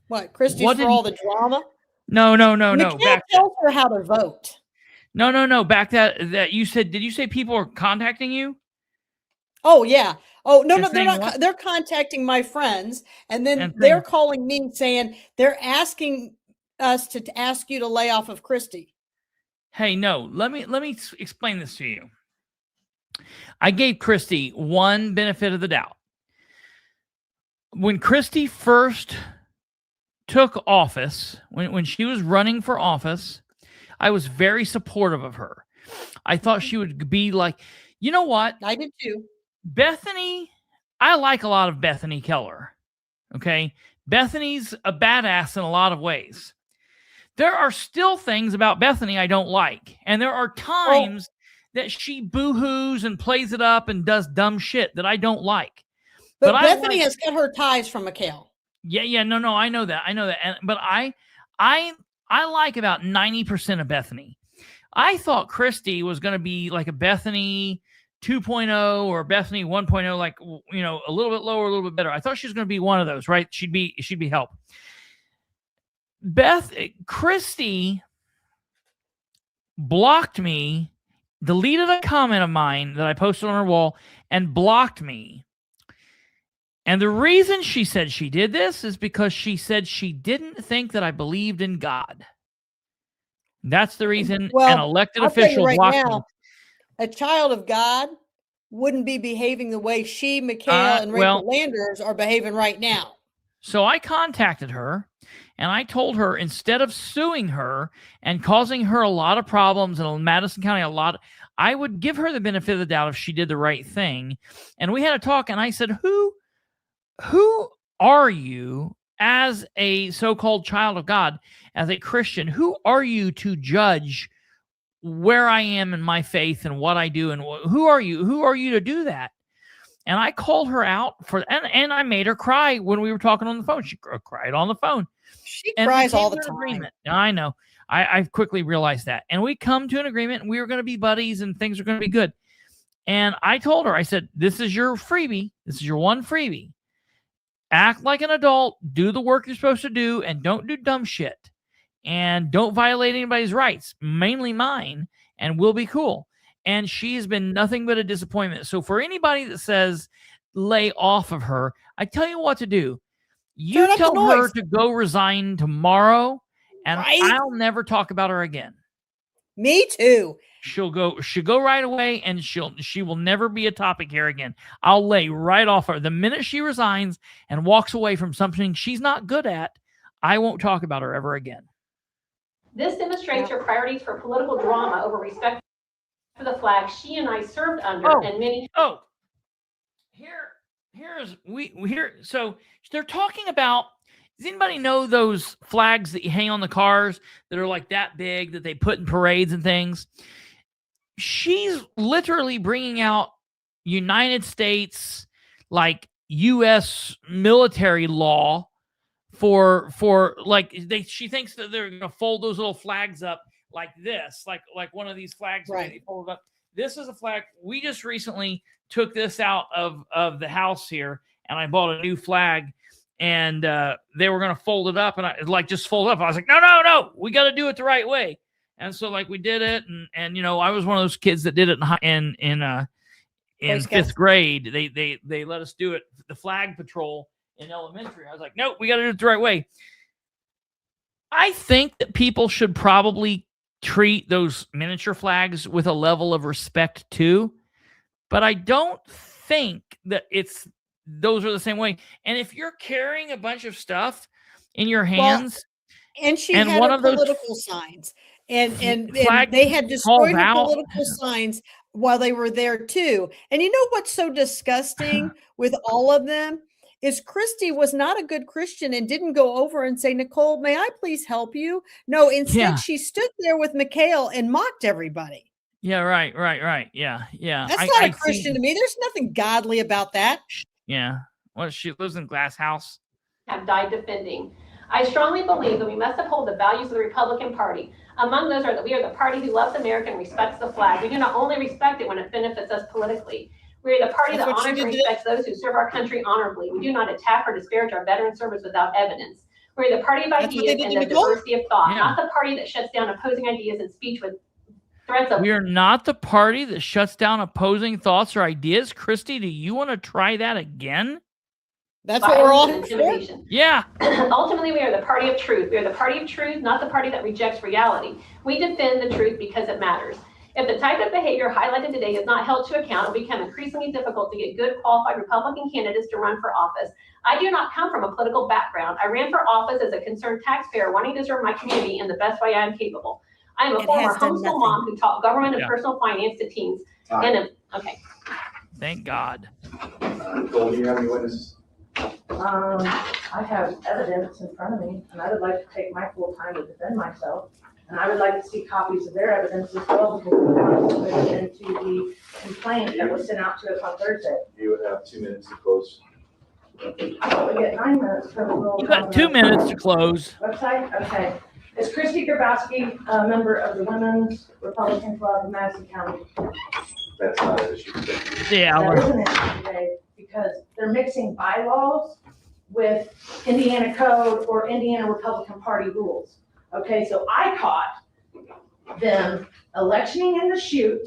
What? Christy's for all the drama? No. Mikhail tells her how to vote. No. Back that you said. Did you say people are contacting you? Oh yeah. Oh no, they're not. What? They're contacting my friends, and then they're calling me saying they're asking us to ask you to lay off of Christy. Hey, no. Let me explain this to you. I gave Christy one benefit of the doubt. When Christy first took office, when she was running for office, I was very supportive of her. I thought she would be like, you know what? I did too. Bethany, I like a lot of Bethany Keller. Okay? Bethany's a badass in a lot of ways. There are still things about Bethany I don't like. And there are times that she boo-hoos and plays it up and does dumb shit that I don't like. But Bethany has cut her ties from Mikhail. Yeah, no, I know that. But I like about 90% of Bethany. I thought Christy was going to be like a Bethany 2.0 or Bethany 1.0, like, you know, a little bit lower, a little bit better. I thought she was going to be one of those, right? She'd be help. Christy blocked me, deleted a comment of mine that I posted on her wall, and blocked me. And the reason she said she did this is because she said she didn't think that I believed in God. That's the reason an elected official blocked me. A child of God wouldn't be behaving the way she, Mikhail, and Rachel Landers are behaving right now. So I contacted her, and I told her, instead of suing her and causing her a lot of problems in Madison County, I would give her the benefit of the doubt if she did the right thing. And we had a talk, and I said, who are you as a so-called child of God, as a Christian? Who are you to judge where I am in my faith and what I do? And who are you? Who are you to do that? And I called her out and I made her cry when we were talking on the phone. She cried on the phone. She cries all the time. Agreement. I know. I quickly realized that. And we come to an agreement, and we were going to be buddies and things are going to be good. And I told her, I said, this is your freebie. This is your one freebie. Act like an adult, do the work you're supposed to do, and don't do dumb shit. And don't violate anybody's rights, mainly mine, and we'll be cool. And she's been nothing but a disappointment. So for anybody that says lay off of her, I tell you what to do. You tell her to go resign tomorrow, and I'll never talk about her again. Me too. She'll go right away, and she will never be a topic here again. I'll lay right off her. The minute she resigns and walks away from something she's not good at, I won't talk about her ever again. This demonstrates your priorities for political drama over respect for the flag she and I served under, and many. So they're talking about. Does anybody know those flags that you hang on the cars that are like that big that they put in parades and things? She's literally bringing out United States, like U.S. military law for like she thinks that they're going to fold those little flags up like this, like one of these flags. Right. They fold up. This is a flag. We just recently took this out of the house here, and I bought a new flag, and they were going to fold it up, and I just fold it up. I was like, no, we got to do it the right way. And so we did it, and you know, I was one of those kids that did it in fifth grade. They let us do it, the flag patrol in elementary. I was like, no, we got to do it the right way. I think that people should probably treat those miniature flags with a level of respect too, but I don't think that those are the same way. And if you're carrying a bunch of stuff in your hands, and she had one of political signs, and they had destroyed her political signs while they were there too. And you know what's so disgusting with all of them is Christy was not a good Christian and didn't go over and say, Nicole, may I please help you? No, instead she stood there with Mikhail and mocked everybody. Yeah, right. Yeah. That's not a Christian to me. There's nothing godly about that. Yeah. Well, she lives in glass house. Have died defending. I strongly believe that we must uphold the values of the Republican Party. Among those are that we are the party who loves America and respects the flag. We do not only respect it when it benefits us politically. We are the party that honors and respects those who serve our country honorably. We do not attack or disparage our veteran service without evidence. We are the party of ideas and the diversity of thought, not the party that shuts down opposing ideas and speech with threats of. We are not the party that shuts down opposing thoughts or ideas. Christy, do you want to try that again? That's what we're all for. Yeah. Ultimately, we are the party of truth. We are the party of truth, not the party that rejects reality. We defend the truth because it matters. If the type of behavior highlighted today is not held to account, it will become increasingly difficult to get good, qualified Republican candidates to run for office. I do not come from a political background. I ran for office as a concerned taxpayer wanting to serve my community in the best way I am capable. I am a former homeschool mom who taught government and personal finance to teens. Okay. Thank God. Nicole, do you have any witnesses? I have evidence in front of me, and I would like to take my full time to defend myself. And I would like to see copies of their evidence as well, because we submitted into the complaint that was sent out to us on Thursday. You would have 2 minutes to close. I thought we get 9 minutes. You got 2 minutes to close. Website? Okay. Is Christy Grabowski a member of the Women's Republican Club in Madison County? That's not an issue. Yeah. That is an issue today, because they're mixing bylaws with Indiana code or Indiana Republican Party rules. Okay, so I caught them electioning in the chute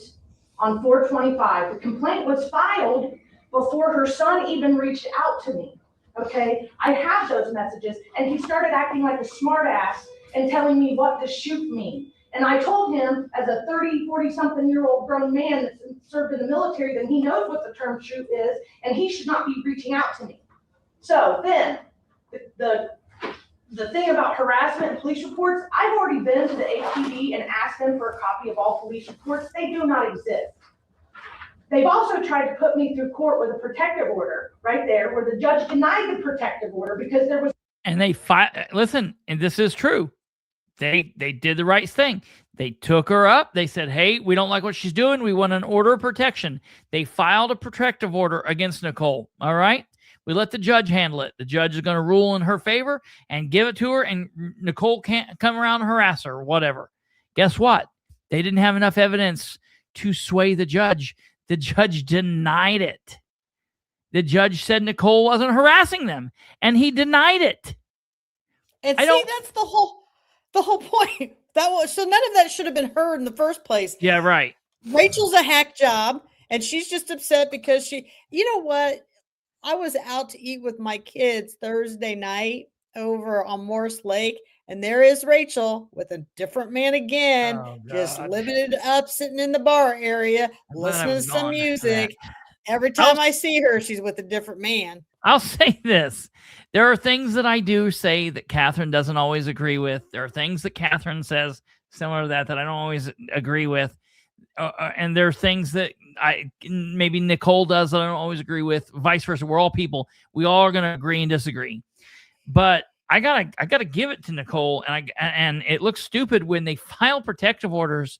on 4/25. The complaint was filed before her son even reached out to me. Okay, I have those messages, and he started acting like a smartass and telling me what the chute means. And I told him, as a 30, 40-something-year-old grown man that's served in the military, that he knows what the term chute is, and he should not be reaching out to me. So then, the thing about harassment and police reports, I've already been to the APD and asked them for a copy of all police reports. They do not exist. They've also tried to put me through court with a protective order right there, where the judge denied the protective order because there was. And they listen, and this is true. They did the right thing. They took her up. They said, hey, we don't like what she's doing. We want an order of protection. They filed a protective order against Nicole. All right. We let the judge handle it. The judge is going to rule in her favor and give it to her, and Nicole can't come around and harass her or whatever. Guess what? They didn't have enough evidence to sway the judge. The judge denied it. The judge said Nicole wasn't harassing them, and he denied it. And that's the whole point. So none of that should have been heard in the first place. Yeah, right. Rachel's a hack job, and she's just upset because you know what? I was out to eat with my kids Thursday night over on Morse Lake, and there is Rachel with a different man again, just living it up, sitting in the bar area, listening to some music. Every time I see her, she's with a different man. I'll say this. There are things that I do say that Katherine doesn't always agree with. There are things that Katherine says similar to that I don't always agree with. And there are things that maybe Nicole does that I don't always agree with. Vice versa. We're all people. We all are going to agree and disagree. But I gotta give it to Nicole, and it looks stupid when they file protective orders.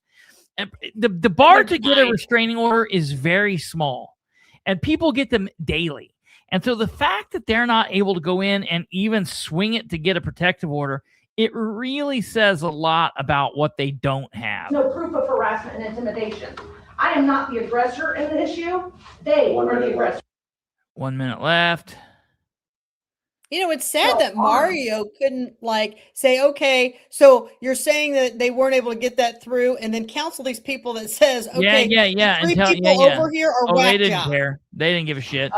And the bar to get a restraining order is very small, and people get them daily. And so the fact that they're not able to go in and even swing it to get a protective order, it really says a lot about what they don't have. No proof of harassment and intimidation. I am not the aggressor in the issue. They are the aggressor. 1 minute left. You know, it's sad that Mario couldn't say, okay, so you're saying that they weren't able to get that through, and then counsel these people that says, okay, three people over here are whack they didn't job. care. They didn't give a shit.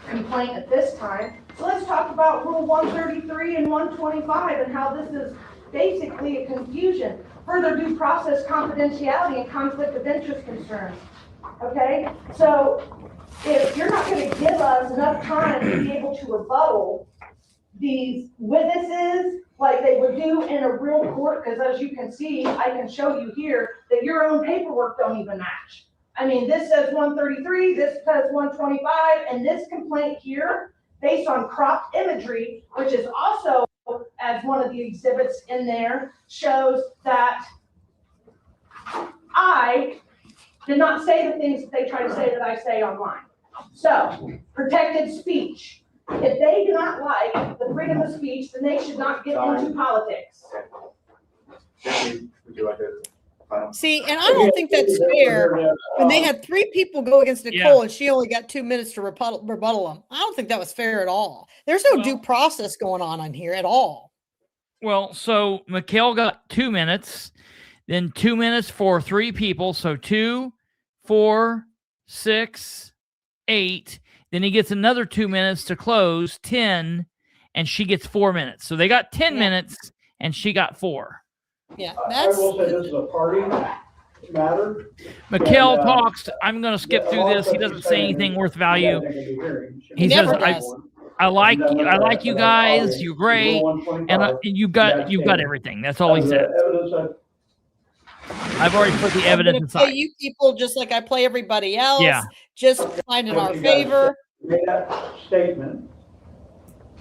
Complaint at this time. So let's talk about Rule 133 and 125 and how this is basically a confusion. Further due process confidentiality and conflict of interest concerns. Okay, so if you're not going to give us enough time to be able to rebuttal these witnesses like they would do in a real court, because as you can see, I can show you here that your own paperwork don't even match. I mean, this says 133, this says 125, and this complaint here based on cropped imagery, which is also, as one of the exhibits in there, shows that I did not say the things that they try to say that I say online. So, protected speech. If they do not like the freedom of speech, then they should not get into politics. Would you like to? See, and I don't think that's fair when they had 3 people go against Nicole and she only got 2 minutes to rebuttal them. I don't think that was fair at all. There's no due process going on here at all. Well, so McHale got 2 minutes, then 2 minutes for 3 people. So 2, 4, 6, 8. Then he gets another 2 minutes to close, 10, and she gets 4 minutes. So they got 10 minutes and she got 4. Yeah, I will say this is a party matter. McHale talks. I'm going to skip through this. He doesn't say anything worth value. He says, I like you guys. You're great, and you've got everything. That's all he said. I've already put the evidence inside. Play you people just like I play everybody else. Yeah. Just find in our favor. Made that statement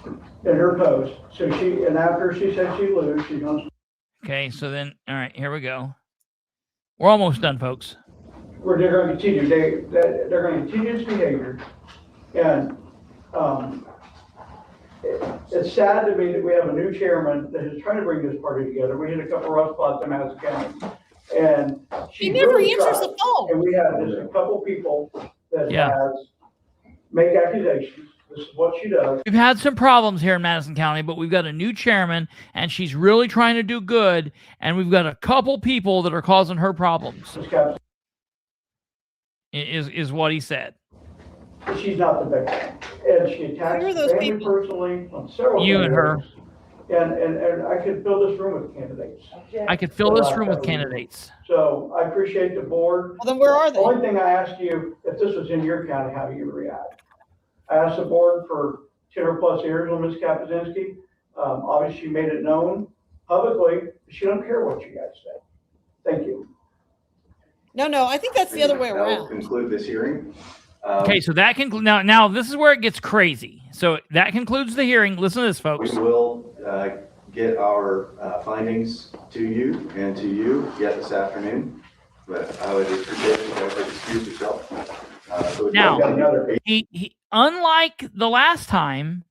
in her post. So and after she said she lose, she goes. Okay, so then, all right, here we go. We're almost done, folks. They're going to continue. They're going to continue this behavior, and it's sad to me that we have a new chairman that is trying to bring this party together. We had a couple of rough spots in Madison County, and he never answers the phone. And we have just a couple people that make accusations. This is what she does. We've had some problems here in Madison County, but we've got a new chairman, and she's really trying to do good, and we've got a couple people that are causing her problems. Is what he said. She's not the victim. And she attacks family personally on several You and her. And I could fill this room with candidates. I could fill this room with candidates. So I appreciate the board. Well, then where are they? The only thing I asked you, if this was in your county, how do you react? I asked the board for 10 or plus years on Ms. Kapuzinski. Obviously, she made it known publicly. She don't care what you guys say. Thank you. No, I think that's the other way around. Conclude this hearing. Okay, so that concludes. Now this is where it gets crazy. So that concludes the hearing. Listen to this, folks. We will get our findings to you and to you yet this afternoon. But I would appreciate it if you guys excuse yourself. Now, he unlike the last time,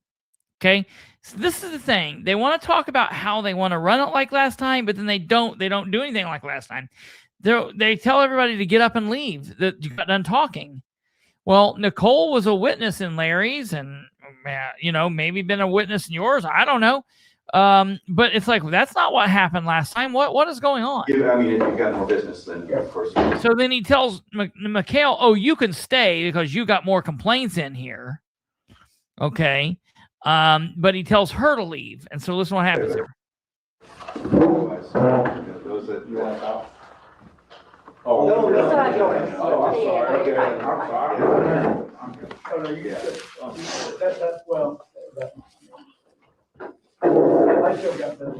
okay, so this is the thing. They want to talk about how they want to run it like last time, but then they don't do anything like last time. They tell everybody to get up and leave, that you got done talking. Well, Nicole was a witness in Larry's and, maybe been a witness in yours. I don't know. But it's like, that's not what happened last time. What is going on? I mean, if you've got more business, then of course. So then he tells McHale, oh, you can stay because you got more complaints in here. Okay. But he tells her to leave. And so listen what happens here. Those that you want out. Oh, no, I'm sorry. Okay, I'm sorry. Oh, no, you get it. That's well. I still got that.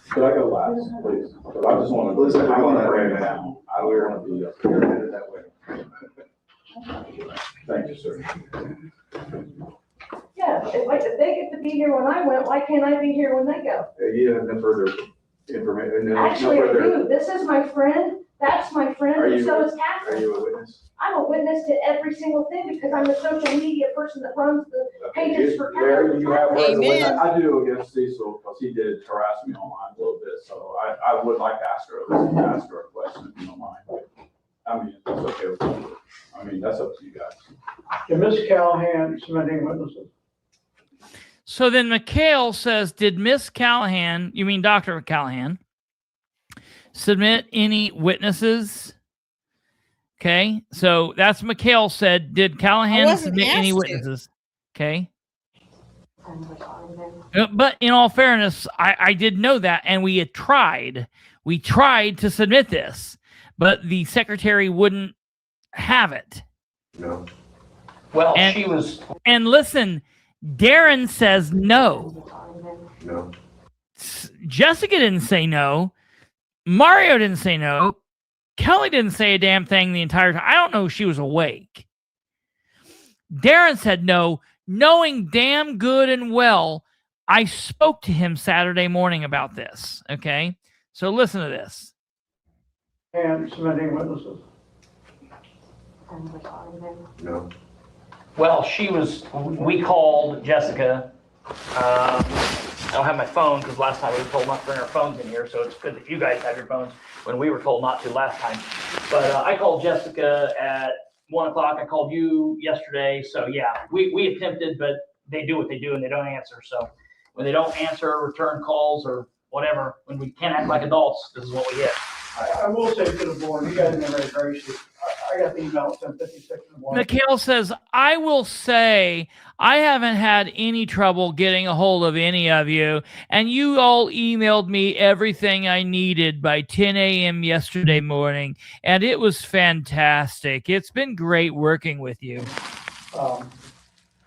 Could I go last, please? Because I just want to listen. I want to bring it down. I want to be up here headed that way. Thank you, sir. Yeah, if they get to be here when I went, why can't I be here when they go? You have no further information. Actually, I do. This is my friend. That's my friend, and so is Katherine. Are you a witness? I'm a witness to every single thing because I'm the social media person that runs the pages for Katherine. I do against Cecil because he did harass me online a little bit, so I would like to ask her a question if you don't mind. I mean, that's okay with you. I mean, that's up to you guys. Can Ms. Callahan submit any witnesses? So then McHale says, did Miss Callahan, you mean Dr. Callahan, submit any witnesses? Okay, so that's McHale said, did Callahan submit any witnesses? Okay. But in all fairness, I did know that, and we had tried. We tried to submit this, but the secretary wouldn't have it. No. Well, she was... And listen, Darren says no. No. Jessica didn't say no. Mario didn't say no. Kelly didn't say a damn thing the entire time. I don't know if she was awake. Darren said no, knowing damn good and well I spoke to him Saturday morning about this. Okay, so listen to this. And submitting witnesses. No. Well, we called Jessica. I don't have my phone because last time we were told not to bring our phones in here, so it's good that you guys have your phones when we were told not to last time. But I called Jessica at 1 o'clock. I called you yesterday. So yeah, we attempted, but they do what they do and they don't answer. So when they don't answer or return calls or whatever, when we can't act like adults, this is what we get. I will say to the board, you guys have been very gracious. I got the email at 10:56 in the morning. Mikhail says, I will say I haven't had any trouble getting a hold of any of you, and you all emailed me everything I needed by 10 a.m. yesterday morning, and it was fantastic. It's been great working with you.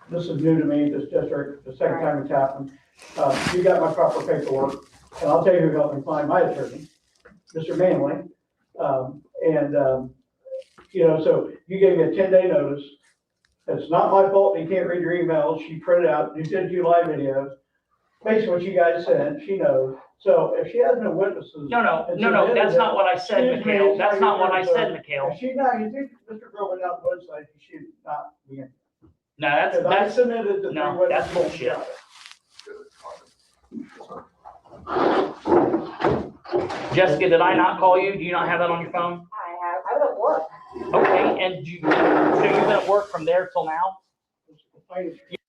This is new to me, this district, the second time it's happened. You got my proper paperwork, and I'll tell you who helped me find my attorney, Mr. Manley. So you gave me a 10-day notice. It's not my fault you can't read your emails. She printed out, you did 2 live videos. Basically what you guys said, she knows. So if she has no witnesses. No, that's not what I said, Mikhail. That's not what I said, Mikhail. If she not, you think Mr. Girl went out the website, she should not be in. No, that's submitted the no, that's bullshit. Jessica, did I not call you? Do you not have that on your phone? I was at work. Okay, and so you've been at work from there till now?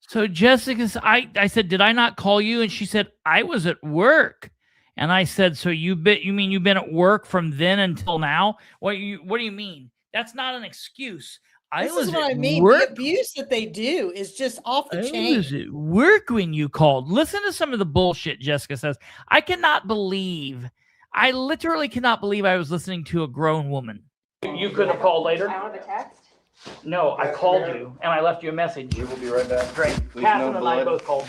So Jessica, I said, did I not call you? And she said, I was at work. And I said, so you mean you've been at work from then until now? What do you mean? That's not an excuse. This is what I mean. The abuse that they do is just off the chain. I was at work when you called. Listen to some of the bullshit Jessica says. I literally cannot believe I was listening to a grown woman. You could have called later? I want the text. No, I called you and I left you a message. You will be right back. Great. Catherine and I both called.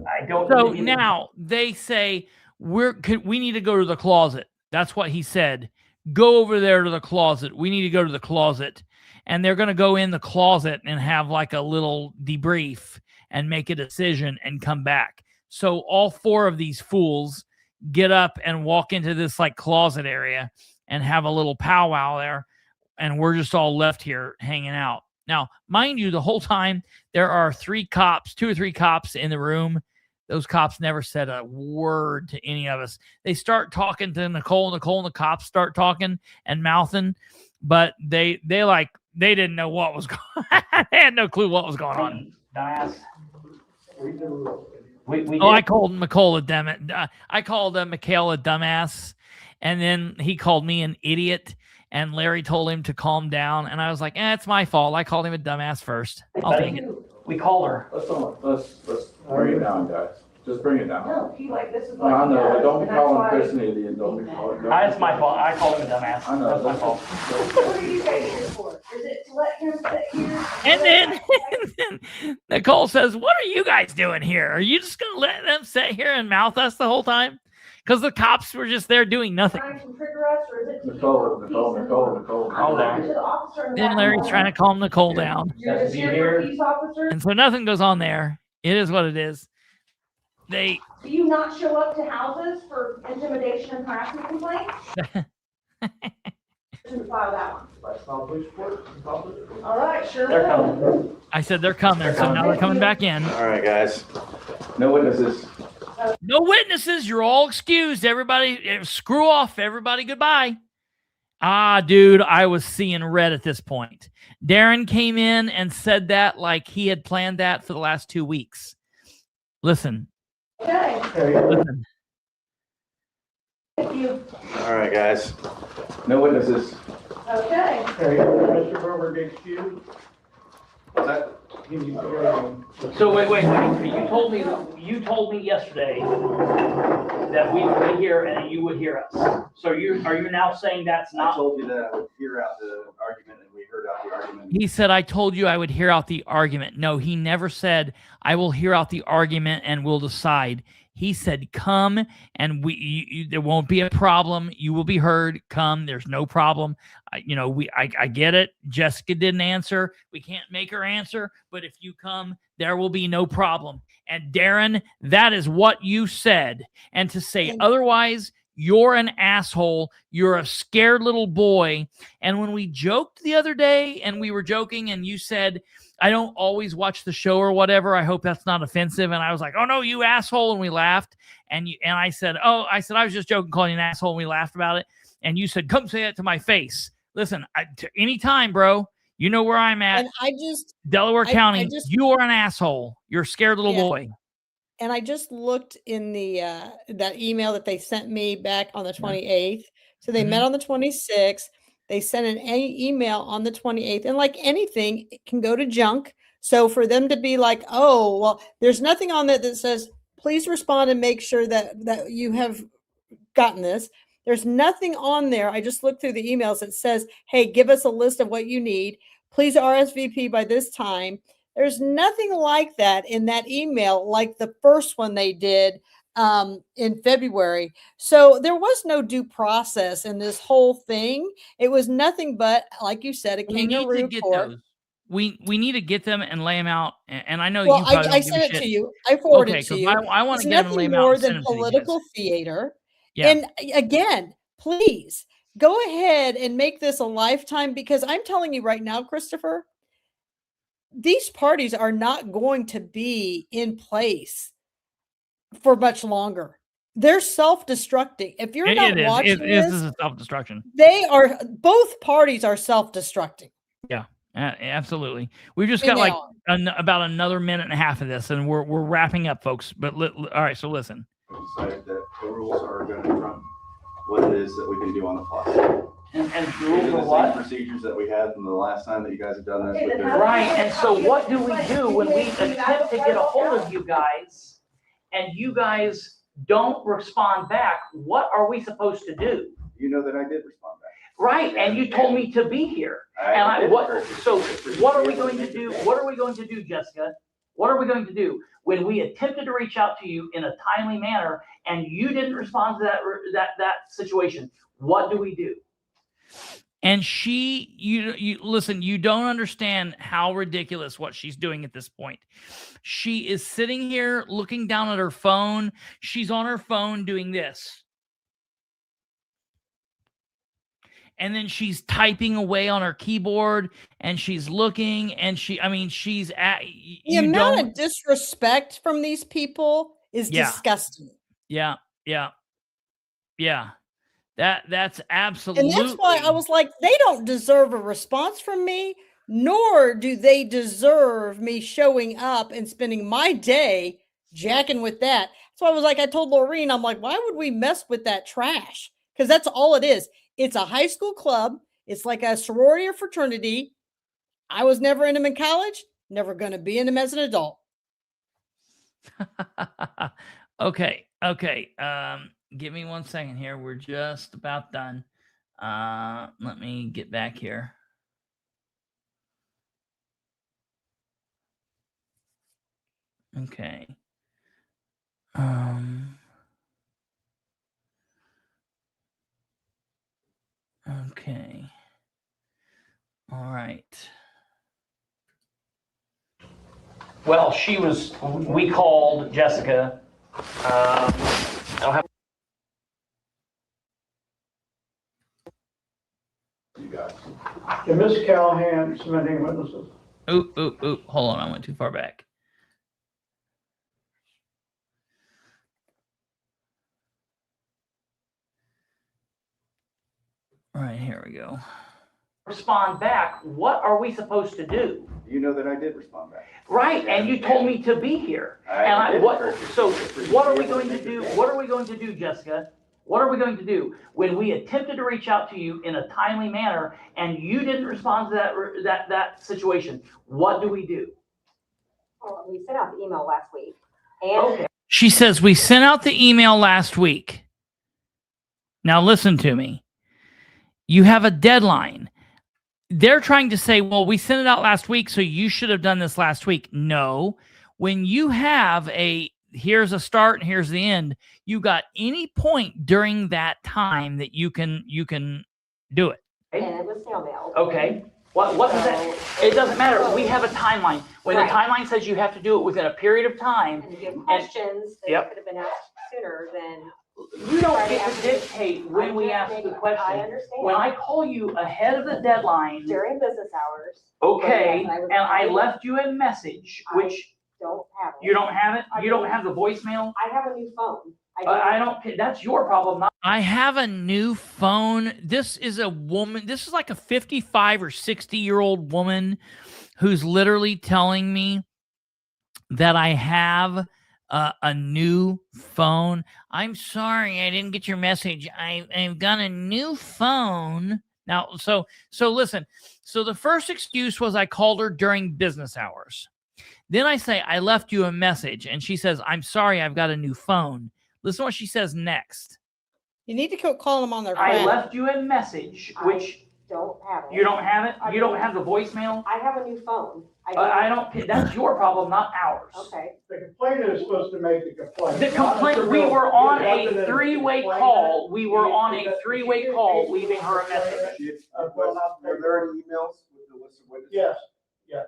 I don't. So now they say we need to go to the closet. That's what he said. Go over there to the closet. We need to go to the closet. And they're going to go in the closet and have like a little debrief and make a decision and come back. So all 4 of these fools get up and walk into this like closet area and have a little powwow there. And we're just all left here hanging out. Now, mind you, the whole time there are 2 or 3 cops in the room. Those cops never said a word to any of us. They start talking to Nicole and the cops start talking and mouthing, but they didn't know what was going on. They had no clue what was going on. Dumbass. I called Nicole a dumbass. I called Mikhail a dumbass, and then he called me an idiot, and Larry told him to calm down, and I was like, it's my fault. I called him a dumbass first. I'll take it. We called her. Let's bring it down, guys. Just bring it down. No, this is No, I know. Don't be calling Chris an idiot. Don't be calling. That's my fault. I called him a dumbass. I know. That's my fault. What are you guys here for? Is it to let him sit here? And then Nicole says, what are you guys doing here? Are you just going to let them sit here and mouth us the whole time? Because the cops were just there doing nothing. Nicole. Calm down. Then Larry's trying to calm Nicole down. You're just here for peace officers? And so nothing goes on there. It is what it is. Do you not show up to houses for intimidation and harassment complaints? To file that one. Let's call police report. All right, sure. They're coming. I said they're coming, so now they're coming back in. All right, guys. No witnesses. No witnesses. You're all excused. Everybody, screw off. Everybody, goodbye. Dude, I was seeing red at this point. Darren came in and said that like he had planned that for the last 2 weeks. Listen. Okay. Listen. Thank you. All right, guys. No witnesses. Okay. Mr. Grover gets excused. What's that? So wait. You told me yesterday that we would be here and you would hear us. So are you now saying that's not? I told you that I would hear out the argument, and we heard out the argument. He said, I told you I would hear out the argument. No, he never said, I will hear out the argument and we'll decide. He said, come and there won't be a problem. You will be heard. Come. There's no problem. I get it. Jessica didn't answer. We can't make her answer. But if you come, there will be no problem. And Darren, that is what you said. And to say otherwise, you're an asshole. You're a scared little boy. And when we joked the other day and we were joking and you said, I don't always watch the show or whatever, I hope that's not offensive. And I was like, oh no, you asshole. And we laughed. And I said, I was just joking, calling you an asshole. And we laughed about it. And you said, come say that to my face. Listen, anytime, bro, you know where I'm at. And Delaware County, you are an asshole. You're a scared little boy. And I just looked in the that email that they sent me back on the 28th. So they met on the 26th. They sent an email on the 28th. And like anything, it can go to junk. So for them to be like, oh, well, there's nothing on that says, please respond and make sure that you have gotten this. There's nothing on there. I just looked through the emails that says, hey, give us a list of what you need. Please RSVP by this time. There's nothing like that in that email, like the first one they did in February. So there was no due process in this whole thing. It was nothing but, like you said, a kangaroo court. Those. We need to get them and lay them out. And I know you. I sent it to you. I forwarded it to you. I want to get them and lay them out. More than political theater. Yeah. And again, please go ahead and make this a lifetime, because I'm telling you right now, Kristopher, these parties are not going to be in place for much longer. They're self-destructing. If you're not watching this is a self-destruction. Both parties are self-destructing. Yeah, absolutely. We've just got about another minute and a half of this, and we're wrapping up, folks. But all right, so listen. Decided that the rules are going to trump what it is that we can do on the fly. And rules are what? Procedures that we had from the last time that you guys have done this. Right. And so what do we do when we attempt to get a hold of you guys and you guys don't respond back? What are we supposed to do? You know that I did respond back. Right. And you told me to be here. So what are we going to do? What are we going to do, Jessica? What are we going to do when we attempted to reach out to you in a timely manner and you didn't respond to that situation? What do we do? And you listen, you don't understand how ridiculous what she's doing at this point. She is sitting here looking down at her phone. She's on her phone doing this. And then she's typing away on her keyboard and she's looking and she's at the amount of disrespect from these people is disgusting. Yeah. That's absolutely. And that's why I was like, they don't deserve a response from me, nor do they deserve me showing up and spending my day jacking with that. So I was like, I told Laureen, I'm like, why would we mess with that trash? Because that's all it is. It's a high school club. It's like a sorority or fraternity. I was never in them in college, never going to be in them as an adult. Okay. Give me 1 second here. We're just about done. Let me get back here. Okay. Okay. All right. Well, we called Jessica. I don't have. You guys. Can Ms. Callahan submitting witnesses? Ooh. Hold on. I went too far back. All right, here we go. Respond back. What are we supposed to do? You know that I did respond back. Right, and you told me to be here. So what are we going to do? What are we going to do, Jessica? What are we going to do when we attempted to reach out to you in a timely manner and you didn't respond to that situation? What do we do? Well, we sent out the email last week. Okay. She says we sent out the email last week. Now listen to me. You have a deadline. They're trying to say, well, we sent it out last week, so you should have done this last week. No. When you have here's a start and here's the end. You got any point during that time that you can do it. And it was snail mail. Okay. What does that? It doesn't matter. We have a timeline. When the timeline says you have to do it within a period of time. And you have questions that could have been asked sooner than. You don't get to dictate when we ask the question. I understand. When I call you ahead of the deadline. During business hours. Okay, and I left you a message, which. Don't have it. You don't have it? You don't have the voicemail? I have a new phone. I don't, that's your problem. Not I have a new phone. This is a woman. This is like a 55 or 60-year-old woman who's literally telling me that I have a new phone. I'm sorry, I didn't get your message. I've got a new phone. Now, so listen. So the first excuse was I called her during business hours. Then I say, I left you a message. And she says, I'm sorry, I've got a new phone. Listen to what she says next. You need to call them on their phone. I left you a message, which don't have it. You don't have it? You don't have the voicemail? I have a new phone. I don't, that's your problem, not ours. Okay. The complainant is supposed to make the complaint. The complaint, we were on a three-way call. We were on a three-way call, leaving her a message. Were there any emails with the list of witnesses? Yes, yes.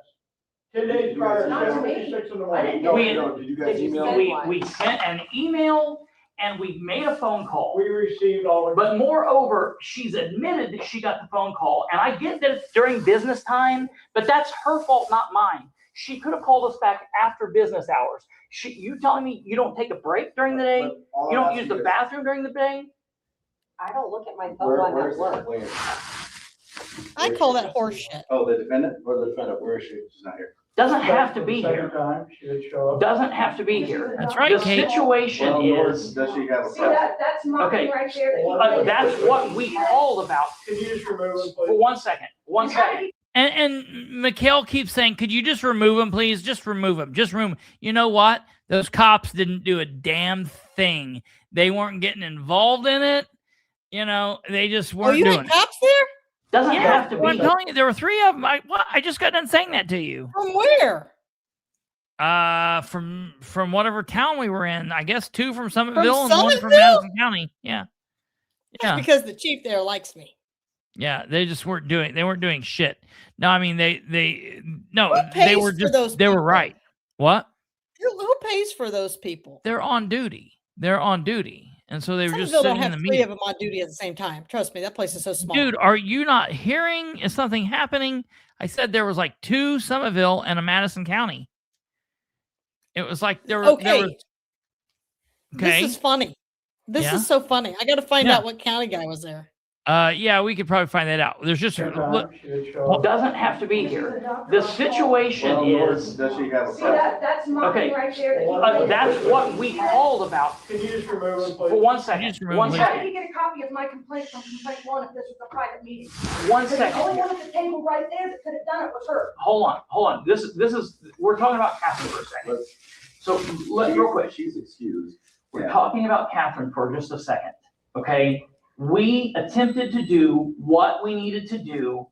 10 days prior, 7:56 in the morning. Did you guys email? We sent an email and we made a phone call. We received all of it. But moreover, she's admitted that she got the phone call. And I get that it's during business time, but that's her fault, not mine. She could have called us back after business hours. You telling me you don't take a break during the day? You don't use the bathroom during the day? I don't look at my phone while I'm at work. I call that horse shit. Oh, the defendant or the defendant? Where is she? She's not here. Doesn't have to be here. Doesn't have to be here. That's right, Kate. The situation is. Does she have a See, that's mine right there. That's what we called about. Can you just remove him, please? For 1 second. 1 second. And Mikhail keeps saying, could you just remove him, please? Just remove him. Just remove him. You know what? Those cops didn't do a damn thing. They weren't getting involved in it. You know, they just weren't doing it. You had cops there? Doesn't have to be. I'm telling you, there were 3 of them. I just got done saying that to you. From where? From whatever town we were in. I guess 2 from Summitville and 1 from Madison County. Yeah. Yeah. Because the chief there likes me. Yeah, they just weren't doing shit. No, I mean they were right. What? Who pays for those people? They're on duty. And so they were just Summitville sitting don't have in the 3 meeting. of them on duty at the same time. Trust me, that place is so small. Dude, are you not hearing? Is something happening? I said there was like 2 Summitville and a Madison County. It was like there was. Okay. This is funny. This is so funny. I got to find out what county guy was there. Yeah, we could probably find that out. There's just doesn't have to be here. The situation is. Does she have a? See, that's mine right there. That's what we called about. Can you just remove him, please? For 1 second. 1 I second. didn't get a copy of my complaint from complaint 1 if this was a private meeting. 1 The second. only one at the table right there that could have done it was her. Hold on. This is we're talking about Katherine for a second. So real quick. She's excused. We're talking about Katherine for just a second. Okay. We attempted to do what we needed to do.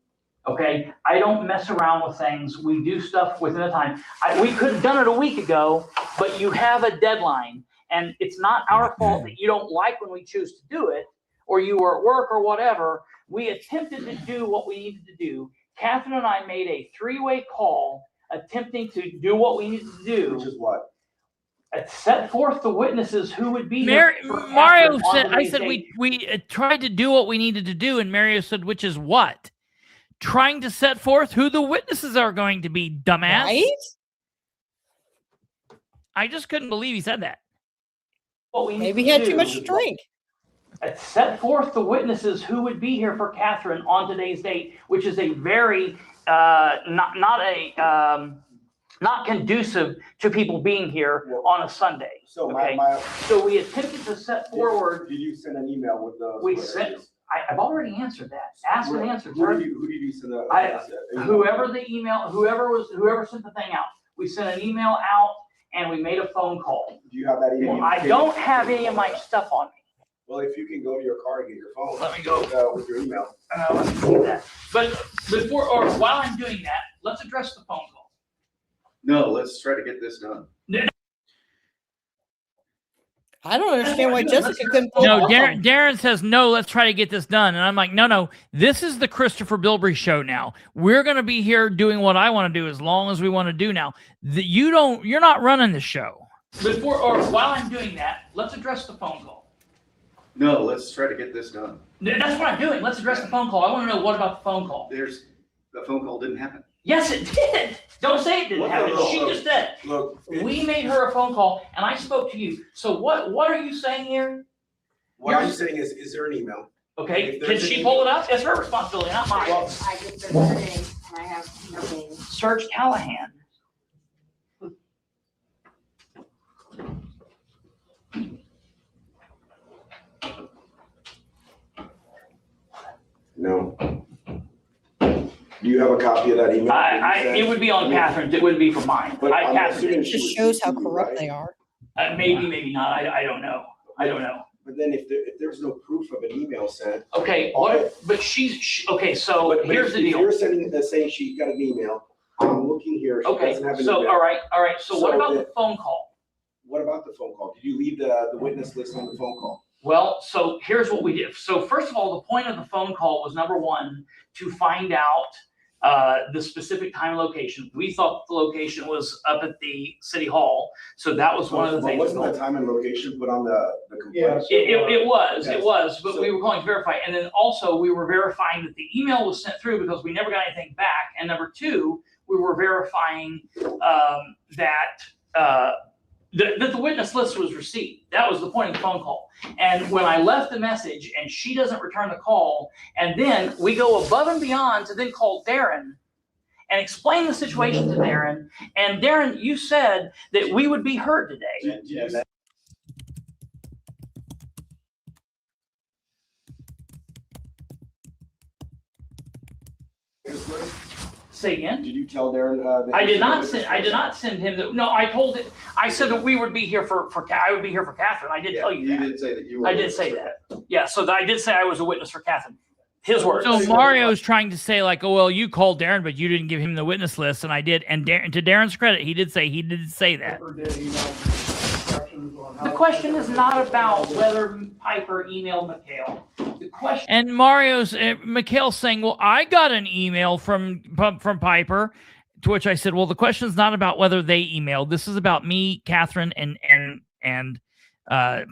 Okay. I don't mess around with things. We do stuff within a time. We could have done it a week ago, but you have a deadline, and it's not our fault that you don't like when we choose to do it, or you were at work or whatever. We attempted to do what we needed to do. Katherine and I made a 3-way call attempting to do what we needed to do. Which is what? Set forth the witnesses who would be here. Mario said, I said we tried to do what we needed to do, and Mario said, which is what? Trying to set forth who the witnesses are going to be, dumbass. Right? I just couldn't believe he said that. Maybe he had too much to drink. Set forth the witnesses who would be here for Katherine on today's date, which is a very not conducive to people being here on a Sunday. So so we attempted to set forward. Did you send an email with those? We sent. I've already answered that. Ask and answer. Who did you send that? Whoever sent the thing out. We sent an email out and we made a phone call. Do you have that email? I don't have any of my stuff on me. Well, if you can go to your car and get your phone. Let me go with your email. Let me do that. But while I'm doing that, let's address the phone call. No, let's try to get this done. I don't understand why Jessica couldn't. No, Darren says, no, let's try to get this done. And I'm like, no, this is the Kristopher Bilbrey show now. We're going to be here doing what I want to do as long as we want to do now. You're not running the show. While I'm doing that, let's address the phone call. No, let's try to get this done. That's what I'm doing. Let's address the phone call. I want to know what about the phone call. The phone call didn't happen. Yes, it did. Don't say it didn't happen. She just said. Look, we made her a phone call, and I spoke to you. So what are you saying here? What I'm saying is there an email? Okay, can she pull it up? It's her responsibility, not mine. I just searched her name, and I have her name. Search Callahan. No. Do you have a copy of that email? It would be on Catherine's. It wouldn't be for mine. But It just shows how corrupt they are. Maybe, maybe not. I don't know. I don't know. But then if there's no proof of an email sent. Okay, but okay, so here's the deal. If you're saying she got an email, I'm looking here. She doesn't have an email. All right. So what about the phone call? What about the phone call? Did you leave the witness list on the phone call? Well, so here's what we did. So first of all, the point of the phone call was, number one, to find out the specific time and location. We thought the location was up at the city hall, so that was one of the things. Wasn't the time and location put on the complaint? Yeah, it was, but we were going to verify. And then also we were verifying that the email was sent through because we never got anything back. And number two, we were verifying that the witness list was received. That was the point of the phone call. And when I left the message and she doesn't return the call, and then we go above and beyond to then call Darren and explain the situation to Darren. And Darren, you said that we would be heard today. Yes. Say again? Did you tell Darren? I did not send him that. No, I told it. I said that we would be here I would be here for Catherine. I did tell you that. You did say that you were. I did say that. Yeah, so I did say I was a witness for Catherine. His words. So Mario's trying to say like, oh, well, you called Darren, but you didn't give him the witness list, and I did. And to Darren's credit, he did say that. The question is not about whether Piper emailed McHale. The question. And McHale's saying, well, I got an email from Piper, to which I said, well, the question is not about whether they emailed. This is about me, Catherine, and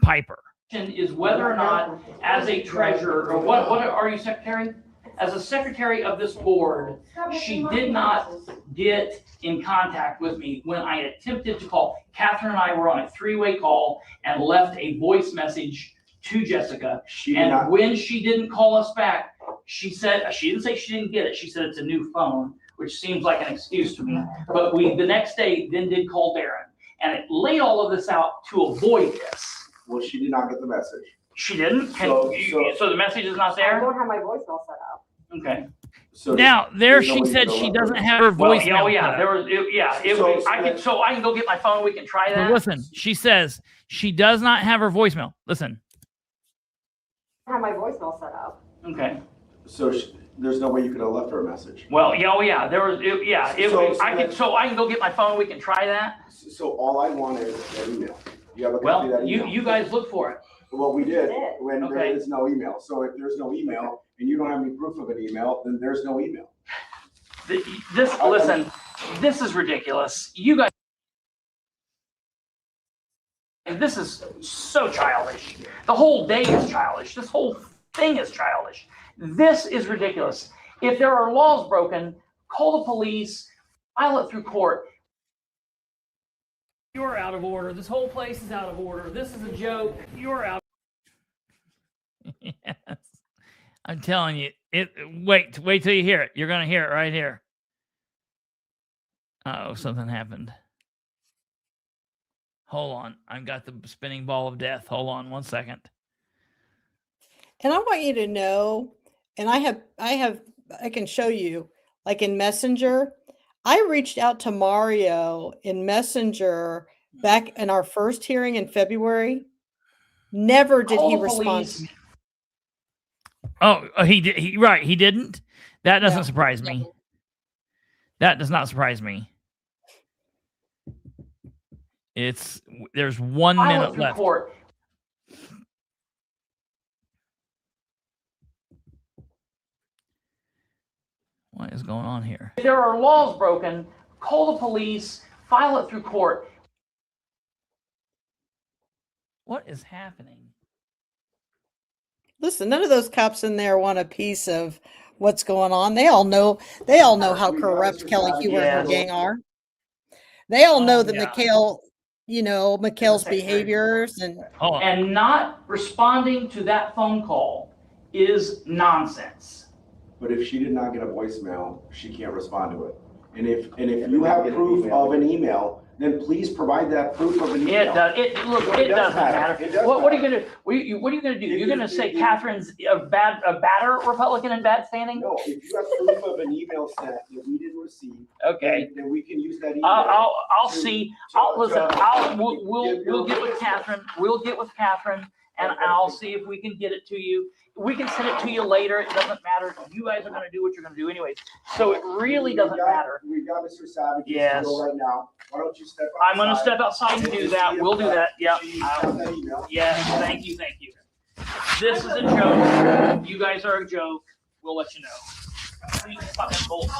Piper. Is whether or not, as a treasurer, or what are you, secretary? As a secretary of this board, she did not get in contact with me when I attempted to call. Catherine and I were on a three-way call and left a voice message to Jessica. When she didn't call us back, she said, she didn't say she didn't get it. She said it's a new phone, which seems like an excuse to me. But we, the next day, then did call Darren. And it laid all of this out to avoid this. Well, she did not get the message. She didn't? So the message is not there? I don't have my voicemail set up. Okay. So now she said she doesn't have her voicemail. So I can go get my phone. We can try that. But listen, she says she does not have her voicemail. Listen. I have my voicemail set up. Okay. So there's no way you could have left her a message. Well, there was. I can go get my phone. We can try that. So all I want is an email. You have a copy of that email? You guys look for it. Well, we did when there is no email. So if there's no email and you don't have any proof of an email, then there's no email. This is ridiculous. You guys, this is so childish. The whole day is childish. This whole thing is childish. This is ridiculous. If there are laws broken, call the police, file it through court. You're out of order. This whole place is out of order. This is a joke. You're out. Yes. I'm telling you. Wait till you hear it. You're going to hear it right here. Uh-oh, something happened. Hold on. I've got the spinning ball of death. Hold on 1 second. And I want you to know, and I can show you, like in Messenger, I reached out to Mario in Messenger back in our first hearing in February. Never did he respond to me. Oh, he did. He didn't. That doesn't surprise me. That does not surprise me. There's 1 minute left. What is going on here? If there are laws broken, call the police, file it through court. What is happening? Listen, none of those cops in there want a piece of what's going on. They all know how corrupt Kelli Heuer and her gang are. They all know that Mikhail's behaviors and not responding to that phone call is nonsense. But if she did not get a voicemail, she can't respond to it. And if you have proof of an email, then please provide that proof of an email. It doesn't matter. What are you going to do? What are you going to do? You're going to say Katherine's a badder Republican in bad standing? No, if you have proof of an email sent that we didn't receive, okay, then we can use that email. I'll see. We'll get with Katherine. We'll get with Katherine, and I'll see if we can get it to you. We can send it to you later. It doesn't matter. You guys are going to do what you're going to do anyways. So it really doesn't matter. We got Mr. Savage yes. right now. Why don't you step outside? I'm going to step outside and do that. We'll do that. Yep. Yes. Thank you. Thank you. This is a joke. You guys are a joke. We'll let you know. Please fucking bullshit.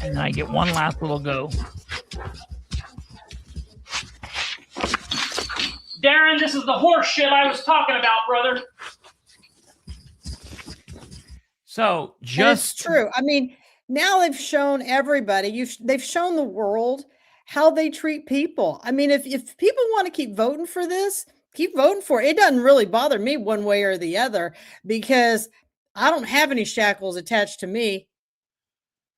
And I get one last little go. Darren, this is the horse shit I was talking about, brother. So just true. I mean, now they've shown everybody, they've shown the world how they treat people. I mean, if people want to keep voting for this, keep voting for it. It doesn't really bother me one way or the other because I don't have any shackles attached to me.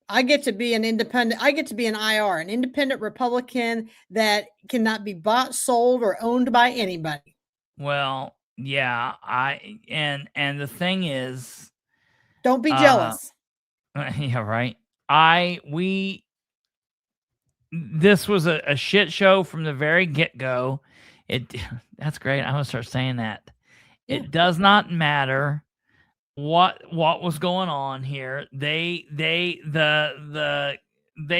I get to be an independent. I get to be an IR, an independent Republican that cannot be bought, sold, or owned by anybody. Well, yeah, and the thing is, don't be jealous. Yeah, right. This was a shit show from the very get-go. That's great. I'm gonna start saying that. Yeah. It does not matter what was going on here. They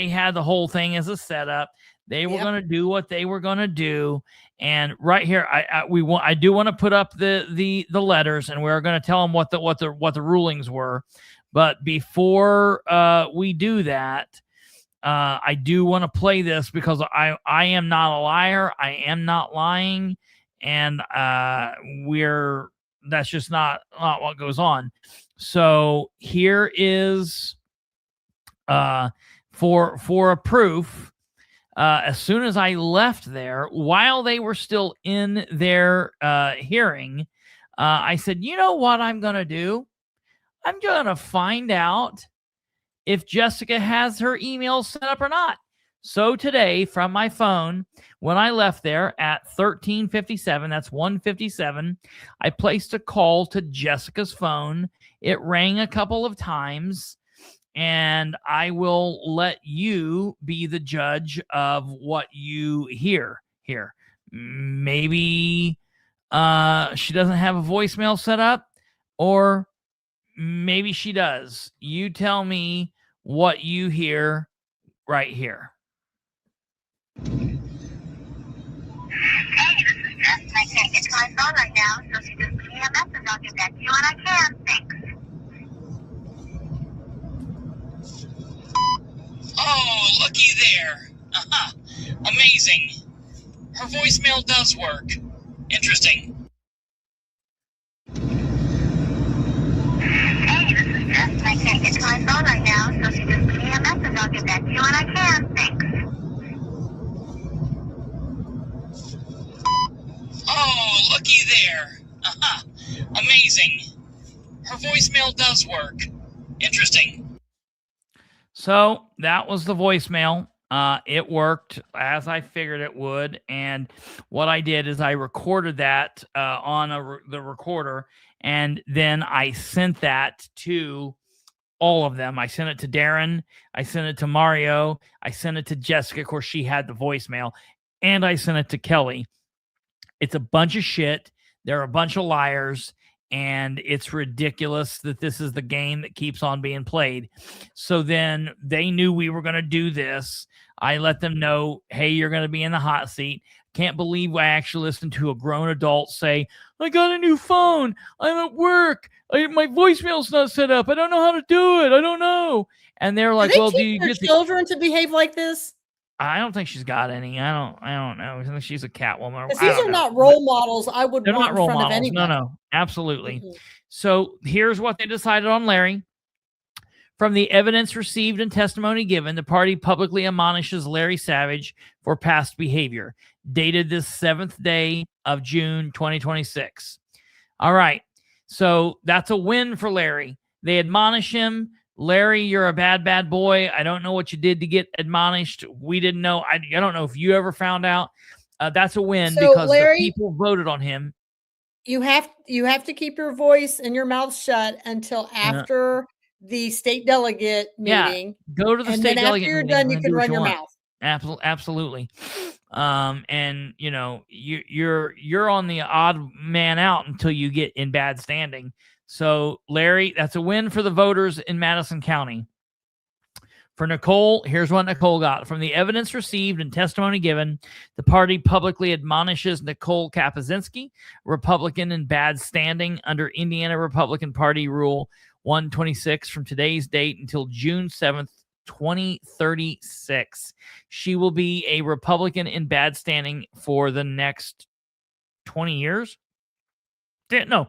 had the whole thing as a setup. They were going to do what they were going to do. And right here, I do want to put up the letters, and we're going to tell them what the rulings were. But before we do that, I do want to play this because I am not a liar. I am not lying, and that's just not what goes on. So here is for a proof. As soon as I left there, while they were still in their hearing, I said, you know what I'm going to do? I'm going to find out if Jessica has her email set up or not. So today, from my phone, when I left there at 13:57, that's 1:57, I placed a call to Jessica's phone. It rang a couple of times, and I will let you be the judge of what you hear here. Maybe she doesn't have a voicemail set up, or maybe she does. You tell me what you hear right here. It's my phone right now, so if you just leave me a message, I'll get back to you when I can. Thanks. Oh, looky there. Amazing. Her voicemail does work. Interesting. Hey, this is Jess. I can't get to my phone right now, so if you just leave me a message, I'll get back to you when I can. Thanks. Oh, looky there. Amazing. Her voicemail does work. Interesting. So that was the voicemail. It worked as I figured it would. And what I did is I recorded that on the recorder, and then I sent that to all of them. I sent it to Darren. I sent it to Mario. I sent it to Jessica. Of course, she had the voicemail. And I sent it to Kelli. It's a bunch of shit. They're a bunch of liars. And it's ridiculous that this is the game that keeps on being played. So then they knew we were going to do this. I let them know, hey, you're going to be in the hot seat. Can't believe I actually listened to a grown adult say, I got a new phone. I'm at work. My voicemail's not set up. I don't know how to do it. I don't know. And they're like, well, do you get the children to behave like this? I don't think she's got any. I don't know. I think she's a Catwoman. These are not role models I would want in front of anybody. No, absolutely. So here's what they decided on Larry. From the evidence received and testimony given, the party publicly admonishes Larry Savage for past behavior, dated this 7th day of June, 2026. All right. So that's a win for Larry. They admonish him. Larry, you're a bad boy. I don't know what you did to get admonished. We didn't know. I don't know if you ever found out. That's a win because Larry, the people voted on him. You have to keep your voice and your mouth shut until after the state delegate meeting. Yeah, go to the state delegate meeting. After you're done, you can run your mouth. Absolutely. And you know, you're on the odd man out until you get in bad standing. So Larry, that's a win for the voters in Madison County. For Nicole, here's what Nicole got. From the evidence received and testimony given, the party publicly admonishes Nicole Kapazinski, Republican in bad standing under Indiana Republican Party Rule 126 from today's date until June 7th, 2036. She will be a Republican in bad standing for the next 20 years. No.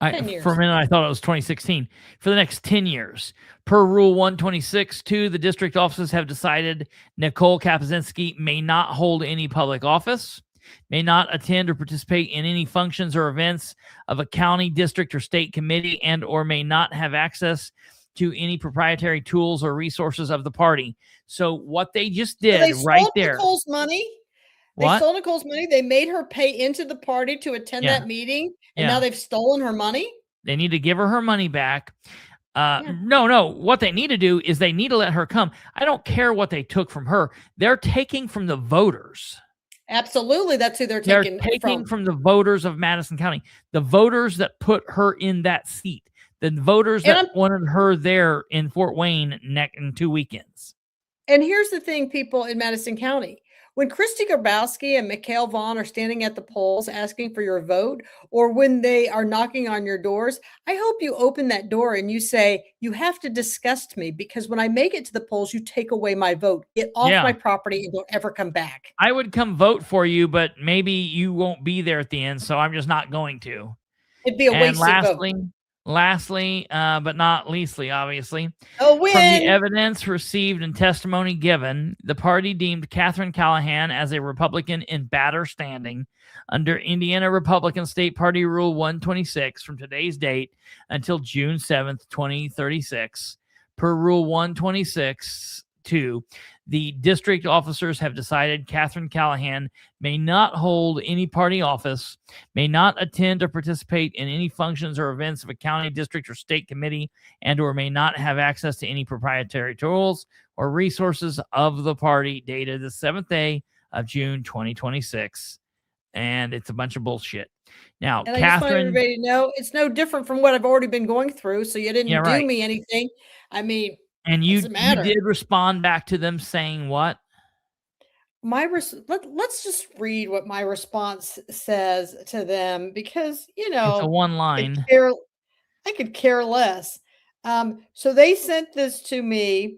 For a minute, I thought it was 2016. For the next 10 years. Per Rule 126.2, the district offices have decided Nicole Kapazinski may not hold any public office, may not attend or participate in any functions or events of a county, district, or state committee, and or may not have access to any proprietary tools or resources of the party. So what they just did right there. Nicole's money. They stole Nicole's money. They made her pay into the party to attend that meeting, and now they've stolen her money. They need to give her money back. No. What they need to do is they need to let her come. I don't care what they took from her. They're taking from the voters. Absolutely. That's who they're taking from the voters of Madison County, the voters that put her in that seat, the voters that wanted her there in Fort Wayne in 2 weekends. And here's the thing, people in Madison County. When Christy Grabowski and Mikhail Vaughn are standing at the polls asking for your vote, or when they are knocking on your doors, I hope you open that door and you say, you have to disgust me because when I make it to the polls, you take away my vote. Get off my property and don't ever come back. I would come vote for you, but maybe you won't be there at the end, so I'm just not going to. It'd be a waste of vote. Lastly, but not leastly, obviously, from the evidence received and testimony given, the party deemed Katherine Callahan as a Republican in BADDER standing under Indiana Republican State Party Rule 126 from today's date until June 7th, 2036. Per Rule 126.2, the district officers have decided Katherine Callahan may not hold any party office, may not attend or participate in any functions or events of a county, district, or state committee, and or may not have access to any proprietary tools or resources of the party, dated the 7th day of June, 2026. And it's a bunch of bullshit. Now, and I Katherine, just want everybody to know it's no different from what I've already been going through. So you didn't do me anything. I mean, and you did respond back to them saying what? Let's just read what my response says to them because, you know, it's a one line. I could care less. So they sent this to me.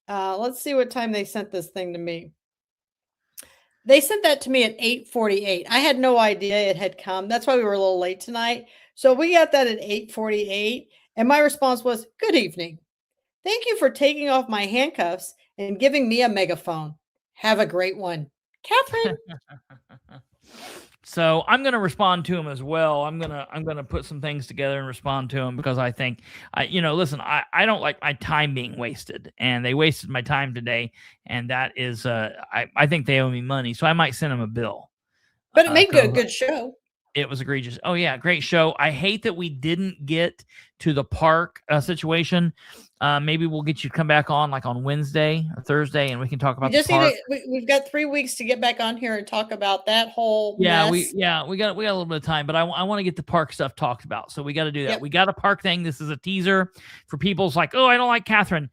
Let's see what time they sent this thing to me. They sent that to me at 8:48. I had no idea it had come. That's why we were a little late tonight. So we got that at 8:48. And my response was, good evening. Thank you for taking off my handcuffs and giving me a megaphone. Have a great one. Katherine. So I'm going to respond to him as well. I'm going to put some things together and respond to him because I think, listen, I don't like my time being wasted, and they wasted my time today. And that is, I think they owe me money. So I might send them a bill. But it made a good show. It was egregious. Oh yeah. Great show. I hate that we didn't get to the park situation. Maybe we'll get you to come back on like on Wednesday or Thursday, and we can talk about the park. We've got 3 weeks to get back on here and talk about that whole mess. We got a little bit of time, but I want to get the park stuff talked about. So we got to do that. Yep. We got a park thing. This is a teaser for people's like, oh, I don't like Katherine.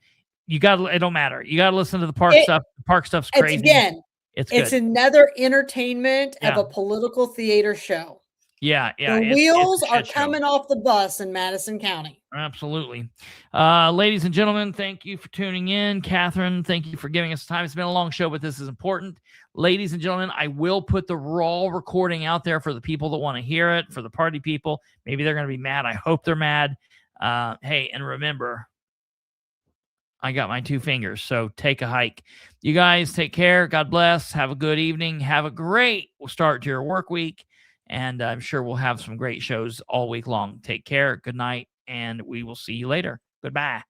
it don't matter. You got to listen to the park stuff. The park stuff's crazy. It's another entertainment of a political theater show. Yeah. The wheels are coming off the bus in Madison County. Absolutely. Ladies and gentlemen, thank you for tuning in. Catherine, thank you for giving us time. It's been a long show, but this is important. Ladies and gentlemen, I will put the raw recording out there for the people that want to hear it, for the party people. Maybe they're going to be mad. I hope they're mad. Hey, and remember, I got my 2 fingers, so take a hike. You guys take care. God bless. Have a good evening. Have a great start to your work week. And I'm sure we'll have some great shows all week long. Take care. Good night. And we will see you later. Goodbye.